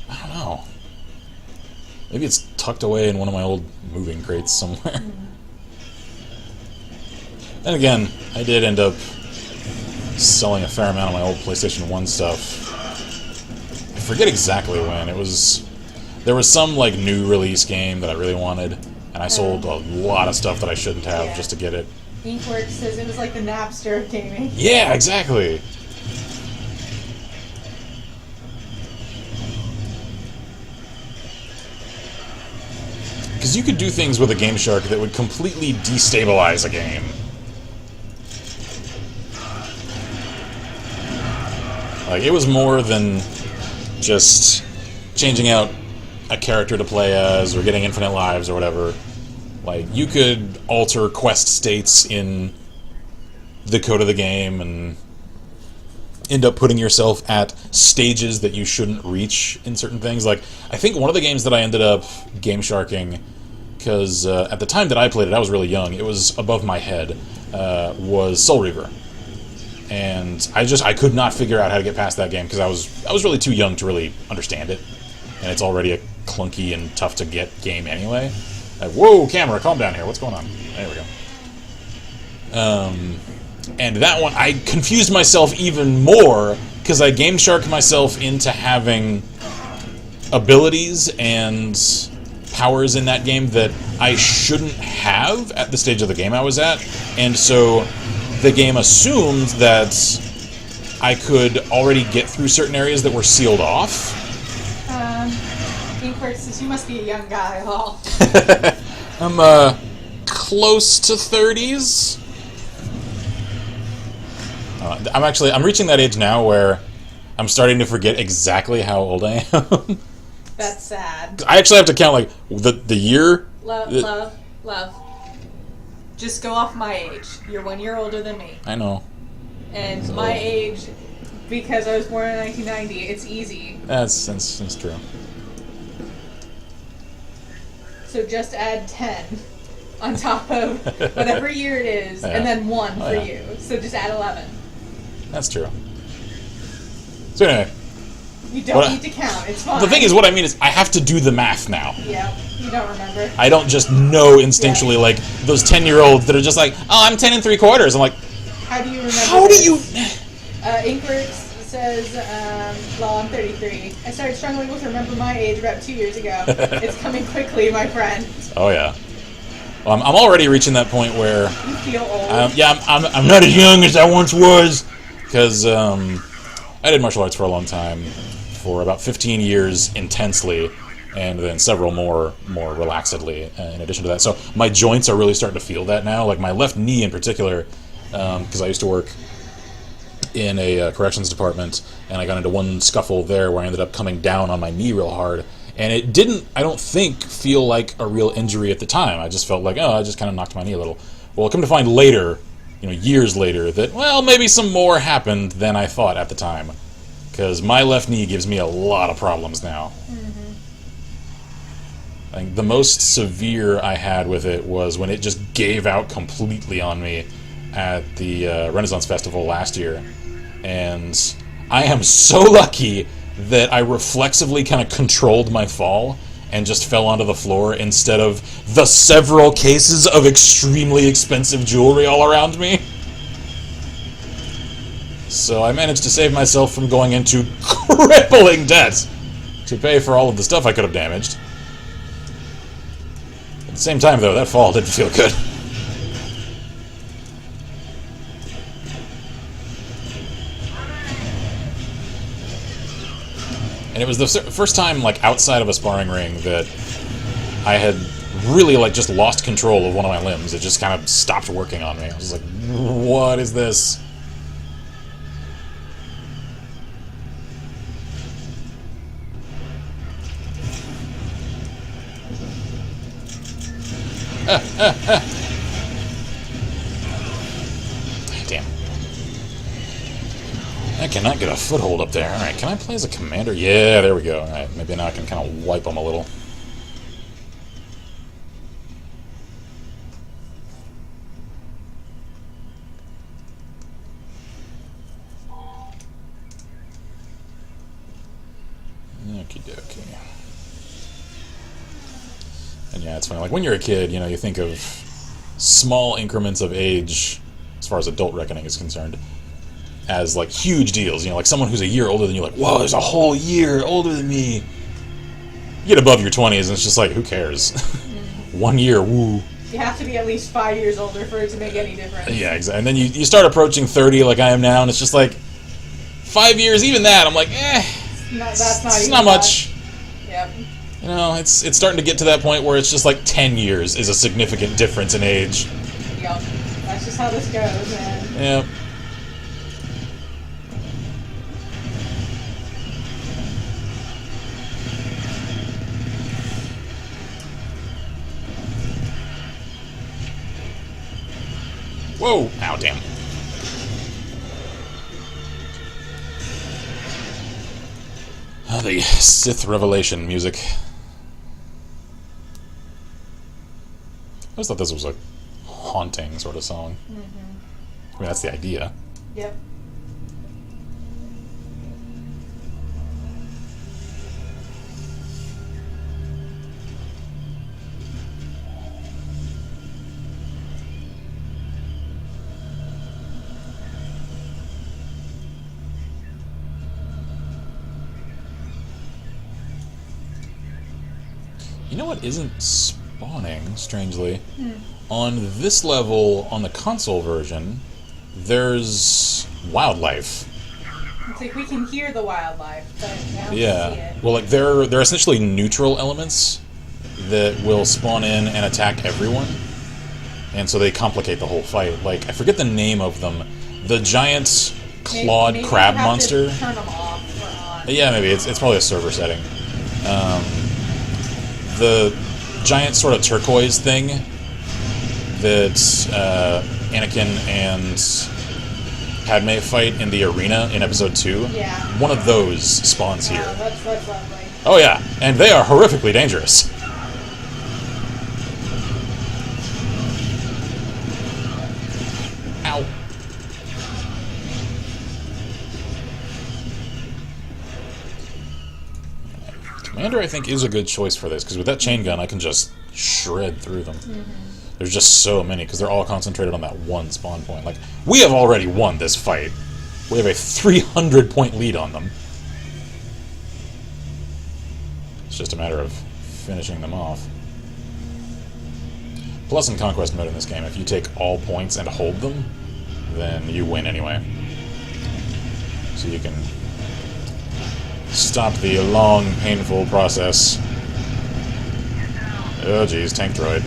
I don't know. Maybe it's tucked away in one of my old moving crates somewhere. Then again, I did end up selling a fair amount of my old PlayStation 1 stuff. I forget exactly when. There was some like new release game that I really wanted, and I sold a lot of stuff that I shouldn't have just to get it. Inkwork says it was like the Napster of gaming. Yeah, exactly. Because you could do things with a Game Shark that would completely destabilize a game. Like, it was more than just changing out a character to play as or getting infinite lives or whatever. Like, you could alter quest states in the code of the game and end up putting yourself at stages that you shouldn't reach in certain things. Like, I think one of the games that I ended up Game Sharking, because at the time that I played it, I was really young, it was above my head, was Soul Reaver. And I could not figure out how to get past that game because I was really too young to really understand it. And it's already a clunky and tough to get game anyway. Whoa, camera, calm down here. What's going on? There we go. And that one, I confused myself even more because I Game Sharked myself into having abilities and powers in that game that I shouldn't have at the stage of the game I was at. And so the game assumed that I could already get through certain areas that were sealed off. Inkwork says you must be a young guy, lol. I'm close to 30s. I'm reaching that age now where I'm starting to forget exactly how old I am. That's sad. I actually have to count like the year. Love. Just go off my age. You're 1 year older than me. I know. And my age, because I was born in 1990, it's easy. That's true. So just add 10 on top of whatever year it is, and then 1 for you. So just add 11. That's true. So anyway. You don't need to count. It's fine. The thing is, what I mean is, I have to do the math now. Yeah, you don't remember. I don't just know instinctually, like, those 10-year-olds that are just like, oh, I'm 10 3/4. I'm like, How do you remember How do this? you... Inkworks says, well, I'm 33. I started struggling with remember my age about 2 years ago. It's coming quickly, my friend. Oh, yeah. Well, I'm already reaching that point where... You feel old. Yeah, I'm not as young as I once was. Because I did martial arts for a long time. For about 15 years intensely. And then several more relaxedly in addition to that. So my joints are really starting to feel that now. Like my left knee in particular, because I used to work in a corrections department, and I got into one scuffle there where I ended up coming down on my knee real hard. And it didn't, I don't think, feel like a real injury at the time. I just felt like, oh, I just kind of knocked my knee a little. Well, come to find later, years later, that, well, maybe some more happened than I thought at the time. Because my left knee gives me a lot of problems now. I think the most severe I had with it was when it just gave out completely on me at the Renaissance Festival last year. And I am so lucky that I reflexively kind of controlled my fall and just fell onto the floor instead of the several cases of extremely expensive jewelry all around me. So I managed to save myself from going into crippling debt to pay for all of the stuff I could have damaged. At the same time, though, that fall didn't feel good. And it was the first time, like, outside of a sparring ring that I had really, like, just lost control of one of my limbs. It just kind of stopped working on me. I was like, what is this? Damn. I cannot get a foothold up there. Alright, can I play as a commander? Yeah, there we go. Alright, maybe now I can kind of wipe them a little. Okie dokie. And yeah, it's funny. Like, when you're a kid, you think of small increments of age, as far as adult reckoning is concerned, as, like, huge deals. Like, someone who's a year older than you, like, whoa, there's a whole year older than me. You get above your 20s, and it's just like, who cares? 1 year, woo. You have to be at least 5 years older for it to make any difference. Yeah, exactly. And then you start approaching 30 like I am now, and it's just like, 5 years, even that, I'm like, That's not much. Yep. It's starting to get to that point where it's just like 10 years is a significant difference in age. Yep. That's just how this goes, man. Yep. Whoa! Ow, damn. The Sith Revelation music. I always thought this was a haunting sort of song. I mean, that's the idea. Yep. You know what isn't spawning, strangely? On this level, on the console version, there's wildlife. It's like we can hear the wildlife, but we don't see Yeah. it. Well, like, they're essentially neutral elements that will spawn in and attack everyone. And so they complicate the whole fight. Like, I forget the name of them. The giant clawed Maybe crab you have monster. To turn them off or on. Yeah, maybe. It's probably a server setting. The giant sort of turquoise thing that Anakin and Padme fight in the arena in Episode 2. Yeah. One of those spawns here. That's lovely. Oh yeah, and they are horrifically dangerous. Ow. Commander, I think, is a good choice for this, because with that chain gun, I can just shred through them. There's just so many, because they're all concentrated on that one spawn point. Like, we have already won this fight. We have a 300-point lead on them. It's just a matter of finishing them off. Plus, in Conquest mode in this game, if you take all points and hold them, then you win anyway. So you can stop the long, painful process. Oh, geez, tank droid.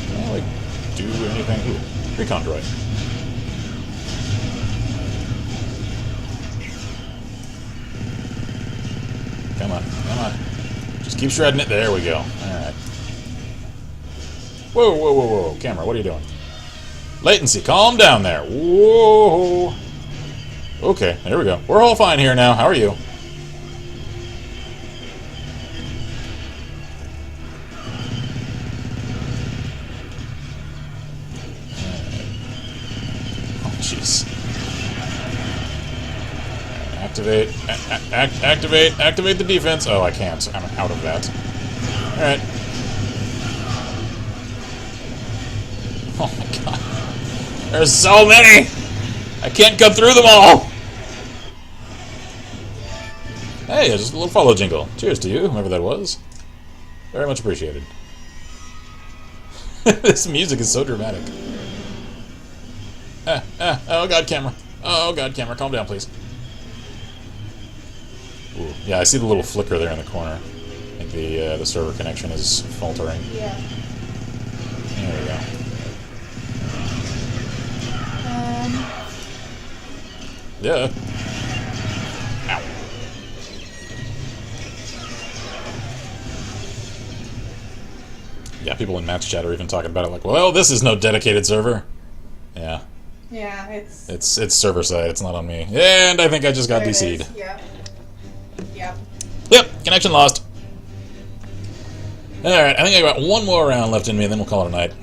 Can I, like, do anything? Ooh, recon droid. Come on, come on. Just keep shredding it. There we go. Alright. Whoa, whoa, whoa, whoa. Camera, what are you doing? Latency, calm down there. Whoa. Okay, there we go. We're all fine here now. How are you? Oh, jeez. Activate the defense. Oh, I can't. I'm out of that. Alright. Oh my god. There's so many! I can't cut through them all! Hey, just a little follow jingle. Cheers to you, whoever that was. Very much appreciated. This music is so dramatic. Oh god, camera. Oh god, camera. Calm down, please. Ooh. Yeah, I see the little flicker there in the corner. I think the server connection is faltering. Yeah. There we go. Yeah. Ow. Yeah, people in match chat are even talking about it like, well, this is no dedicated server. Yeah. Yeah, It's server side, it's not on me. And I think I just got DC'd. Yeah. Yep. Yep, connection lost. Alright, I think I got one more round left in me, and then we'll call it a night.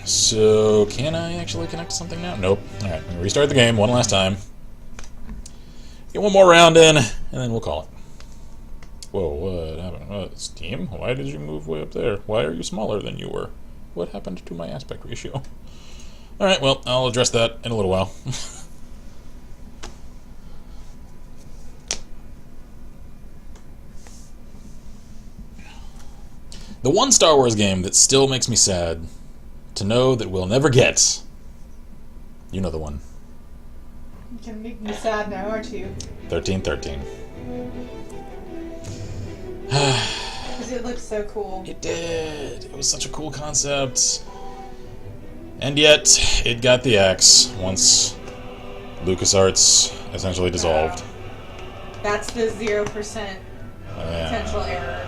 So, can I actually connect to something now? Nope. Alright, I'm gonna restart the game one last time. Get one more round in, and then we'll call it. Whoa, what happened? Steam? Why did you move way up there? Why are you smaller than you were? What happened to my aspect ratio? Alright, well, I'll address that in a little while. The one Star Wars game that still makes me sad to know that we'll never get. You know the one. You can make me sad now, aren't you? 1313. Because it looks so cool. It did. It was such a cool concept. And yet, it got the axe once LucasArts essentially dissolved. That's the 0% potential error.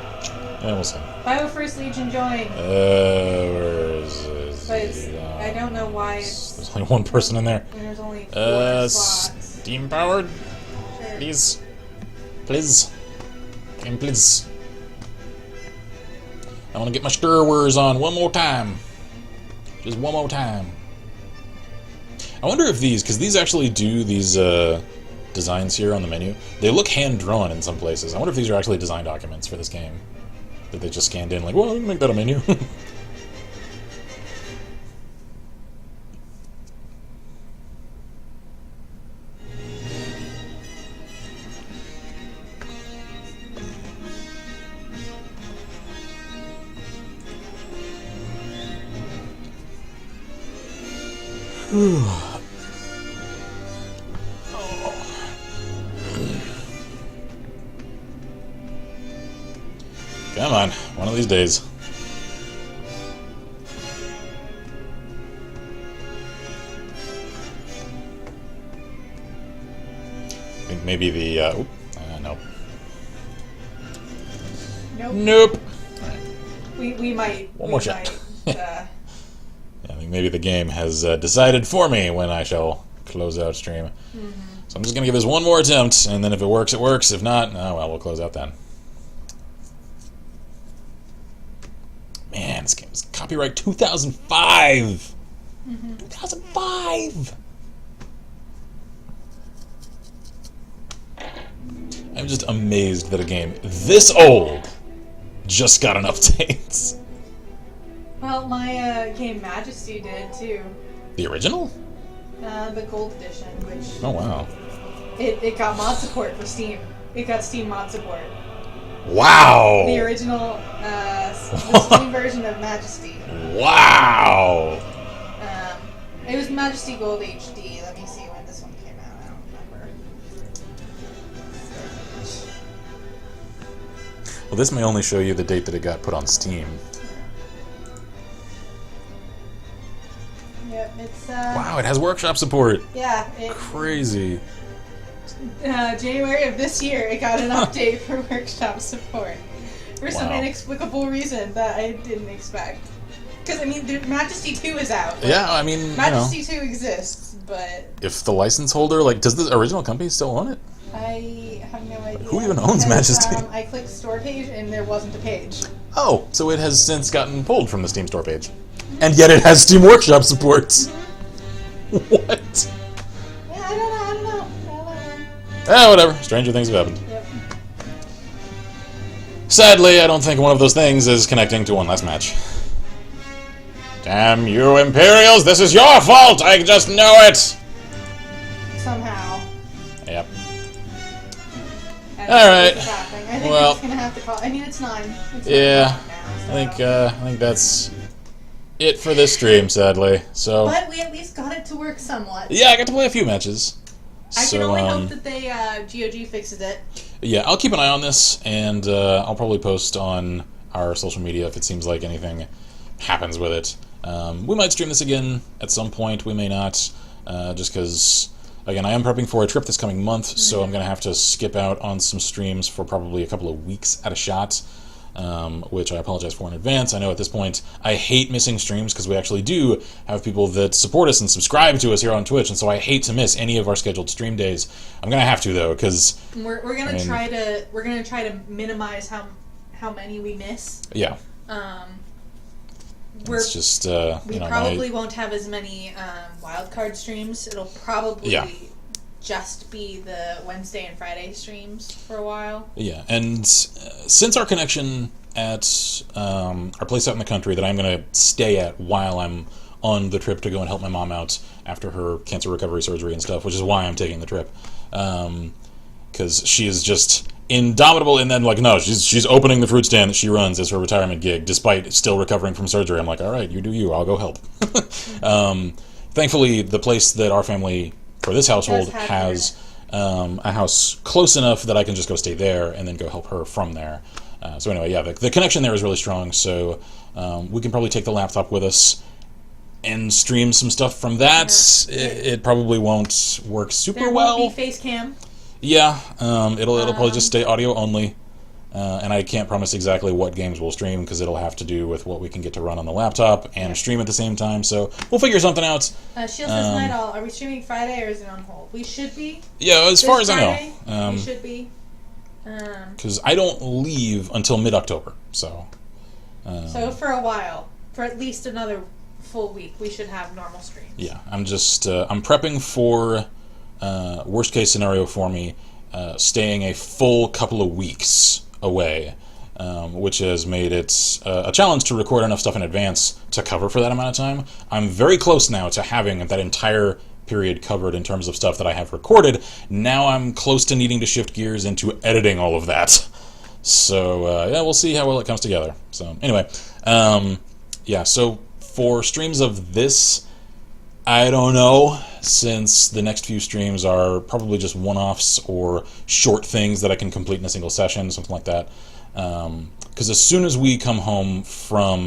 Yeah, we'll see. 501st Legion join. Where is it? But it's, I don't know why it's... There's only one person in there. And there's only 4 slots. Steam powered? Sure. Please. Please. Game, please. I want to get my Star Wars on one more time. Just one more time. I wonder if these, because these actually do these designs here on the menu. They look hand-drawn in some places. I wonder if these are actually design documents for this game. That they just scanned in like, well, we can make that a menu. Come on, one of these days. I think maybe the, nope. Nope. Nope. Alright. We might... One more shot. Yeah, I think maybe the game has decided for me when I shall close out stream. Mm-hmm. So I'm just going to give this one more attempt, and then if it works, it works. If not, oh well, we'll close out then. Man, this game is copyright 2005! Mm-hmm. 2005! I'm just amazed that a game this old just got an update. Well, my game Majesty did too. The original? The Gold Edition, which Oh, wow. it got mod support for Steam. It got Steam mod support. Wow! The original the Steam version of Majesty. Wow! It was Majesty Gold HD. Let me see when this one came out. I don't remember. Well, this may only show you the date that it got put on Steam. Yep, it's Wow, it has workshop support! yeah. Crazy. January of this year, it got an update for workshop support for some Wow. inexplicable reason that I didn't expect. Because, I mean, the Majesty 2 is out. Like, Yeah, I mean, Majesty 2 exists, but if the license holder, like, does the original company still own it? I have no idea. Who even owns Because, Majesty? I clicked store page and there wasn't a page. Oh, so it has since gotten pulled from the Steam store page. And yet it has Steam Workshop support. What? Yeah, I don't know. Whatever. Stranger things have happened. Yep. Sadly, I don't think one of those things is connecting to one last match. Damn you, Imperials! This is your fault! I just know it! Somehow. Yep. I don't All know right. what's happening. I think Well- we're just gonna have to call. I mean, it's 9. It's 9 Yeah. o'clock now, I so. think that's it for this stream, sadly. So, But we at least got it to work somewhat. yeah, I got to play a few matches. I So, can only hope that they GOG fixes it. yeah, I'll keep an eye on this, and I'll probably post on our social media if it seems like anything happens with it. We might stream this again at some point. We may not, just because, again, I am prepping for a trip this coming month, so I'm going to have to skip out on some streams for probably a couple of weeks at a shot, which I apologize for in advance. I know at this point I hate missing streams because we actually do have people that support us and subscribe to us here on Twitch, and so I hate to miss any of our scheduled stream days. I'm going to have to, though, because... We're gonna try to minimize how many we miss. Yeah. We're It's just, we probably won't have as many wildcard streams. It'll probably just be the Wednesday and Friday streams for a while. Yeah, and since our connection at our place out in the country that I'm going to stay at while I'm on the trip to go and help my mom out after her cancer recovery surgery and stuff, which is why I'm taking the trip, because she is just indomitable, and then, like, no, she's opening the fruit stand that she runs as her retirement gig, despite still recovering from surgery. I'm like, all right, you do you, I'll go help. Thankfully, the place that our family, for this household, has a house close enough that I can just go stay there and then go help her from there. So anyway, yeah, the connection there is really strong, so we can probably take the laptop with us and stream some stuff from that. Yeah. It probably won't work super There well. won't be face cam. Yeah, it'll probably just stay audio only, and I can't promise exactly what games we'll stream because it'll have to do with what we can get to run on the laptop and stream at the same time. So we'll figure something out. Shield says Night All. Are we streaming Friday or is it on hold? We should be. Yeah, as far as Friday, I know, we should be. because I don't leave until mid-October. So So for a while, for at least another full week, we should have normal streams. yeah, I'm just I'm prepping for worst case scenario for me, staying a full couple of weeks away, which has made it a challenge to record enough stuff in advance to cover for that amount of time. I'm very close now to having that entire period covered in terms of stuff that I have recorded. Now I'm close to needing to shift gears into editing all of that. So yeah, we'll see how well it comes together. So anyway, yeah, so for streams of this, I don't know, since the next few streams are probably just one-offs or short things that I can complete in a single session, something like that. Because as soon as we come home from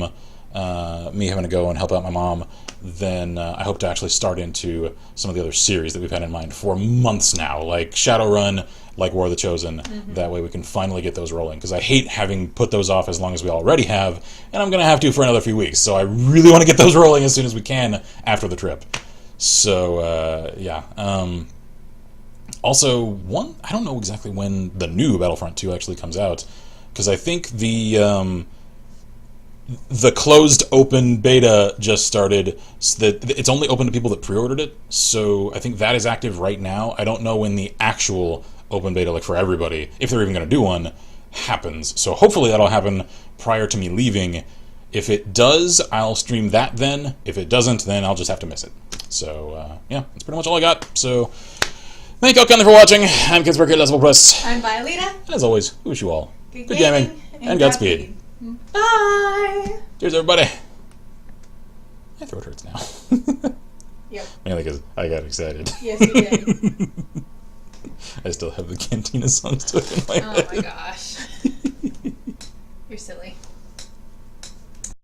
me having to go and help out my mom, then I hope to actually start into some of the other series that we've had in mind for months now, like Shadowrun, like War of the Chosen. That way we can finally get those rolling, because I hate having put those off as long as we already have, and I'm going to have to for another few weeks, so I really want to get those rolling as soon as we can after the trip. So, yeah. Also, I don't know exactly when the new Battlefront 2 actually comes out, because I think the closed open beta just started, so that it's only open to people that pre-ordered it, so I think that is active right now. I don't know when the actual open beta, like for everybody, if they're even going to do one, happens. So hopefully that'll happen prior to me leaving, If it does, I'll stream that then. If it doesn't, then I'll just have to miss it. So, yeah, that's pretty much all I got. So, thank you all kindly for watching. I'm Kids Worker, Let's Press. I'm Violeta. And as always, we wish you all Good good gaming and Godspeed. Bye. Cheers, everybody. My throat hurts now. Yep. Mainly because I got excited. Yes, you did. I still have the Cantina song stuck in my head. Oh my gosh. You're silly.